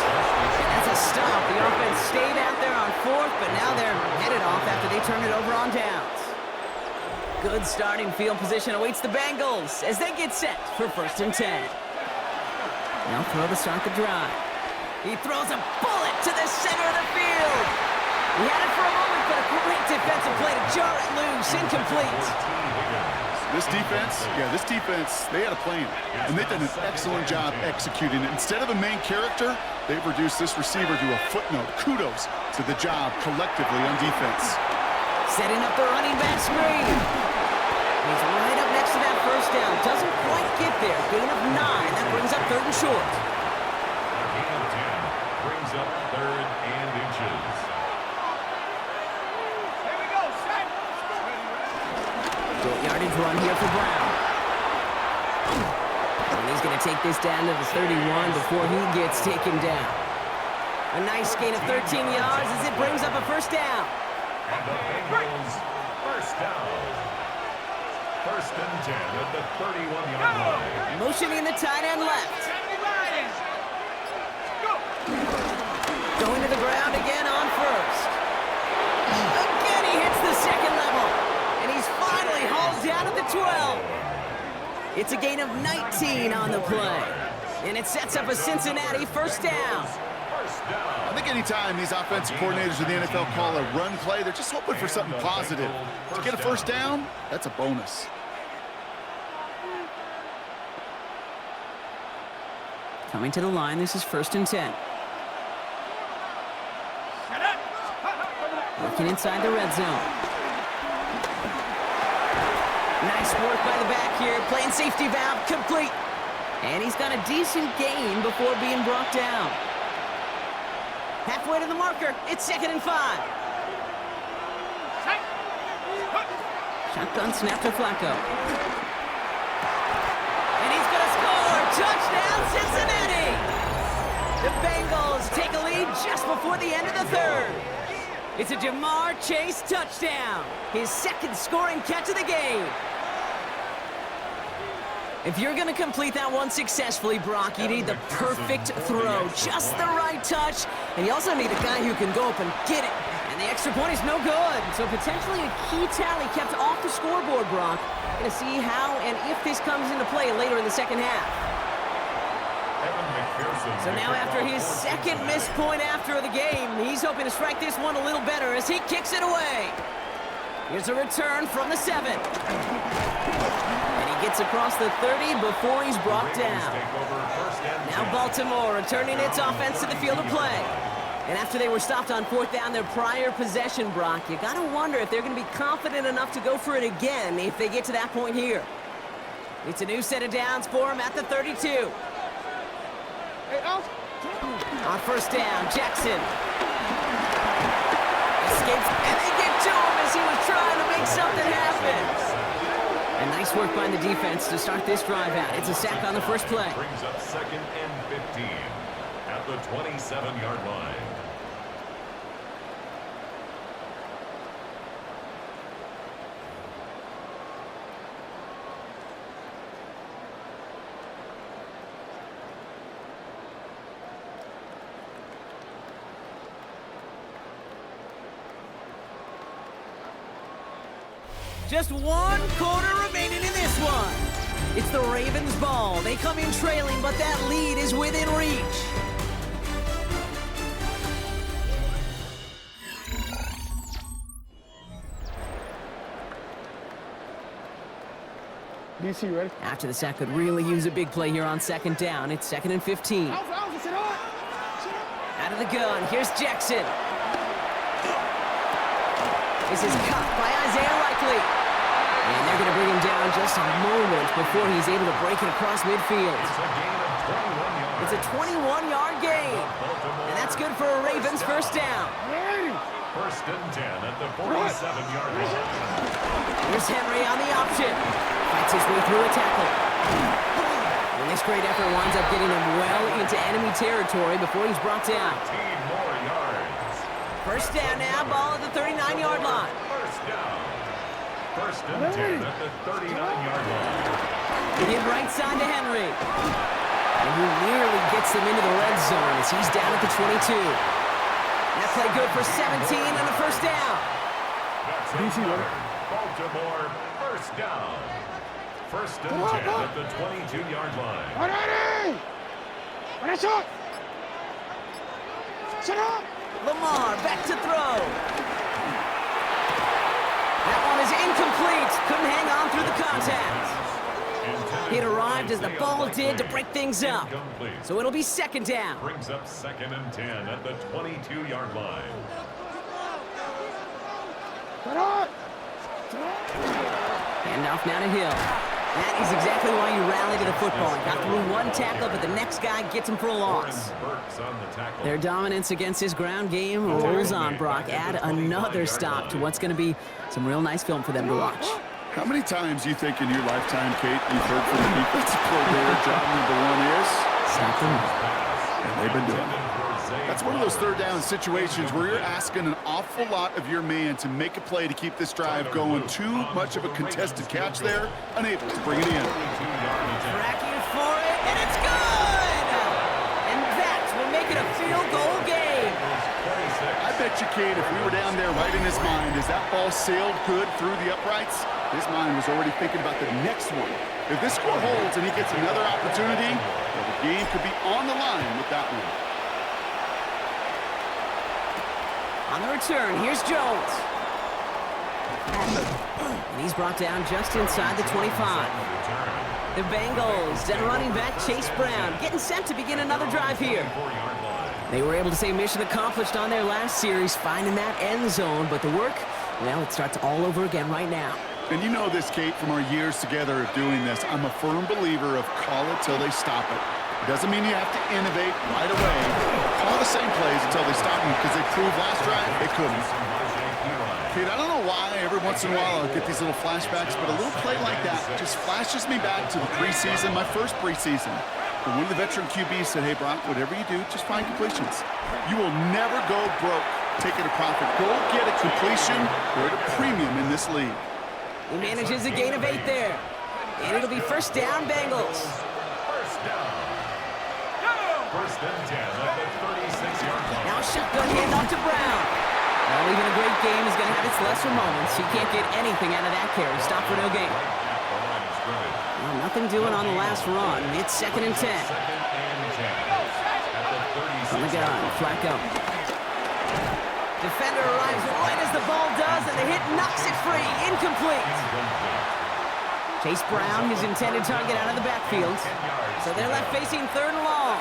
That's a stop. The offense stayed out there on 4th, but now they're headed off after they turn it over on downs. Good starting field position awaits the Bengals as they get set for 1st and 10. They'll throw to start the drive. He throws a bullet to the center of the field. He had it for a moment, but a great defensive play to jar it loose. Incomplete. This defense, they had a plan, and they've done an excellent job executing it. Instead of a main character, they've reduced this receiver to a footnote. Kudos to the job collectively on defense. Setting up the running back screen. He's right up next to that first down. Doesn't quite get there. Gain of 9. That brings up 3rd and short. Gain of 10 brings up 3rd and inches. Here we go, set. Short yardage run here for Brown. And he's going to take this down to the 31 before he gets taken down. A nice gain of 13 yards as it brings up a first down. And the Bengals first down. First and 10 at the 31-yard line. Motioning the tight end left. Going to the ground again on 1st. Again he hits the 2nd level. And he's finally hauled down at the 12. It's a gain of 19 on the play. And it sets up a Cincinnati first down. I think anytime these offensive coordinators in the NFL call a run play, they're just hoping for something positive. To get a first down, that's a bonus. Coming to the line, this is 1st and 10. Working inside the red zone. Nice work by the back here, playing safety valve complete. And he's got a decent gain before being brought down. Halfway to the marker, it's 2nd and 5. Shotgun snap to Flacco. And he's going to score! Touchdown, Cincinnati! The Bengals take a lead just before the end of the 3rd. It's a Jamar Chase touchdown, his 2nd scoring catch of the game. If you're going to complete that one successfully, Brock, you need the perfect throw, just the right touch, and you also need a guy who can go up and get it. And the extra point is no good, so potentially a key tally kept off the scoreboard, Brock. Going to see how and if this comes into play later in the 2nd half. So now after his second missed point after the game, he's hoping to strike this one a little better as he kicks it away. Here's a return from the 7. And he gets across the 30 before he's brought down. Now Baltimore returning its offense to the field of play. And after they were stopped on 4th down their prior possession, Brock, you got to wonder if they're going to be confident enough to go for it again if they get to that point here. It's a new set of downs for him at the 32. Hey, out. On 1st down, Jackson escapes, and they get to him as he was trying to make something happen. And nice work by the defense to start this drive out. It's a sack on the first play. Brings up 2nd and 15 at the 27-yard line. Just 1 quarter remaining in this one. It's the Ravens' ball. They come in trailing, but that lead is within reach. DC, ready? After the sack could really use a big play here on 2nd down. It's 2nd and 15. Out of the gun, here's Jackson. This is caught by Isaiah Likely. And they're going to bring him down just a moment before he's able to break it across midfield. It's a 21-yard gain. And that's good for a Ravens first down. 1st and 10 at the 47-yard line. Here's Henry on the option. Fights his way through a tackle. And this great effort winds up getting him well into enemy territory before he's brought down. 15 more yards. First down now, ball at the 39-yard line. First down. 1st and 10 at the 39-yard line. Hit right side to Henry. And he nearly gets them into the red zone as he's down at the 22. That play good for 17 and a first down. That's another Baltimore first down. 1st and 10 at the 22-yard line. Lamar back to throw. That one is incomplete. Couldn't hang on through the contact. It arrived as the ball did to break things up. So it'll be 2nd down. Brings up 2nd and 10 at the 22-yard line. Handoff now to Hill. That is exactly why you rally to the football. He got through 1 tackle, but the next guy gets him for a loss. Their dominance against his ground game rolls on, Brock. Add another stop to what's going to be some real nice film for them to watch. How many times do you think in your lifetime, Kate, you've heard from the defensive coordinator, job number 1 is? Stop them. And they've been doing it. That's one of those 3rd down situations where you're asking an awful lot of your man to make a play to keep this drive going. Too much of a contested catch there, unable to bring it in. Tracking for it, and it's good! And that will make it a field goal game. I bet you, Kate, if we were down there right in his mind, as that ball sailed good through the uprights, his mind was already thinking about the next one. If this score holds and he gets another opportunity, well, the game could be on the line with that one. On the return, here's Jones. And he's brought down just inside the 25. The Bengals, then running back Chase Brown, getting set to begin another drive here. They were able to say mission accomplished on their last series, finding that end zone, but the work, well, it starts all over again right now. And you know this, Kate, from our years together of doing this. I'm a firm believer of call it till they stop it. It doesn't mean you have to innovate right away. Call the same plays until they stop them, because they proved last drive they couldn't. Kate, I don't know why every once in a while I'll get these little flashbacks, but a little play like that just flashes me back to the preseason, my first preseason. When one of the veteran QBs said, hey, Brock, whatever you do, just find completions. You will never go broke taking a profit. Go get a completion. We're at a premium in this league. He manages a gain of 8 there. And it'll be first down, Bengals. First down. 1st and 10 at the 36-yard line. Now shotgun handoff to Brown. Well, even a great game is going to have its lesser moments. He can't get anything out of that carry. Stop for no gain. the line of scrimmage. Well, nothing doing on the last run. It's 2nd and 10. Second and 10. At the 36. From the gun, Flacco. Defender arrives right as the ball does, and the hit knocks it free. Incomplete. Chase Brown, his intended target, out of the backfield. So they're left facing 3rd and long.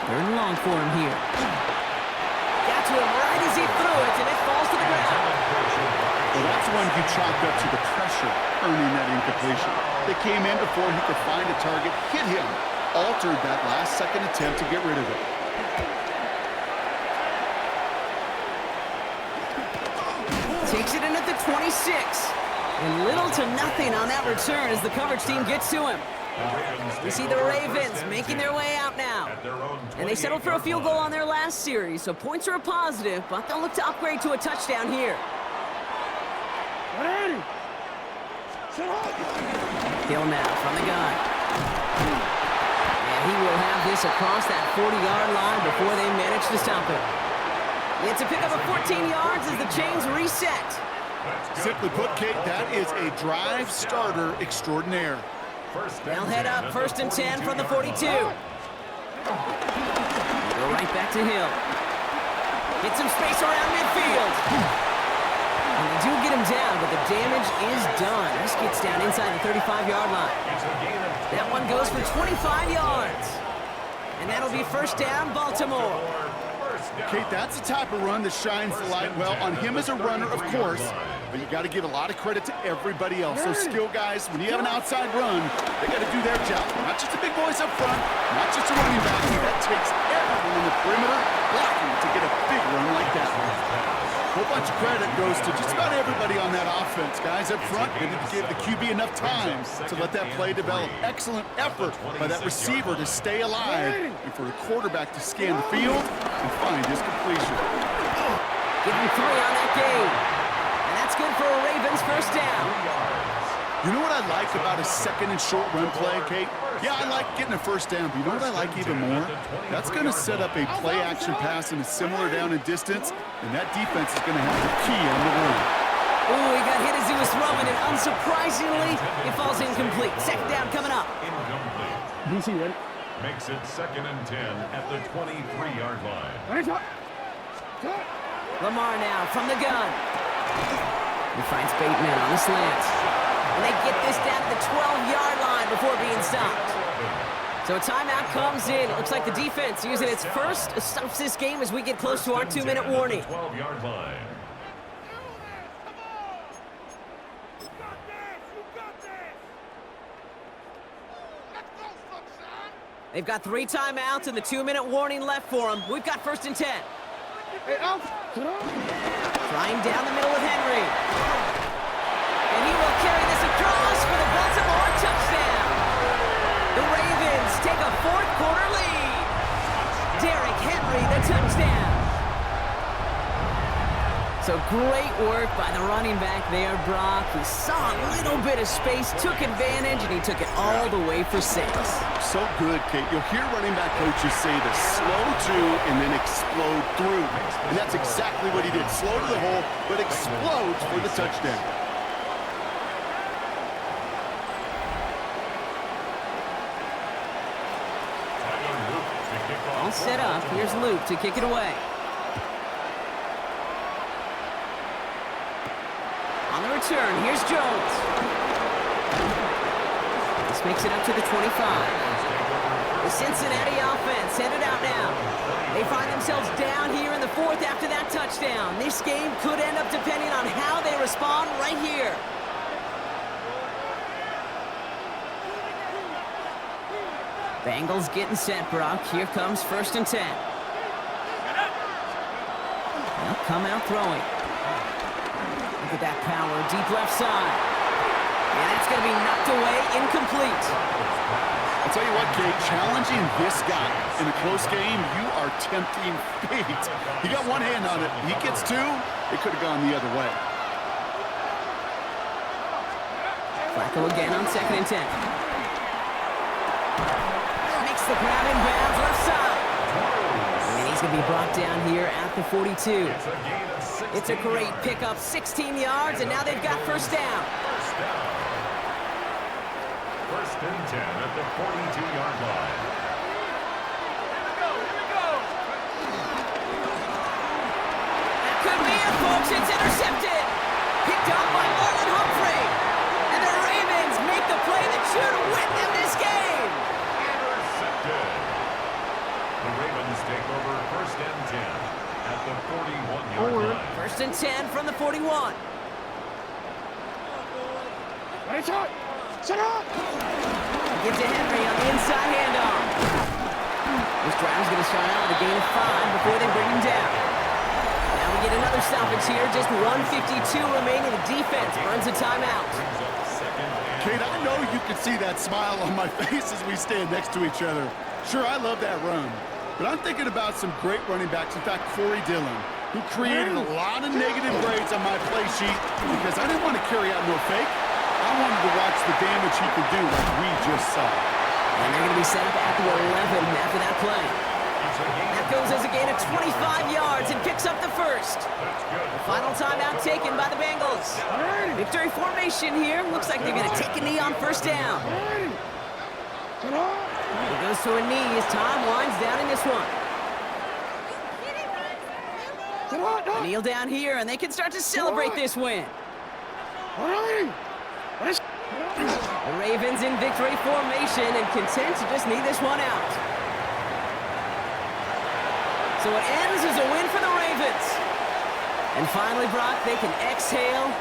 3rd and long for him here. Got to him right as he threw it, and it falls to the ground. Well, that's one you chalked up to the pressure earning that incompletion. They came in before he could find a target, hit him, altered that last-second attempt to get rid of it. Takes it in at the 26. And little to nothing on that return as the coverage team gets to him. We see the Ravens making their way out now. And they settled for a field goal on their last series, so points are a positive, but they'll look to upgrade to a touchdown here. Hill now from the gun. And he will have this across that 40-yard line before they manage to stop it. It's a pickup of 14 yards as the chains reset. Simply put, Kate, that is a drive starter extraordinaire. They'll head up 1st and 10 from the 42. Go right back to Hill. Get some space around midfield. And they do get him down, but the damage is done. This gets down inside the 35-yard line. That one goes for 25 yards. And that'll be 1st down, Baltimore. Kate, that's the type of run that shines the light well on him as a runner, of course, but you got to give a lot of credit to everybody else. Those skill guys, when you have an outside run, they got to do their job. Not just the big boys up front, not just a running back. That takes everyone on the perimeter blocking to get a big run like that. A whole bunch of credit goes to just about everybody on that offense. Guys up front, they need to give the QB enough time to let that play develop. Excellent effort by that receiver to stay alive and for the quarterback to scan the field and find his completion. Give him 3 on that game. And that's good for a Ravens 1st down. You know what I like about a 2nd and short run play, Kate? Yeah, I like getting a 1st down, but you know what I like even more? That's going to set up a play-action pass in a similar down and distance, and that defense is going to have the key on the run. Ooh, he got hit as he was throwing, and unsurprisingly, it falls incomplete. 2nd down coming up. Incomplete. DC ready? Makes it 2nd and 10 at the 23-yard line. Lamar now from the gun. He finds Bateman on the slant. And they get this down to the 12-yard line before being stopped. So a timeout comes in. It looks like the defense using its first stops this game as we get close to our 2-minute warning. 12-yard line. They've got 3 timeouts and the 2-minute warning left for them. We've got 1st and 10. Flying down the middle with Henry. And he will carry this across for the Baltimore touchdown. The Ravens take a 4th quarter lead. Derrick Henry, the touchdown. So great work by the running back there, Brock. He saw a little bit of space, took advantage, and he took it all the way for 6. So good, Kate. You'll hear running back coaches say to slow to and then explode through. And that's exactly what he did. Slow to the hole, but explodes for the touchdown. All set up. Here's Luke to kick it away. On the return, here's Jones. This makes it up to the 25. The Cincinnati offense headed out now. They find themselves down here in the 4th after that touchdown. This game could end up depending on how they respond right here. Bengals getting set, Brock. Here comes 1st and 10. They'll come out throwing. Look at that power, deep left side. And that's going to be knocked away, incomplete. I'll tell you what, Kate, challenging this guy in a close game, you are tempting fate. He got one hand on it. He gets 2, it could have gone the other way. Flacco again on 2nd and 10. Makes the grab in bounds left side. And he's going to be brought down here at the 42. It's a great pickup, 16 yards, and now they've got 1st down. down. First and 10 at the 42-yard line. That could be it, folks. It's intercepted. Picked up by Marlon Humphrey. And the Ravens make the play that should win them this game. Intercepted. The Ravens take over first and 10 at the 41-yard line. First and 10 from the 41. It's hot. Set up. Give to Henry on the inside handoff. This drive's going to start out with a gain of 5 before they bring him down. Now we get another stoppage here. Just 1:52 remaining. The defense burns a timeout. Kate, I know you can see that smile on my face as we stand next to each other. Sure, I love that run. But I'm thinking about some great running backs. In fact, Corey Dillon, who created a lot of negative grades on my play sheet because I didn't want to carry out no fake. I wanted to watch the damage he could do like we just saw. And they're going to be set up at the 11 after that play. That goes as a gain of 25 yards and picks up the first. The final timeout taken by the Bengals. Victory formation here. Looks like they're going to take a knee on first down. It goes to a knee as time winds down in this one. A kneel down here, and they can start to celebrate this win. The Ravens in victory formation and content to just knee this one out. So it ends as a win for the Ravens. And finally, Brock, they can exhale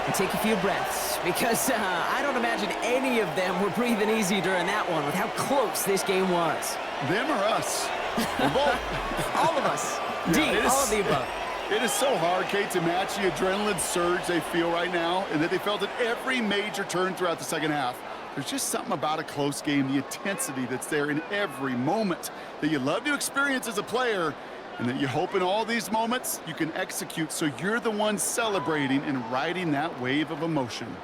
and take a few breaths because I don't imagine any of them were breathing easy during that one with how close this game was. Them or us? Both. All of us. Yeah, all of the above. It is so hard, Kate, to match the adrenaline surge they feel right now and that they felt at every major turn throughout the second half. There's just something about a close game, the intensity that's there in every moment that you love to experience as a player and that you hope in all these moments you can execute so you're the one celebrating and riding that wave of emotion.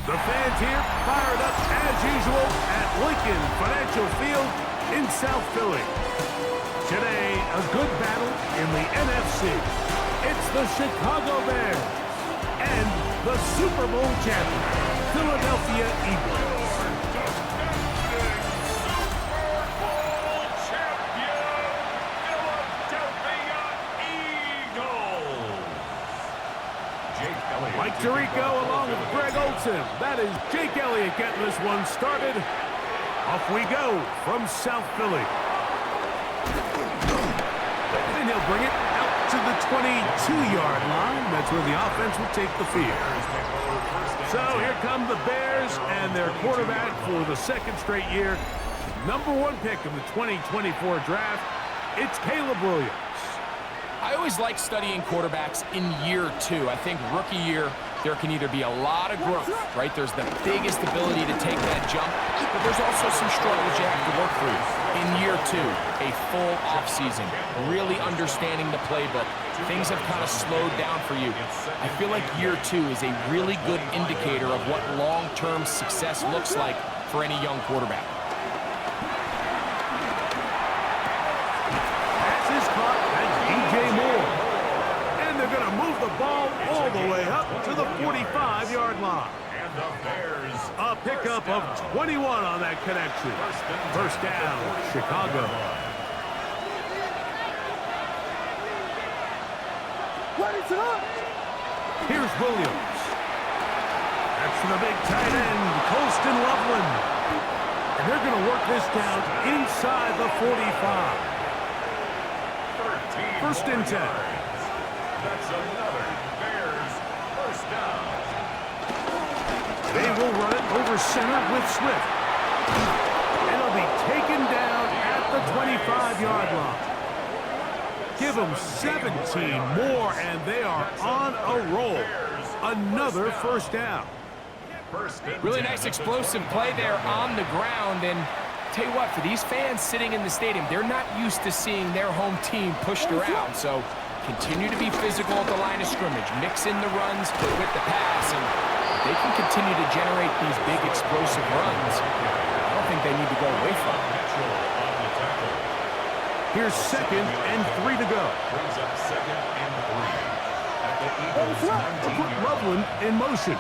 The fans here fired up as usual at Lincoln Financial Field in South Philly. Today, a good battle in the NFC. It's the Chicago Bears and the Super Bowl champion, Philadelphia Eagles. Mike Tirico along with Greg Olsen. That is Jake Elliott getting this one started. Off we go from South Philly. And he'll bring it out to the 22-yard line. That's where the offense will take the field. So here come the Bears and their quarterback for the second straight year. #1 pick of the 2024 draft. It's Caleb Williams. I always like studying quarterbacks in year 2. I think rookie year, there can either be a lot of growth, right? There's the biggest ability to take that jump, but there's also some struggles you have to work through. In year 2, a full offseason, really understanding the playbook. Things have kind of slowed down for you. I feel like year 2 is a really good indicator of what long-term success looks like for any young quarterback. The ball all the way up to the 45-yard line. And the Bears. A pickup of 21 on that connection. First down, Chicago. Here's Williams. That's the big tight end, Colston Loveland. And they're going to work this down inside the 45. First and 10. That's another Bears first down. They will run it over center with Swift. And it'll be taken down at the 25-yard line. Give them 17 more, and they are on a roll. Another first down. Really nice explosive play there on the ground. And tell you what, for these fans sitting in the stadium, they're not used to seeing their home team pushed around. So continue to be physical at the line of scrimmage. Mix in the runs with the pass, and if they can continue to generate these big explosive runs, I don't think they need to go away from it. Here's 2nd and 3 to go. Brings up 2nd and 3. At the Eagles' To put 19-yard Loveland in motion.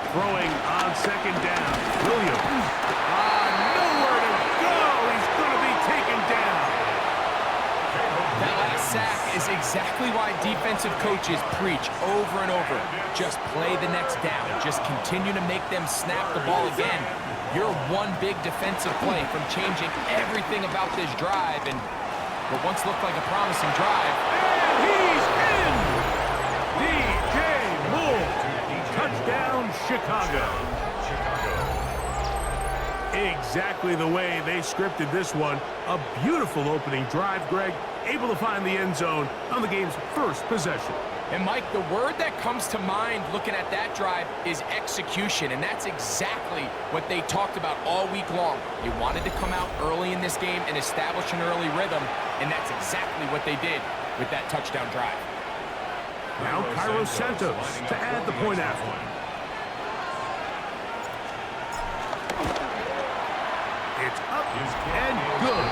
Throwing on 2nd down. Williams. Nowhere to go. He's going to be taken down. That last sack is exactly why defensive coaches preach over and over. Just play the next down. Just continue to make them snap the ball again. You're one big defensive play from changing everything about this drive and what once looked like a promising drive. And he's in! DJ Moore. Touchdown, Chicago. Exactly the way they scripted this one. A beautiful opening drive, Greg. Able to find the end zone on the game's first possession. And Mike, the word that comes to mind looking at that drive is execution, and that's exactly what they talked about all week long. They wanted to come out early in this game and establish an early rhythm, and that's exactly what they did with that touchdown drive. Now Cairo Santos to add the point after. It's up and good.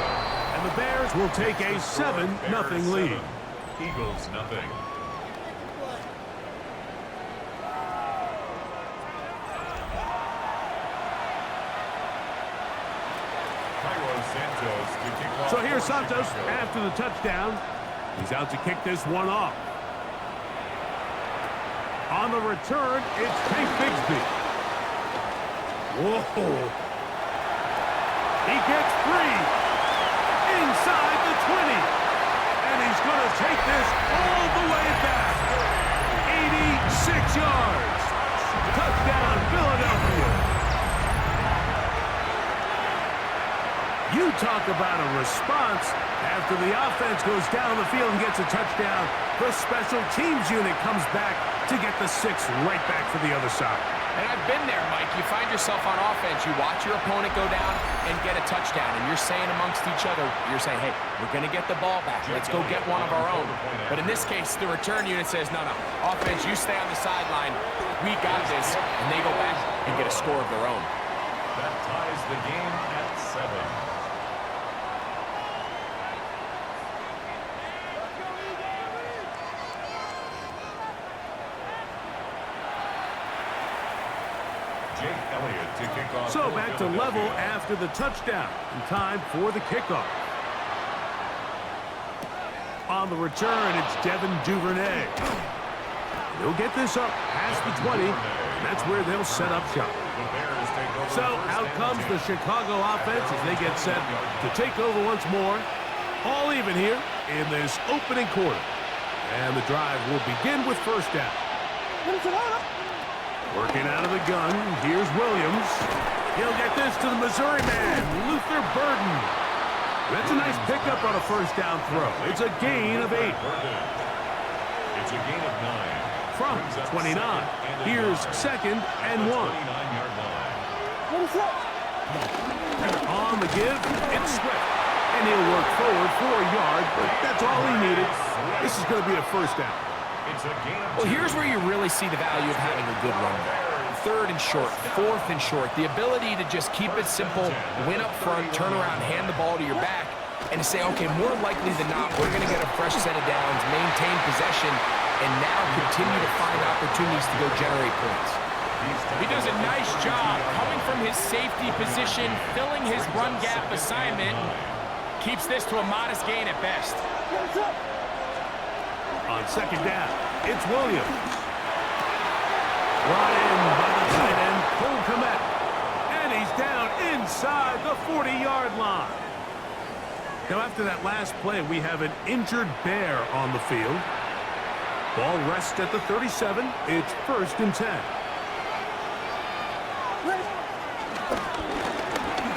And the Bears will take a 7-0 lead. Eagles nothing. So here's Santos after the touchdown. He's out to kick this one off. On the return, it's Tank Bigsby. Whoa. He gets 3 inside the 20. And he's going to take this all the way back. 86 yards. Touchdown, Philadelphia. You talk about a response. After the offense goes down the field and gets a touchdown, the special teams unit comes back to get the 6 right back for the other side. And I've been there, Mike. You find yourself on offense, you watch your opponent go down and get a touchdown, and you're saying amongst each other, you're saying, hey, we're going to get the ball back. Let's go get one of our own. But in this case, the return unit says, no, offense, you stay on the sideline. We got this. And they go back and get a score of their own. That ties the game at 7. So back to level after the touchdown. And time for the kickoff. On the return, it's Devin Duvernay. He'll get this up past the 20. And that's where they'll set up shop. So out comes the Chicago offense as they get set to take over once more. All even here in this opening quarter. And the drive will begin with first down. Working out of the gun, here's Williams. He'll get this to the Missouri man, Luther Burden. That's a nice pickup on a first down throw. It's a gain of 8. It's a gain of 9. From 29. Here's 2nd and 1. On the give, it's Swift. And he'll work forward for a yard, but that's all he needed. This is going to be a first down. Well, here's where you really see the value of having a good run back. 3rd and short, 4th and short. The ability to just keep it simple, win up front, turn around, hand the ball to your back, and to say, okay, more likely than not, we're going to get a fresh set of downs, maintain possession, and now continue to find opportunities to go generate points. He does a nice job coming from his safety position, filling his run gap assignment, keeps this to a modest gain at best. On 2nd down, it's Williams. Brought in by the tight end, Cole Kmet. And he's down inside the 40-yard line. Now, after that last play, we have an injured Bear on the field. Ball rests at the 37. It's 1st and 10.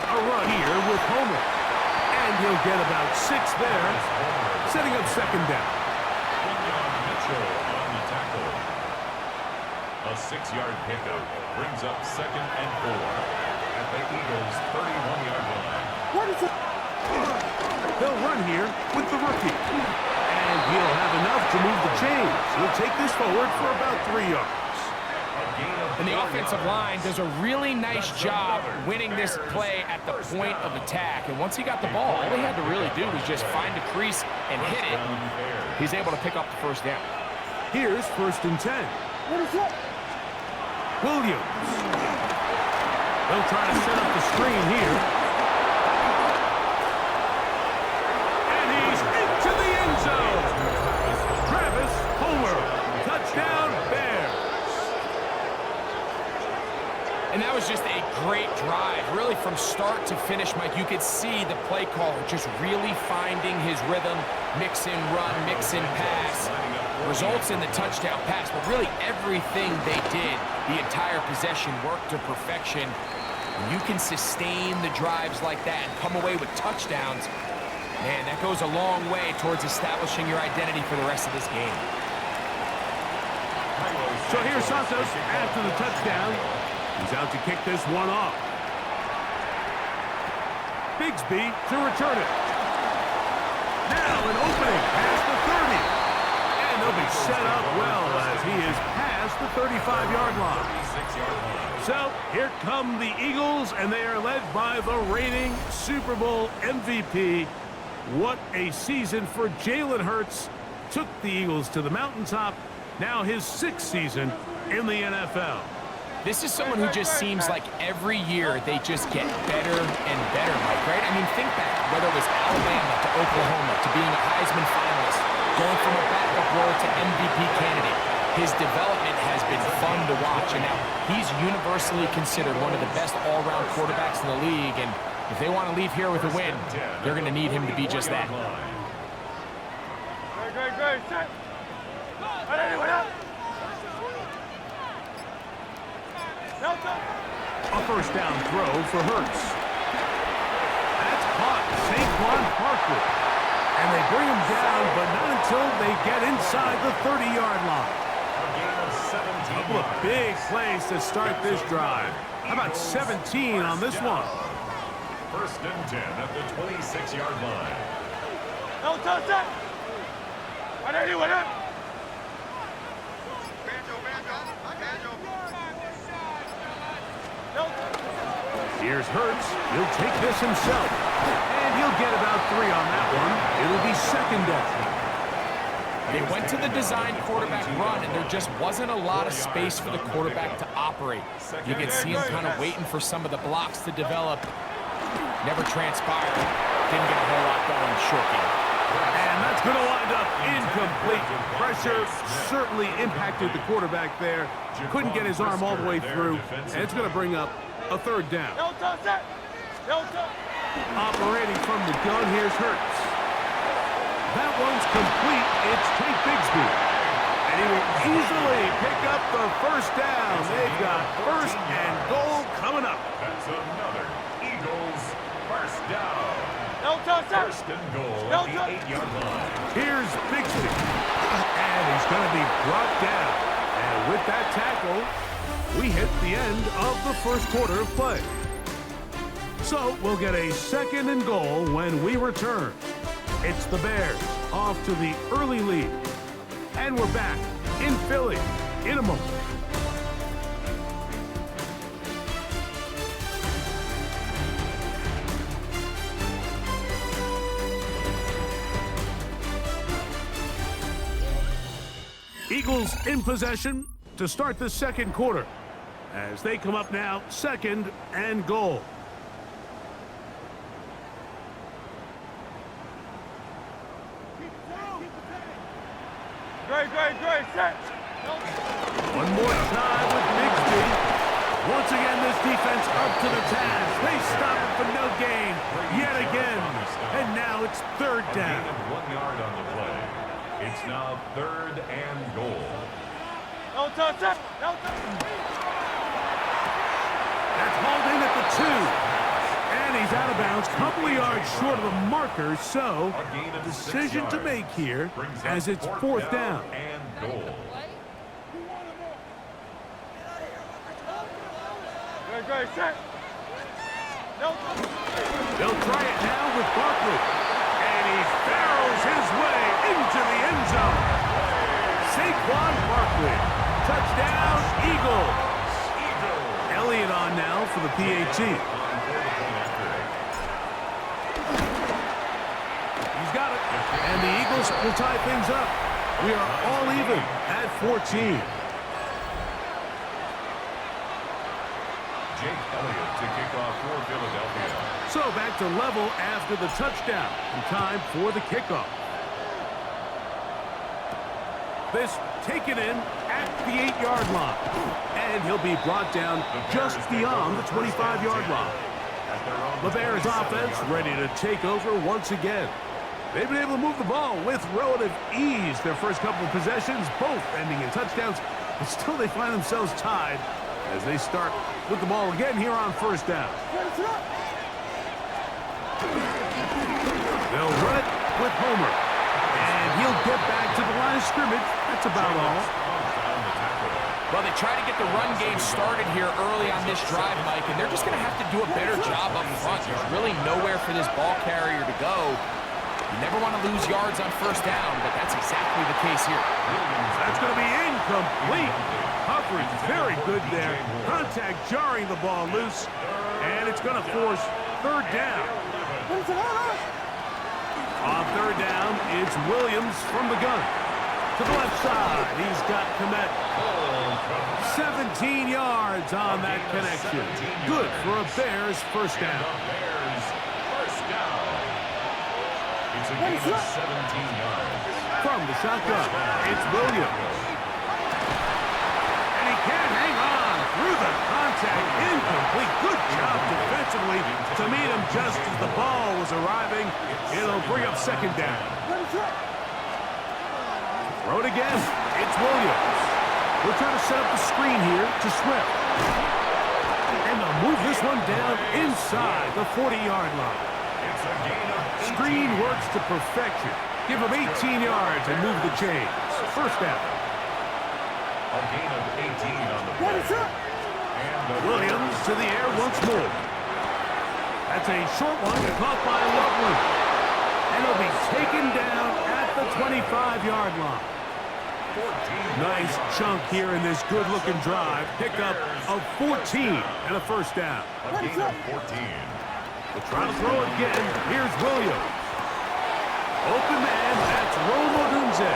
A run here with Homer. And he'll get about 6 there, setting up 2nd down. On the tackle. A 6-yard pickup brings up 2nd and 4 at the Eagles' 31-yard line. They'll run here with the rookie. And he'll have enough to move the chains. He'll take this forward for about 3 yards. A gain of And the offensive line does a really nice job winning this play at the point of attack. And once he got the ball, all he had to really do was just find a crease and hit it. He's able to pick up the first down. Here's 1st and 10. Williams. They'll try to set up the screen here. And he's into the end zone. Travis Homer. Touchdown, Bears. And that was just a great drive. Really from start to finish, Mike, you could see the play caller just really finding his rhythm. Mix and run, mix and pass. Results in the touchdown pass, but really everything they did, the entire possession worked to perfection. When you can sustain the drives like that and come away with touchdowns, man, that goes a long way towards establishing your identity for the rest of this game. So here's Santos after the touchdown. He's out to kick this one off. Bigsby to return it. Now an opening past the 30. And they'll be set up well as he is past the 35-yard line. So here come the Eagles, and they are led by the reigning Super Bowl MVP. What a season for Jalen Hurts. Took the Eagles to the mountaintop. Now his 6th season in the NFL. This is someone who just seems like every year they just get better and better, Mike, right? I mean, think back, whether it was Alabama to Oklahoma to being a Heisman finalist, going from a backup role to MVP candidate. His development has been fun to watch, and now he's universally considered one of the best all-around quarterbacks in the league, and if they want to leave here with a win, they're going to need him to be just that. Great. Set. Anyone else? A 1st down throw for Hurts. That's caught. Saquon Barkley. And they bring him down, but not until they get inside the 30-yard line. A couple of big plays to start this drive. How about 17 on this one? 1st and 10 at the 26-yard line. No touch that. Anyone else? Here's Hurts. He'll take this himself. And he'll get about 3 on that one. It'll be 2nd down. They went to the design quarterback run, and there just wasn't a lot of space for the quarterback to operate. You could see him kind of waiting for some of the blocks to develop. Never transpired. Didn't get a whole lot going short game. And that's going to wind up incomplete. Pressure certainly impacted the quarterback there. Couldn't get his arm all the way through. And it's going to bring up a 3rd down. No touch that. No touch. Operating from the gun, here's Hurts. That one's complete. It's Tate Bigsby. And he will easily pick up the 1st down. They've got 1st and goal coming up. That's another Eagles 1st down. No touch that. 1st and goal No at the touch. 8-yard line. Here's Bigsby. And he's going to be brought down. And with that tackle, we hit the end of the 1st quarter of play. So we'll get a 2nd and goal when we return. It's the Bears off to the early lead. And we're back in Philly in a moment. Eagles in possession to start the 2nd quarter as they come up now 2nd and goal. Great. Set. One more try with Bigsby. Once again, this defense up to the task. They stop it for no gain yet again. And now it's 3rd down. 1 yard on the play. It's now 3rd and goal. No touch that. No touch. That's hauled in at the 2. And he's out of bounds, couple of yards short of the marker, so A gain of 6 decision to yards. make here Brings up as it's 4th down. and goal. Great. Set. No touch. They'll try it now with Barkley. And he barrels his way into the end zone. Saquon Barkley. Touchdown, Eagles. the PAT. He's got it. And the Eagles will tie things up. We are all even at 14. Jake Elliott to kick off for Philadelphia. So back to level after the touchdown. And time for the kickoff. This taken in at the 8-yard line. And he'll be brought down just beyond the 25-yard line. The Bears offense ready to take over once again. They've been able to move the ball with relative ease their first couple of possessions, both ending in touchdowns, but still they find themselves tied as they start with the ball again here on first down. They'll run it with Homer. And he'll get back to the line of scrimmage. That's about all. Well, they try to get the run game started here early on this drive, Mike, and they're just going to have to do a better job up front. There's really nowhere for this ball carrier to go. You never want to lose yards on first down, but that's exactly the case here. That's going to be incomplete. Coverage very good there. Contact jarring the ball loose, and it's going to force third down. On third down, it's Williams from the gun. To the left side, he's got Kmet. 17 yards on that connection. Good for a Bears first down. It's a gain of 17 yards. From the shotgun, it's Williams. And he can't hang on through the contact. Incomplete. Good job defensively to meet him just as the ball was arriving. It'll bring up second down. Throw it again. It's Williams. We're trying to set up the screen here to Swift. And they'll move this one down inside the 40-yard line. It's a gain of 18. Screen works to perfection. Give them 18 yards and move the chains. First down. A gain of 18 on the play. And Williams to the air once more. That's a short one caught by Loveland. And he'll be taken down at the 25-yard line. Nice chunk here in this good-looking drive. Pickup of 14 and a first down. A gain of 14. They'll try to throw again. Here's Williams. Open man, that's Rome Odunze.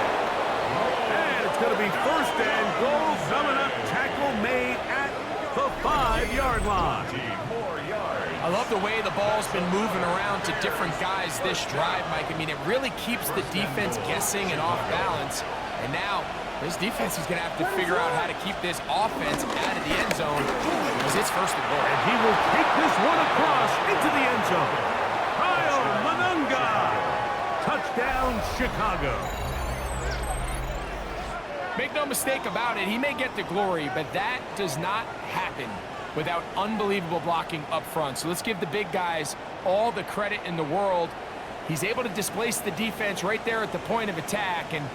And it's going to be first and goal coming up. Tackle made at the 5-yard line. More yards. I love the way the ball's been moving around to different guys this drive, Mike. I mean, it really keeps the defense guessing and off balance. And now, this defense is going to have to figure out how to keep this offense out of the end zone because it's first and goal. And he will take this one across into the end zone. Kyle Manunga. Touchdown, Chicago. Make no mistake about it, he may get the glory, but that does not happen without unbelievable blocking up front. So let's give the big guys all the credit in the world. He's able to displace the defense right there at the point of attack, and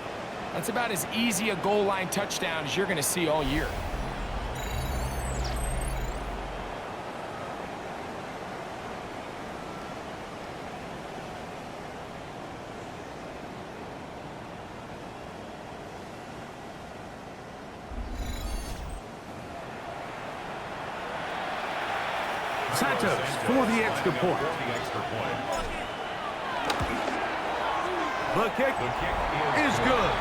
that's about as easy a goal line touchdown as you're going to see all year. Santos for the extra point. The kick is good.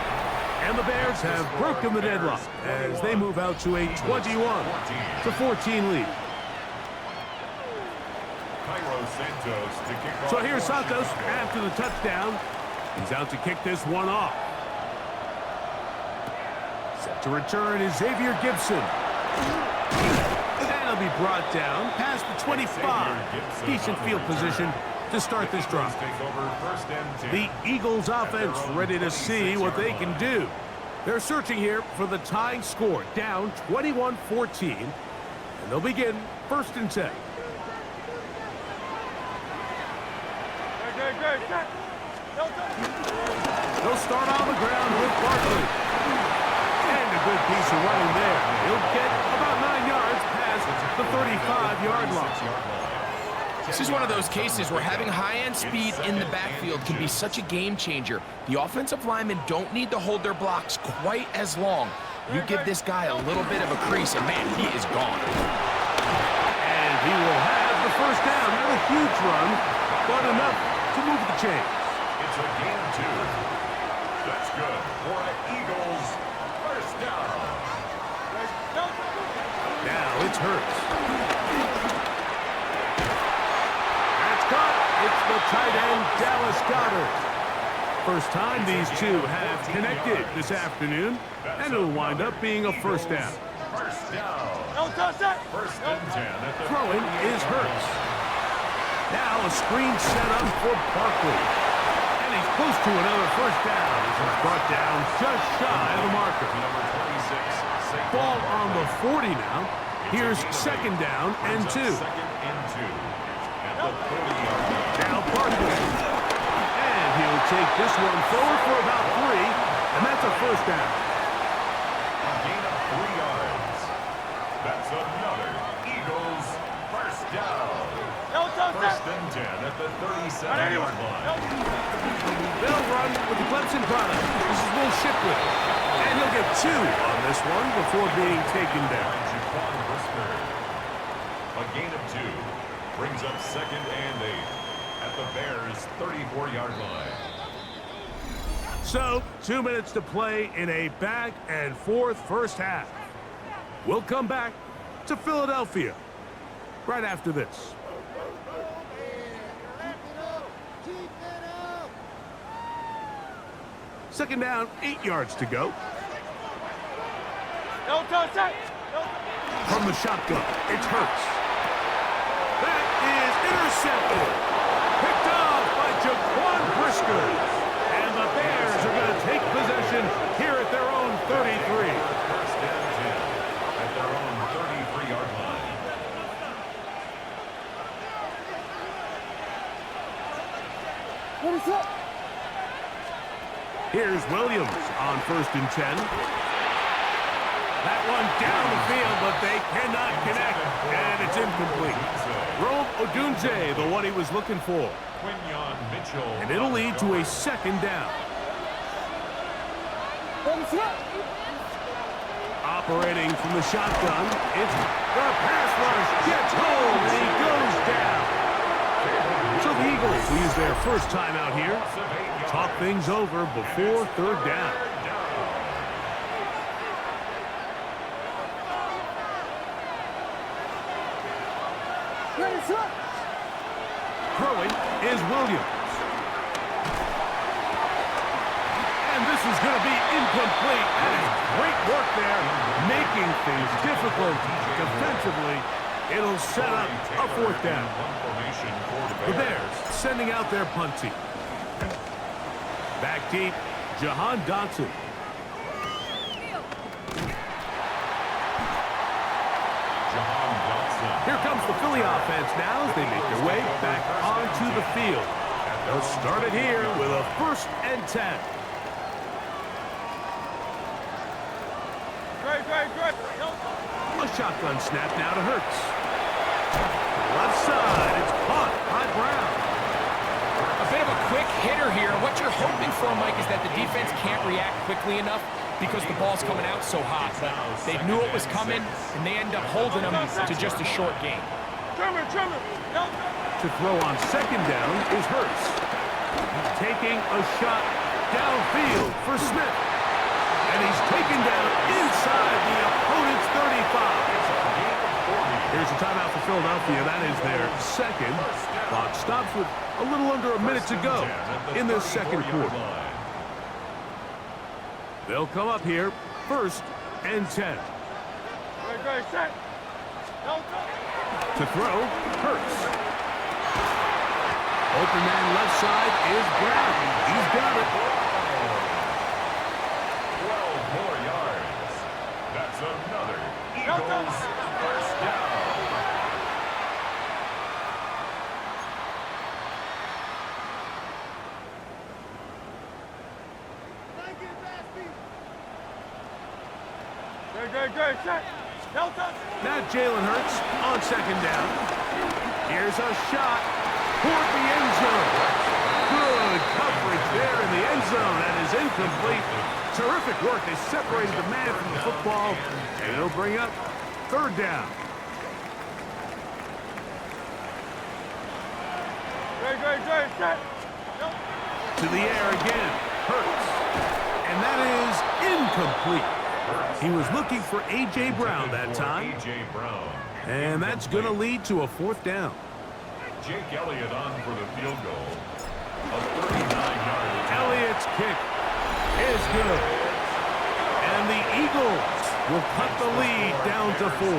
And the Bears have broken the deadlock as they move out to a 21-14 lead. So here's Santos after the touchdown. He's out to kick this one off. Set to return is Xavier Gibson. And he'll be brought down past the 25. Decent field position to start this drive. The Eagles offense ready to see what they can do. They're searching here for the tying score, down 21-14, and they'll begin first and 10. They'll start on the ground with Barkley. And a good piece of running there. He'll get about 9 yards past the 35-yard line. This is one of those cases where having high-end speed in the backfield can be such a game changer. The offensive linemen don't need to hold their blocks quite as long. You give this guy a little bit of a crease, and man, he is gone. And He will have the first down. Not a huge run, but enough to move the chains. It's a gain of 2. That's good for an Eagles first down. Now it's Hurts. That's caught. It's the tight end, Dallas Goedert. First time these two have connected this afternoon, and it'll wind up being a first down. First down. First and 10 at the Throwing is Hurts. Now a screen set up for Barkley. And he's close to another first down as he's brought down just shy of the marker. number 26. Ball on the 40 now. Here's second down and 2. Second and 2 at the 30-yard line. Now Barkley. And he'll take this one forward for about 3, and that's a first down. A gain of 3 yards. That's another Eagles first down. First and 10 at the 37-yard line. They'll run with the Clemson product. This is Will Shipley. And he'll get 2 on this one before being taken down. Jaquan Brisker. A gain of 2 brings up second and 8 at the Bears' 34-yard line. So, 2 minutes to play in a back and forth first half. We'll come back to Philadelphia right after this. Second down, 8 yards to go. From the shotgun, it's Hurts. That is intercepted. Picked off by Jaquan Brisker. And the Bears are going to take possession here at their own 33. First and 10 at their own 33-yard line. Here's Williams on first and 10. That one down the field, but they cannot connect, and it's incomplete. Rome Odunze, the one he was looking for. Quinyon Mitchell. And it'll lead to a second down. Operating from the shotgun, it's the pass rush gets home, and he goes down. So the Eagles will use their first time out here. Talk things over before third down. Throwing is Williams. And this is going to be incomplete. That is great work there, making things difficult defensively. It'll set up a fourth down. The Bears sending out their punt team. Back deep, Jahan Dotson. Here comes the Philly offense now as they make their way back onto the field. They'll start it here with a first and 10. A shotgun snap now to Hurts. Left side, it's caught by Brown. A bit of a quick hitter here. What you're hoping for, Mike, is that the defense can't react quickly enough because the ball's coming out so hot. But they knew it was coming, and they end up holding them to just a short game. To throw on second down is Hurts. Taking a shot downfield for Smith. And he's taken down inside the opponent's 35. Here's a timeout for Philadelphia. That is their second. Clock stops with a little under a minute to go in this second quarter. They'll come up here first and 10. To throw, Hurts. Open man left side is Brown. He's got it. 12 more yards. That's another Eagles first down. Now Jalen Hurts on second down. Here's a shot toward the end zone. Good coverage there in the end zone. That is incomplete. Terrific work. They separated the man from the football, and it'll bring up third down. To the air again. Hurts. And that is incomplete. He was looking for A.J. Brown that time. A.J. Brown. And that's going to lead to a 4th down. Jake Elliott on for the field goal. A 39-yard attempt. Elliott's kick is good. And the Eagles will cut the lead down to 4.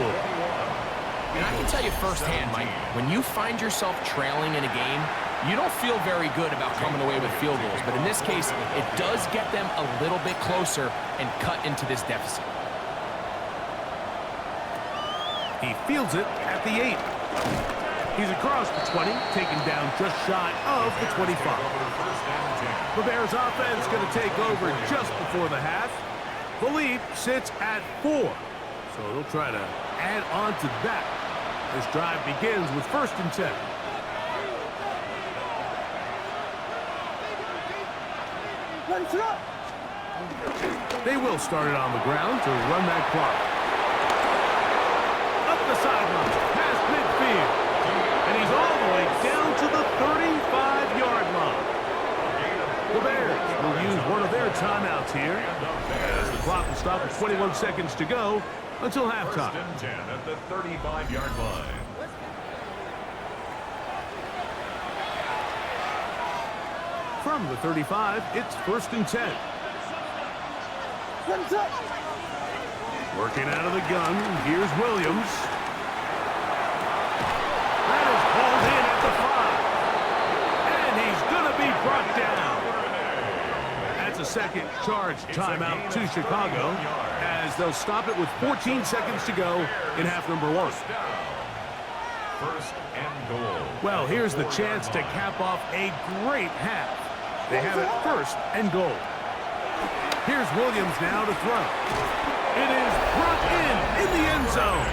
And I can tell you firsthand, Mike, when you find yourself trailing in a game, you don't feel very good about coming away with field goals. But in this case, it does get them a little bit closer and cut into this deficit. He fields it at the 8. He's across the 20, taken down just shy of the 25. The Bears offense going to take over just before the half. The lead sits at 4. So they'll try to add on to that. This drive begins with 1st and 10. They will start it on the ground to run that clock. Up the sideline, past midfield. And he's all the way down to the 35-yard line. The Bears will use one of their timeouts here, as the clock will stop with 21 seconds to go until halftime. 1st and 10 at the 35-yard line. From the 35, it's 1st and 10. Working out of the gun, here's Williams. That is hauled in at the 5. And he's going to be brought down. That's a second charge timeout to Chicago, as they'll stop it with 14 seconds to go in half number 1. 1st and goal. Well, here's the chance to cap off a great half. They have it 1st and goal. Here's Williams now to throw. It is brought in the end zone.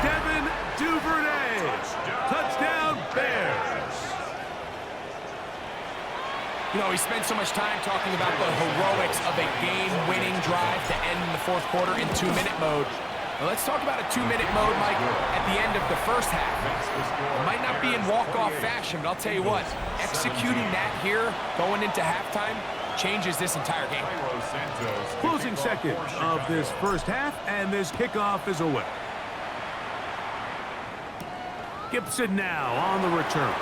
Devin Duvernay. Touchdown, Bears. You know, we spent so much time talking about the heroics of a game-winning drive to end in the 4th quarter in 2-minute mode. Now let's talk about a 2-minute mode, Mike, at the end of the 1st half. It might not be in walk-off fashion, but I'll tell you what, executing that here, going into halftime, changes this entire game. Closing seconds of this 1st half, and this kickoff is away. Gibson now on the return.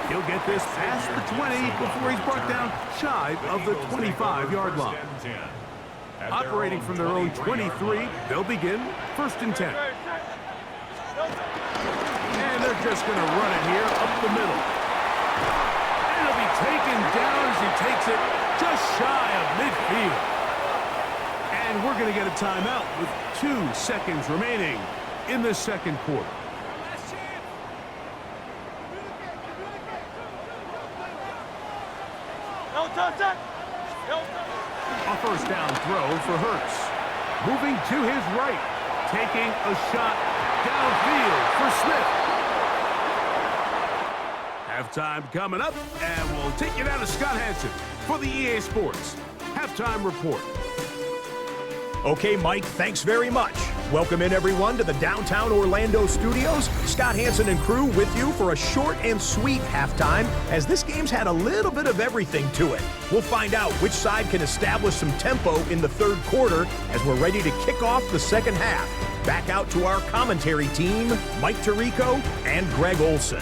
He'll get this past the 20 before he's brought down shy of the 25-yard line. Operating from their own 23, they'll begin 1st and 10. And they're just going to run it here up the middle. And it'll be taken down as he takes it just shy of midfield. And we're going to get a timeout with 2 seconds remaining in the 2nd quarter. A 1st down throw for Hurts. Moving to his right. Taking a shot downfield for Smith. Halftime coming up, and we'll take you down to Scott Hanson for the EA Sports Halftime Report. Okay, Mike, thanks very much. Welcome in, everyone, to the downtown Orlando studios. Scott Hanson and crew with you for a short and sweet halftime, as this game's had a little bit of everything to it. We'll find out which side can establish some tempo in the 3rd quarter as we're ready to kick off the 2nd half. Back out to our commentary team, Mike Tirico and Greg Olson.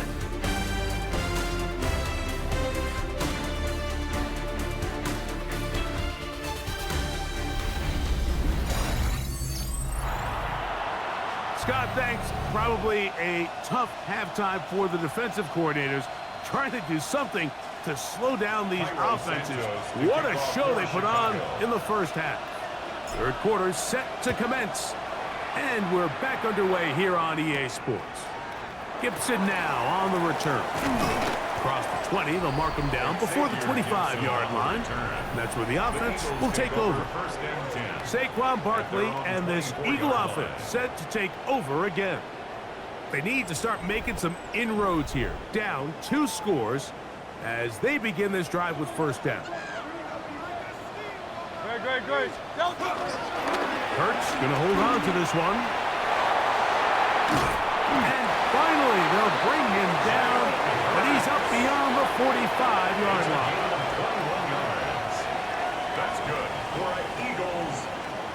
Scott, thanks. Probably a tough halftime for the defensive coordinators, trying to do something to slow down these offenses. What a show they put on in the 1st half. 3rd quarter set to commence. And we're back underway here on EA Sports. Gibson now on the return. Across the 20, they'll mark him down before the 25-yard line. And that's where the offense will take over. Saquon Barkley and this Eagle offense set to take over again. They need to start making some inroads here. Down 2 scores as they begin this drive with 1st down. Great. Hurts going to hold on to this one. And finally, they'll bring him down but he's up beyond the 45-yard line. 21 yards. That's good for an Eagles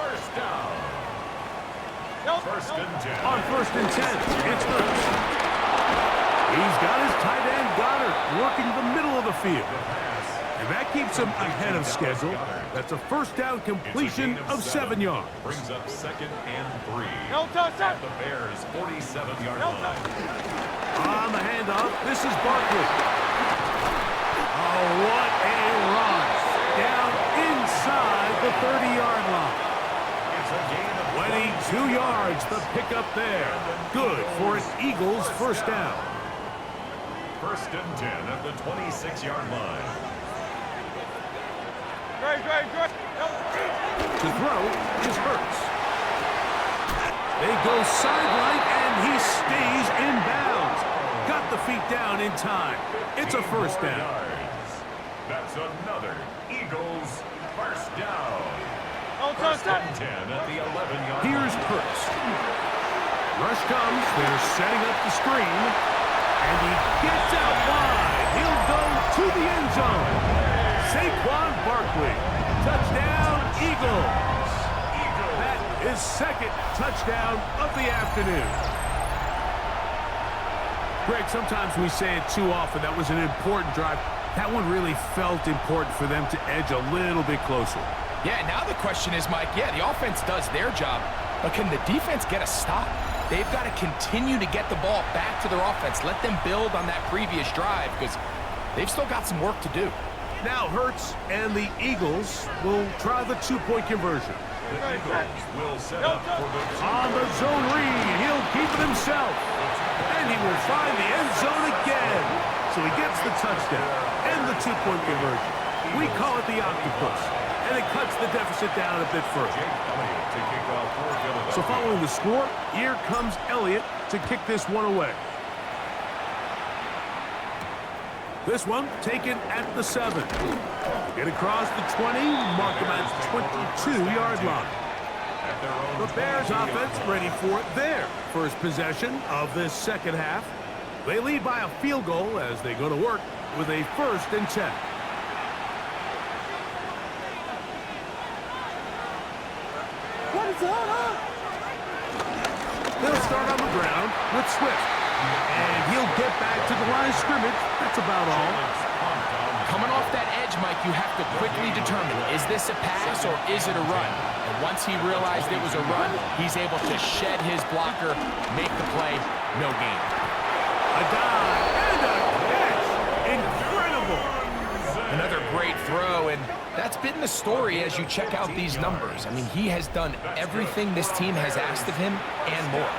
first down. First and 10. On first and 10, it's Hurts. He's got his tight end Goddard working the middle of the field. And that keeps him ahead of schedule. That's a first down completion of 7 yards. Brings up 2nd and 3. No touchdown. At the Bears' 47-yard line. On the handoff, this is Barkley. Oh, what a run. Down inside the 30-yard line. It's a gain of 22 yards, the pickup there. Good for an Eagles first down. First and 10 at the 26-yard line. Great. To throw is Hurts. They go sideline, and he stays in bounds. Got the feet down in time. It's a first down. Yards. That's another Eagles first down. No First touchdown. and 10 at the 11-yard line. Here's Hurts. Rush comes. They're setting up the screen. And he gets out wide. He'll go to the end zone. Saquon Barkley. Touchdown, Eagles. That is second touchdown of the afternoon. Greg, sometimes we say it too often. That was an important drive. That one really felt important for them to edge a little bit closer. Yeah, now the question is, Mike, yeah, the offense does their job, but can the defense get a stop? They've got to continue to get the ball back to their offense. Let them build on that previous drive because they've still got some work to do. Now Hurts and the Eagles will try the two-point conversion. The Eagles will set up for the On the zone read, he'll keep it himself. And he will find the end zone again. So he gets the touchdown and the two-point conversion. We call it the octopus. And it cuts the deficit down a bit further. Elliott to kick off for Philadelphia. So following the score, here comes Elliott to kick this one away. This one taken at the 7. Get across the 20, mark him at 22-yard line. The Bears offense ready for their first possession of this second half. They lead by a field goal as they go to work with a first and 10. They'll start on the ground with Swift. And he'll get back to the line of scrimmage. That's about all. Coming off that edge, Mike, you have to quickly determine, is this a pass or is it a run? And once he realized it was a run, he's able to shed his blocker, make the play, no gain. A dive and a catch. Incredible. Another great throw, and that's been the story as you check out these numbers. I mean, he has done everything this team has asked of him and more.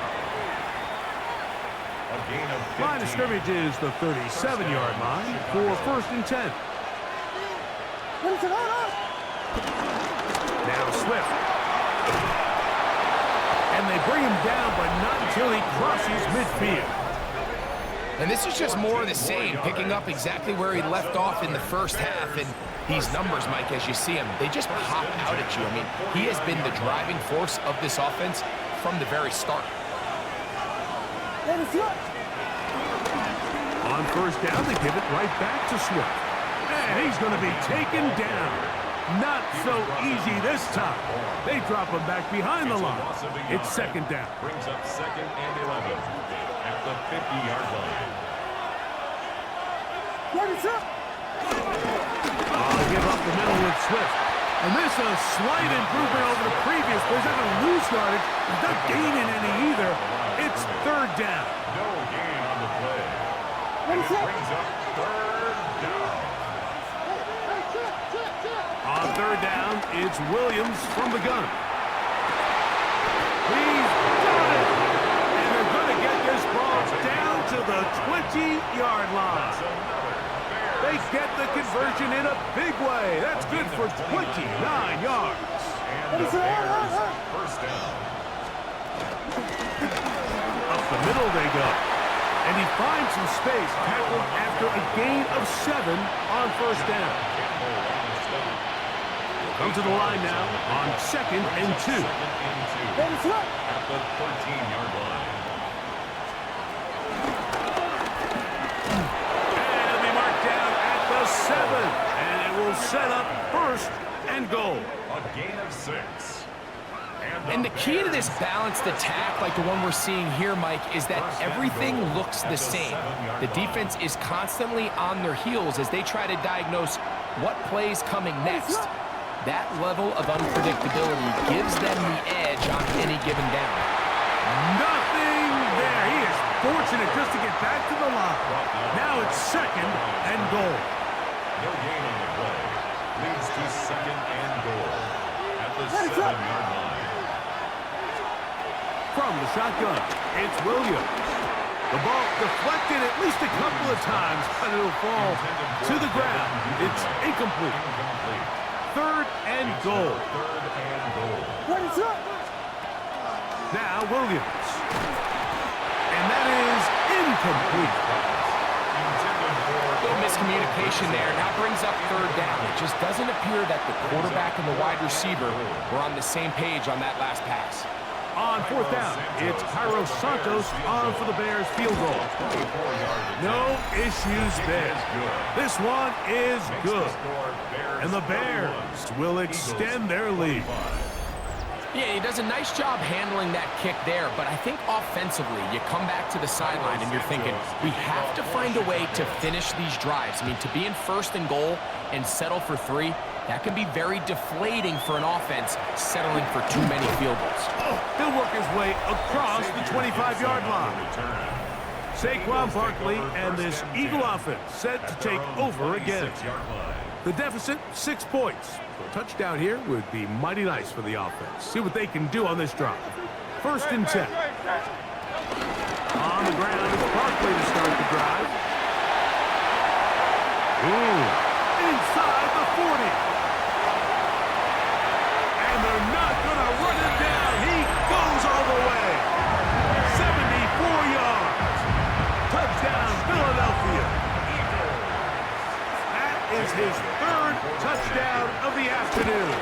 Line of scrimmage is the 37-yard line for first and 10. Now Swift. And they bring him down, but not until he crosses midfield. And this is just more of the same, picking up exactly where he left off in the first half. And these numbers, Mike, as you see them, they just pop out at you. I mean, he has been the driving force of this offense from the very start. On first down, they give it right back to Swift. And he's going to be taken down. Not so easy this time. They drop him back behind the line. It's second down. Brings up 2nd and 11 at the 50-yard line. Give up the middle with Swift. And this is a slight improvement over the previous. There's not a loose yardage. He's not gaining any either. It's third down. No gain on the play. And it brings up 3rd down. On third down, it's Williams from the gun. He's got it! And they're going to get this ball down to the 20-yard line. They get the conversion in a big way. That's good for 29 yards. And the Bears first down. Up the middle they go. And he finds some space, tackled after a gain of 7 on first down. Come to the line now on 2nd and 2. At the 13-yard line. set up first and goal. A gain of 6. And the key to this balanced attack, like the one we're seeing here, Mike, is that everything looks the same. The defense is constantly on their heels as they try to diagnose what play's coming next. That level of unpredictability gives them the edge on any given down. Nothing there. He is fortunate just to get back to the line. Now it's second and goal. No gain on the play. Leads to second and goal at the 7-yard line. From the shotgun, it's Williams. The ball deflected at least a couple of times, but it'll fall to the ground. It's incomplete. Third and goal. What is up? Now Williams. And that is incomplete. A little miscommunication there. Now brings up third down. It just doesn't appear that the quarterback and the wide receiver were on the same page on that last pass. On fourth down, it's Cairo Santos on for the Bears field goal. No issues there. This one is good. And the Bears will extend their lead. Yeah, he does a nice job handling that kick there, but I think offensively, you come back to the sideline and you're thinking, we have to find a way to finish these drives. I mean, to be in first and goal and settle for 3, that can be very deflating for an offense settling for too many field goals. He'll work his way across the 25-yard line. Saquon Barkley and this Eagle offense set to take over again. The deficit, 6 points. A touchdown here would be mighty nice for the offense. See what they can do on this drive. First and 10. On the ground, it's Barkley to start the drive. Inside the 40. And they're not going to run it down. He goes all the way. 74 yards. Touchdown, Philadelphia. That is his 3rd touchdown of the afternoon.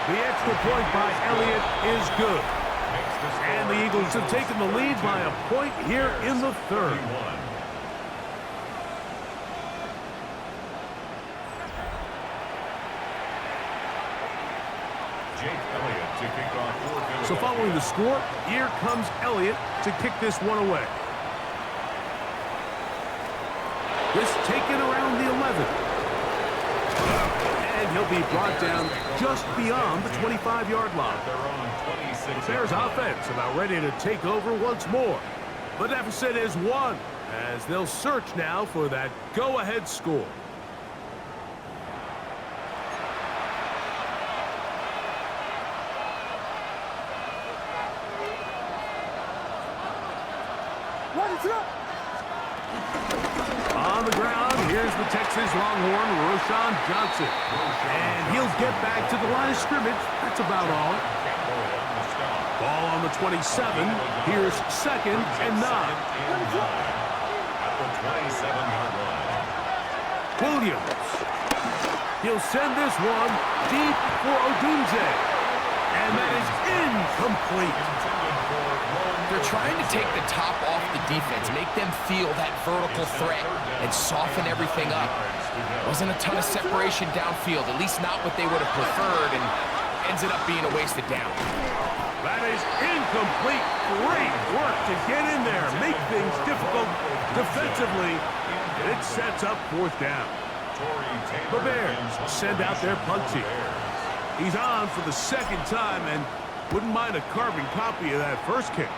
The extra point by Elliott is good. And the Eagles have taken the lead by a point here in the 3rd. So following the score, here comes Elliott to kick this one away. This taken around the 11. And he'll be brought down just beyond the 25-yard line. The Bears offense about ready to take over once more. The deficit is 1 as they'll search now for that go-ahead score. On the ground, here's the Texas Longhorn, Roschon Johnson. And he'll get back to the line of scrimmage. That's about all. Ball on the 27. Here's second and 9. Williams. He'll send this one deep for Odunze. And that is incomplete. They're trying to take the top off the defense, make them feel that vertical threat, and soften everything up. Wasn't a ton of separation downfield, at least not what they would have preferred, and ends it up being a wasted down. That is incomplete. Great work to get in there, make things difficult defensively, and it sets up 4th down. The Bears send out their punt team. He's on for the 2nd time, and wouldn't mind a carbon copy of that first kick.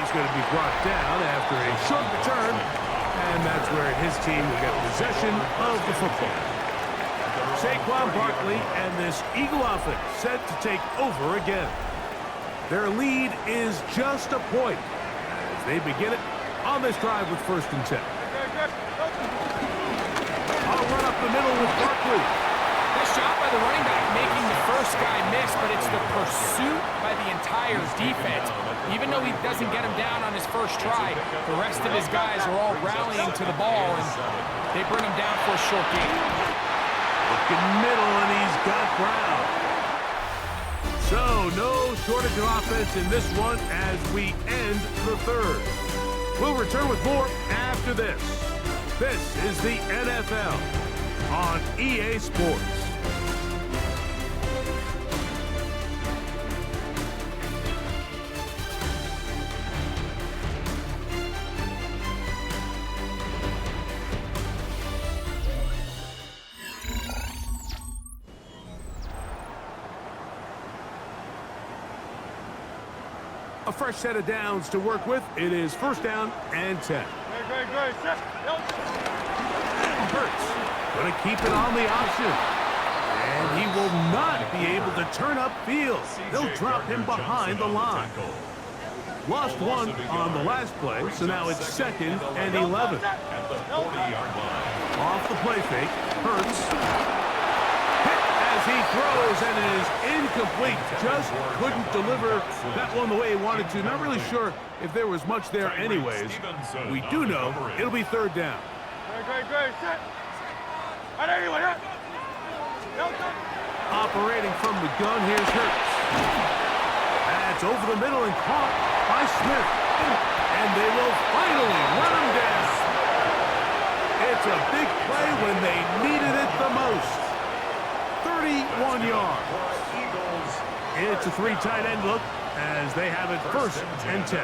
Going to be brought down after a short return, and that's where his team will get possession of the football. Saquon Barkley and this Eagle offense set to take over again. Their lead is just a point as they begin it on this drive with 1st and 10. I'll run up the middle with Barkley. Nice job by the running back making the first guy miss, but it's the pursuit by the entire defense. Even though he doesn't get him down on his first try, the rest of his guys are all rallying to the ball, and they bring him down for a short gain. Looking middle, and he's got Brown. So, no shortage of offense in this one as we end the 3rd. We'll return with more after after this. This is the NFL on EA Sports. A fresh set of downs to work with. It is first down and 10. Great. Set. Hurts going to keep it on the option. And he will not be able to turn upfield. They'll drop him behind the line. Lost one on the last play, so now it's 2nd and 11. At the 40-yard line. Off the play fake, Hurts. As he throws and it is incomplete. Just couldn't deliver that one the way he wanted to. Not really sure if there was much there anyways. We do know it'll be 3rd down. Great. Set. Operating from the gun, here's Hurts. That's over the middle and caught by Smith. And they will finally run him down. It's a big play when they needed it the most. 31 yards. It's a 3 tight end look as they have it 1st and 10.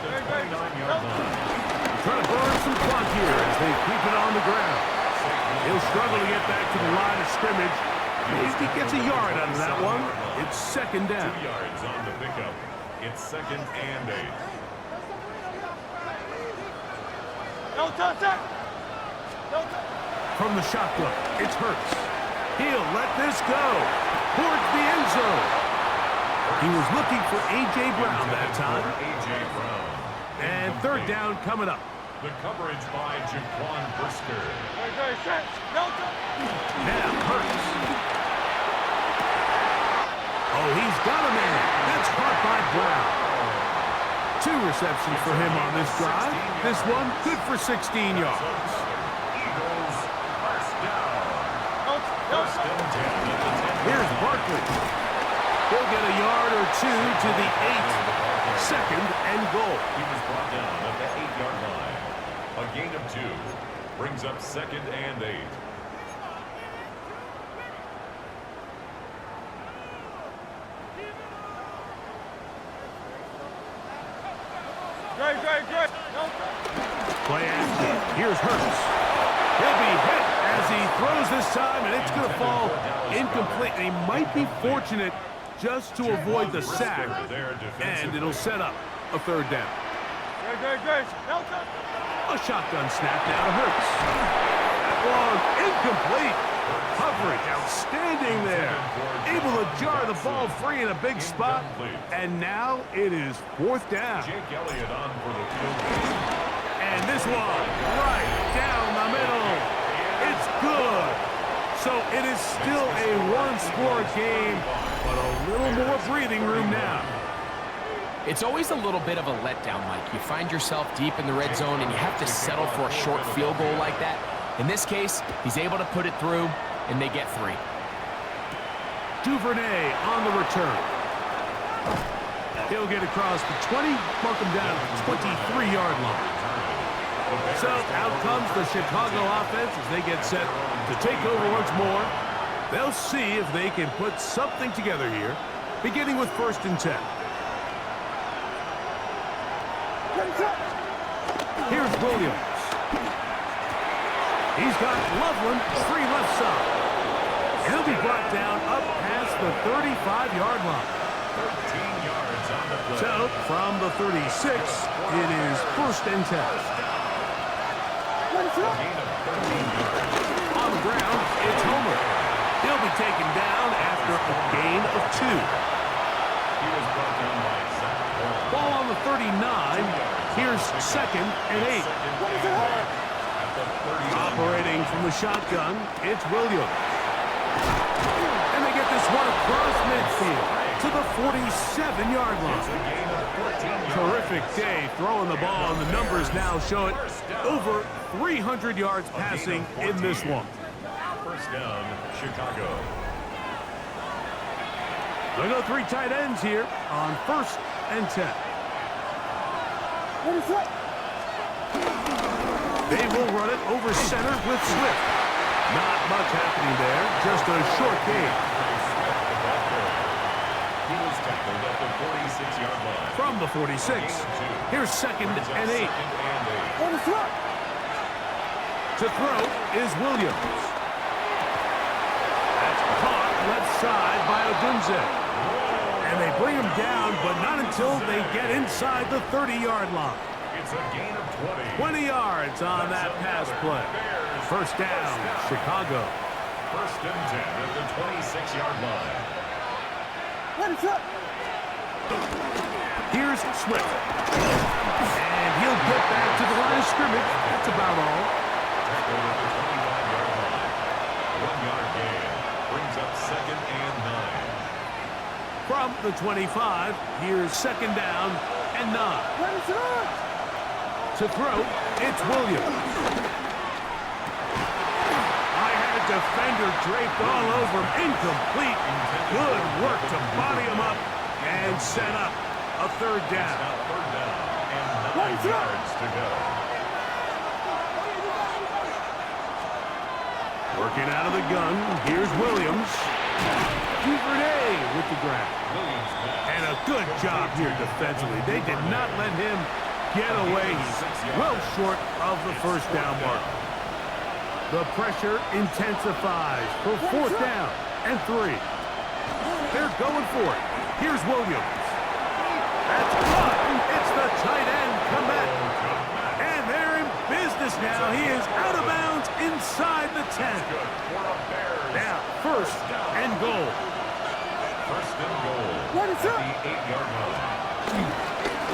Trying to burn some clock here as they keep it on the ground. He'll struggle to get back to the line of scrimmage. If he gets a yard out of that one, it's 2nd down. 2 yards on the pickup. It's 2nd and 8. From the shotgun, it's Hurts. He'll let this go towards the end zone. He was looking for A.J. Brown that time. A.J. Brown. And 3rd down coming up. The coverage by Jaquan Brisker. Now Hurts. Oh, he's got a man. That's caught by Brown. 2 receptions for him on this drive. This one good for 16 yards. Eagles, first down. First and 10 at the 10. Here's Barkley. He'll get a yard or 2 to the 8. 2nd and goal. He was brought down at the 8-yard line. A gain of 2 brings up 2nd and 8. Great. Play action. Here's Hurts. He'll be hit as he throws this time, and it's going to fall incomplete. And he might be fortunate just to avoid the sack, and it'll set up a 3rd down. Great. A shotgun snap now to Hurts. That one incomplete. Coverage outstanding there. Able to jar the ball free in a big spot, and now it is 4th down. Jake Elliott on for the field goal. And this one right down the middle. It's good. So it is still a 1-score game, but a little more breathing room now. It's always a little bit of a letdown, Mike. You find yourself deep in the red zone and you have to settle for a short field goal like that. In this case, he's able to put it through, and they get 3. Duvernay on the return. He'll get across the 20, mark him down at the 23-yard line. So out comes the Chicago offense as they get set to take over once more. They'll see if they can put something together here, beginning with 1st and 10. Here's Williams. He's got Loveland free left side. He'll be brought down up past the 35-yard line. 13 yards on the play. So from the 36, it is 1st and 10. Gain of 13 yards. On the ground, it's Homer. He'll be taken down after a gain of 2. He was brought down by Zach Ball. Ball on the 39. Here's 2nd and 8. At the 30. Operating from the shotgun, it's Williams. And they get this one across midfield to the 47-yard line. Terrific day throwing the ball, and the numbers now show it. Over 300 yards passing in this one. First down, Chicago. They go 3 tight ends here on 1st and 10. They will run it over center with Swift. Not much happening there, just a short gain. He was tackled at the 46-yard line. From the 46, here's 2nd and 8. To throw is Williams. That's caught left side by Odunze. And they bring him down, but not until they get inside the 30-yard line. It's a gain of 20. 20 yards on that pass play. First down, Chicago. First and 10 at the 26-yard line. Here's Swift. And he'll get back to the line of scrimmage. That's about all. Tackled at the 25-yard line. 1-yard gain. Brings up 2nd and 9. From the 25, here's 2nd down and 9. To throw, it's Williams. I had a defender draped all over him. Incomplete. Good work to body him up and set up a 3rd down. Third down and 9 yards to go. Working out of the gun, here's Williams. Duvernay with the grab. And a good job here defensively. They did not let him get away. He's well short of the first down mark. The pressure intensifies for 4th down and 3. They're going for it. Here's Williams. That's caught. It's the tight end, Komet. And they're in business now. He is out of bounds inside the 10. Now, 1st and goal. First and goal. At the 8-yard line.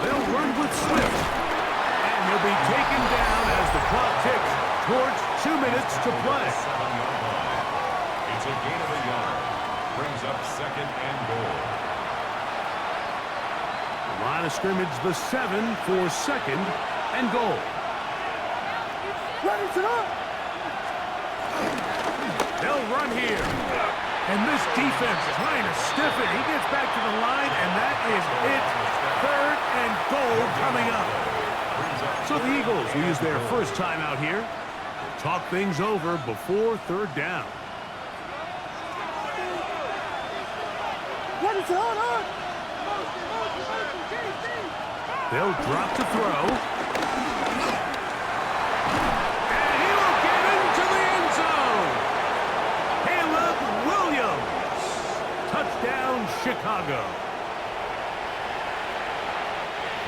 They'll run with Swift. And he'll be taken down as the clock ticks towards 2 minutes to play. 7-yard line. It's a gain of a yard. Brings up 2nd and goal. The line of scrimmage, the 7 for 2nd and goal. They'll run here. And this defense trying to stiff it. He gets back to the line, and that is it. 3rd and goal coming up. So the Eagles will use their first time out here. Talk things over before 3rd down. They'll drop to throw. And he will get into the end zone. Caleb Williams. Touchdown, Chicago.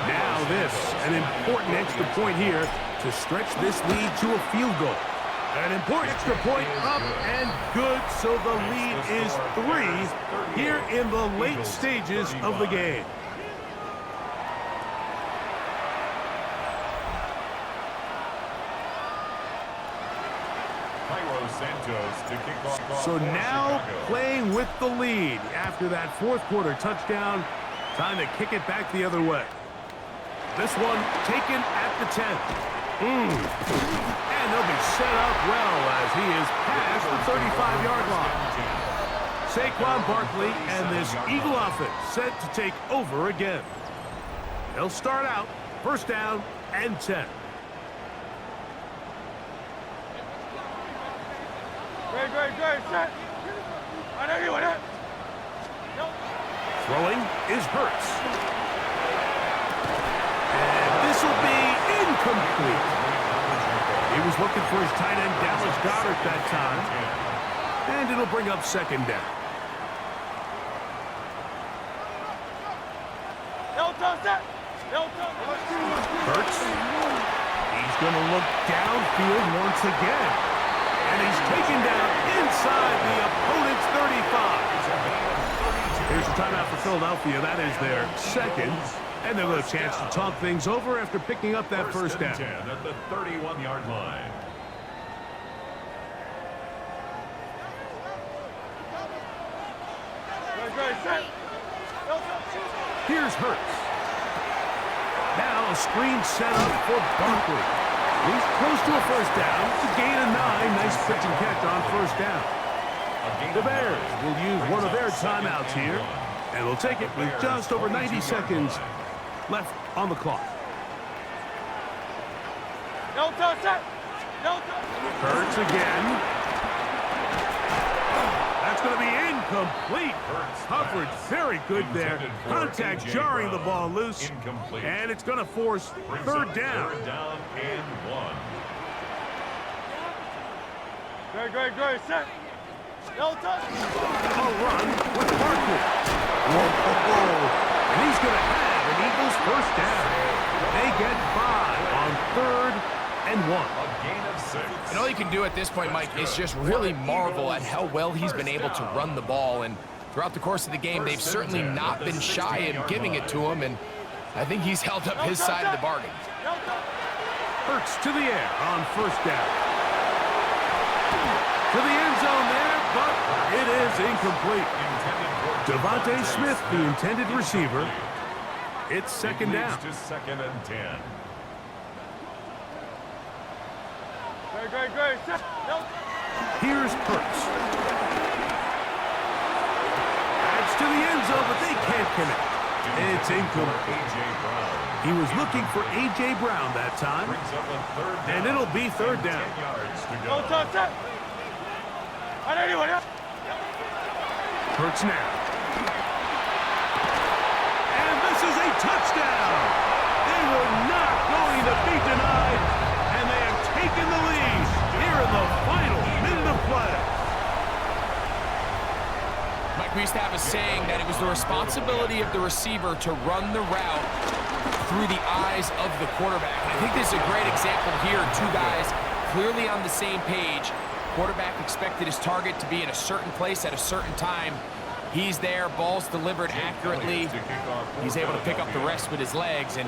Now this, an important extra point here to stretch this lead to a field goal. An important extra point up and good, so the lead is 3 here in the late stages of the game. So now playing with the lead after that 4th quarter touchdown. Time to kick it back the other way. This one taken at the 10. And they'll be set up well as he is past the 35-yard line. Saquon Barkley and this Eagle offense set to take over again. They'll start out 1st down and 10. Great, set. I know you want it. Throwing is Hurts. And this will be incomplete. He was looking for his tight end, Dallas Goedert, that time. And it'll bring up 2nd down. Hurts. He's going to look downfield once again. And he's taken down inside the opponent's 35. Here's the timeout for Philadelphia. That is their 2nd. And they'll have a chance to talk things over after picking up that first down. 10 at the 31-yard line. Here's Hurts. Now a screen set up for Barkley. He's close to a first down. It's a gain of 9. Nice pitch and catch on 1st down. The Bears will use one of their timeouts here. And will take it with just over 90 seconds left on the clock. No, set. Hurts again. That's going to be incomplete. Hubbard, very good there. Contact jarring the ball loose. And it's going to force third down. Third down and 1. Great, set. No touch. A run with Barkley. Whoa. And he's going to have an Eagles first down. They get 5 on 3rd and 1. A gain of 6. And all you can do at this point, Mike, is just really marvel at how well he's been able to run the ball. And throughout the course of the game, they've certainly not been shy in giving it to him. And I think he's held up his side of the bargain. Hurts to the air on first down. To the end zone there, but it is incomplete. Devontae Smith, the intended receiver. It's second down. To 2nd and 10. Great, set. No. Here's Hurts. Adds to the end zone, but they can't connect. It's incomplete. A.J. Brown. He was looking for A.J. Brown that time. Brings up a third down. And it'll be third down. 10 yards to No go. touch, set. Hurts now. And this is a touchdown. They were not going to be denied. And they have taken the lead here in the final minute of play. Mike, we used to have a saying that it was the responsibility of the receiver to run the route through the eyes of the quarterback. And I think this is a great example here. Two guys clearly on the same page. Quarterback expected his target to be in a certain place at a certain time. He's there, ball's delivered accurately. He's able to pick up the rest with his legs, and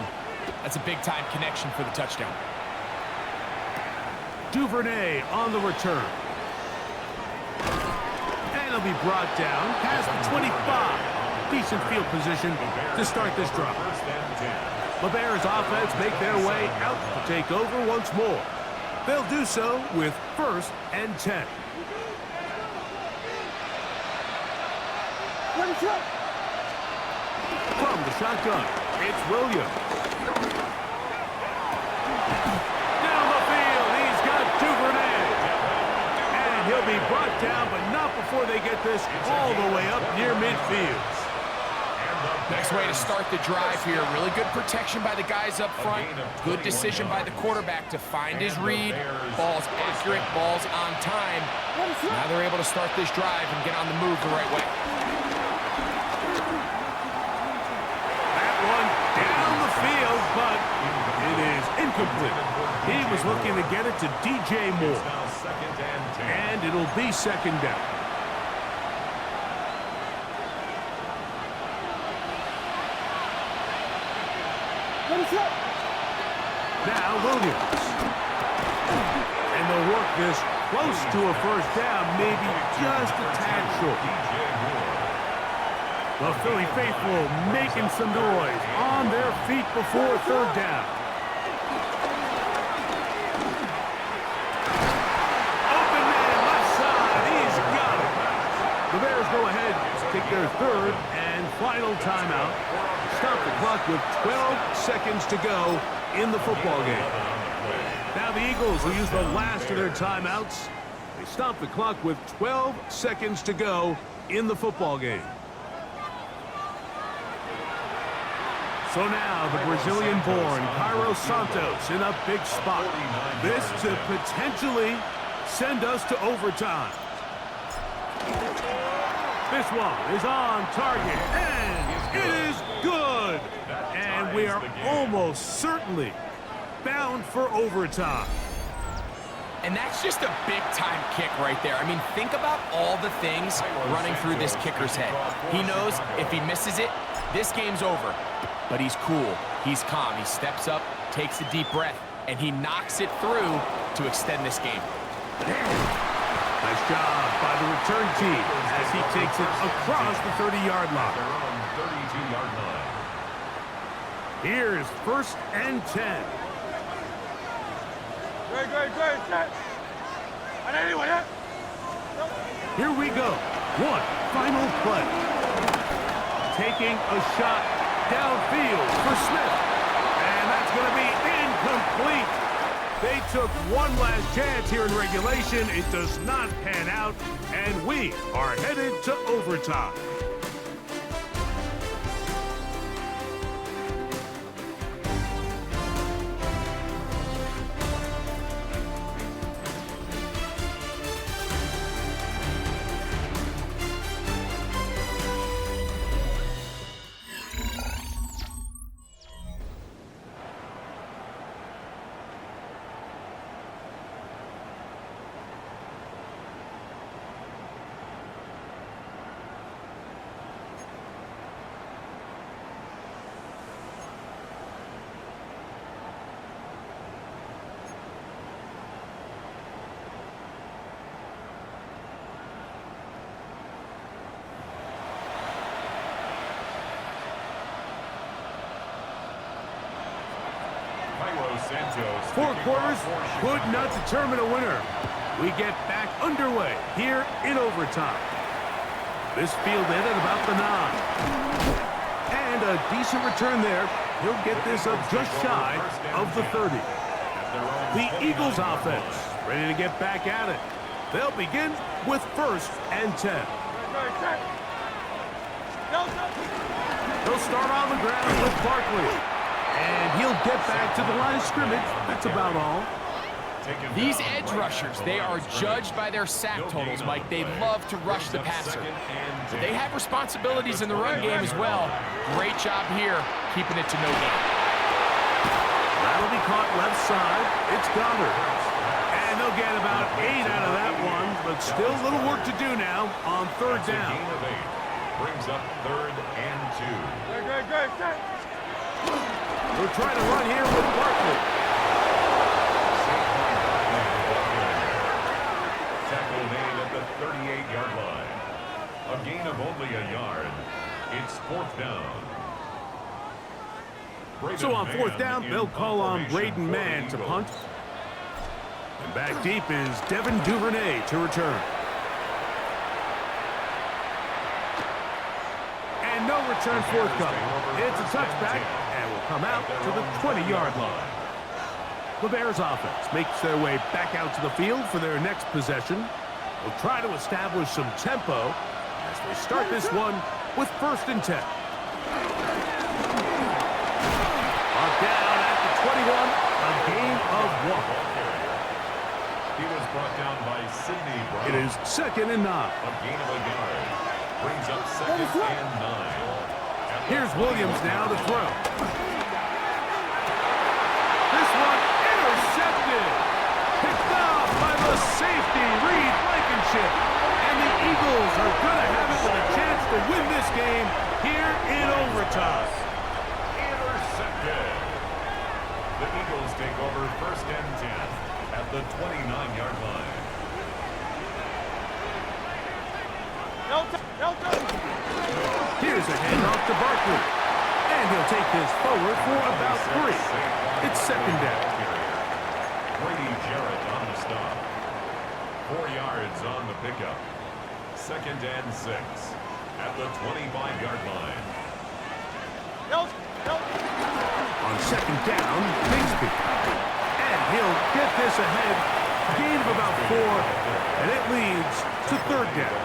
that's a big-time connection for the touchdown. Duvernay on the return. And he'll be brought down past the 25. Decent field position to start this drive. LeBear's offense make their way out to take over once more. They'll do so with 1st and 10. From the shotgun, it's Williams. Down the field, he's got Duvernay. And he'll be brought down, but not before they get this all the way up near midfield. Next way to start the drive here. Really good protection by the guys up front. Good decision by the quarterback to find his read. Ball's accurate, ball's on time. Now they're able to start this drive and get on the move the right way. That one down the field, but it is incomplete. He was looking to get it to DJ Moore. And it'll be second down. Now Williams. And they'll work this close to a first down, maybe just a tad short. The Philly faithful making some noise on their feet before third down. Open man left side, he's got it. The Bears go ahead to take their 3rd and final timeout. Stop the clock with 12 seconds to go in the football game. Now the Eagles will use the last of their timeouts. They stop the clock with 12 seconds to go in the football game. So now the Brazilian-born Cairo Santos in a big spot. This to potentially send us to overtime. This one is on target, and it is good. And we are almost certainly bound for overtime. And that's just a big-time kick right there. I mean, think about all the things running through this kicker's head. He knows if he misses it, this game's over. But he's cool, he's calm, he steps up, takes a deep breath, and he knocks it through to extend this game. Nice job by the return team as he takes it across the 30-yard line. 32-yard line. Here's 1st and 10. Great, set. Here we go. One final play. Taking a shot downfield for Smith. And that's going to be incomplete. They took one last chance here in regulation. It does not pan out, and we are headed to overtime. Four quarters could not determine a winner. We get back underway here in overtime. This field ended about the 9. And a decent return there. He'll get this up just shy of the 30. The Eagles offense ready to get back at it. They'll begin with 1st and 10. They'll start on the ground with Barkley. And he'll get back to the line of scrimmage. That's about all. These edge rushers, they are judged by their sack totals, Mike. They love to rush the passer. They have responsibilities in the run game as well. Great job here, keeping it to no gain. That'll be caught left side. It's Goddard. And they'll get about 8 out of that one, but still a little work to do now on 3rd down. Brings up 3rd and 2. We're trying to run here with Barkley. Tackle made at the 38-yard line. A gain of only a yard. It's 4th down. So on 4th down, they'll call on Braden Mann to punt. And back deep is Devin Duvernay to return. And no return forthcoming. It's a touchback. Come out to the 20-yard line. The Bears offense makes their way back out to the field for their next possession. They'll try to establish some tempo as they start this one with 1st and 10. Brought down at the 21, a gain of 1. He was brought down by Sidney Brown. It is 2nd and 9. A gain of a yard. Brings up 2nd and 9. Here's Williams now to throw. This one intercepted. Picked off by the safety, Reed Blankenship. And the Eagles are going to have it with a chance to win this game here in overtime. Intercepted. The Eagles take over 1st and 10 at the 29-yard line. Here's a handoff to Barkley. And he'll take this forward for about 3. It's 2nd down. Brady Jarrett on the stop. 4 yards on the pickup. 2nd and 6 at the 25-yard line. On 2nd down, Bigsby. And he'll get this ahead. Gain of about 4. And it leads to 3rd down.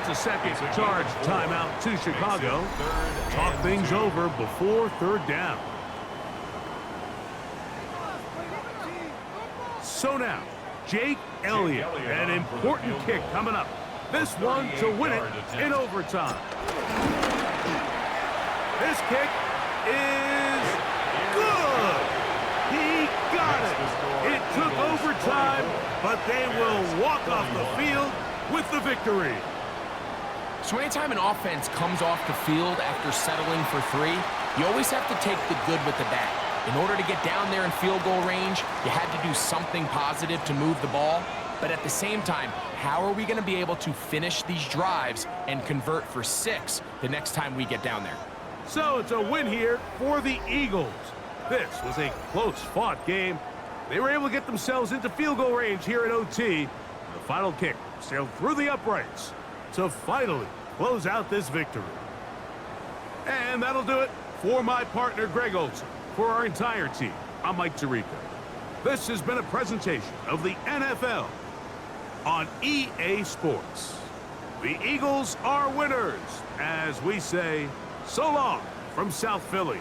That's a second charge timeout to Chicago. Talk things over before 3rd down. So now, Jake Elliott, an important kick coming up. This one to win it in overtime. This kick is good. He got it. It took overtime, but they will walk off the field with the victory. So anytime an offense comes off the field after settling for 3, you always have to take the good with the bad. In order to get down there in field goal range, you had to do something positive to move the ball. But at the same time, how are we going to be able to finish these drives and convert for 6 the next time we get down there? So it's a win here for the Eagles. This was a close-fought game. They were able to get themselves into field goal range here at OT. The final kick sailed through the uprights to finally close out this victory. And that'll do it for my partner, Greg Olson. For our entire team, I'm Mike Tirico. This has been a presentation of the NFL on EA Sports. The Eagles are winners, as we say, so long from South Philly.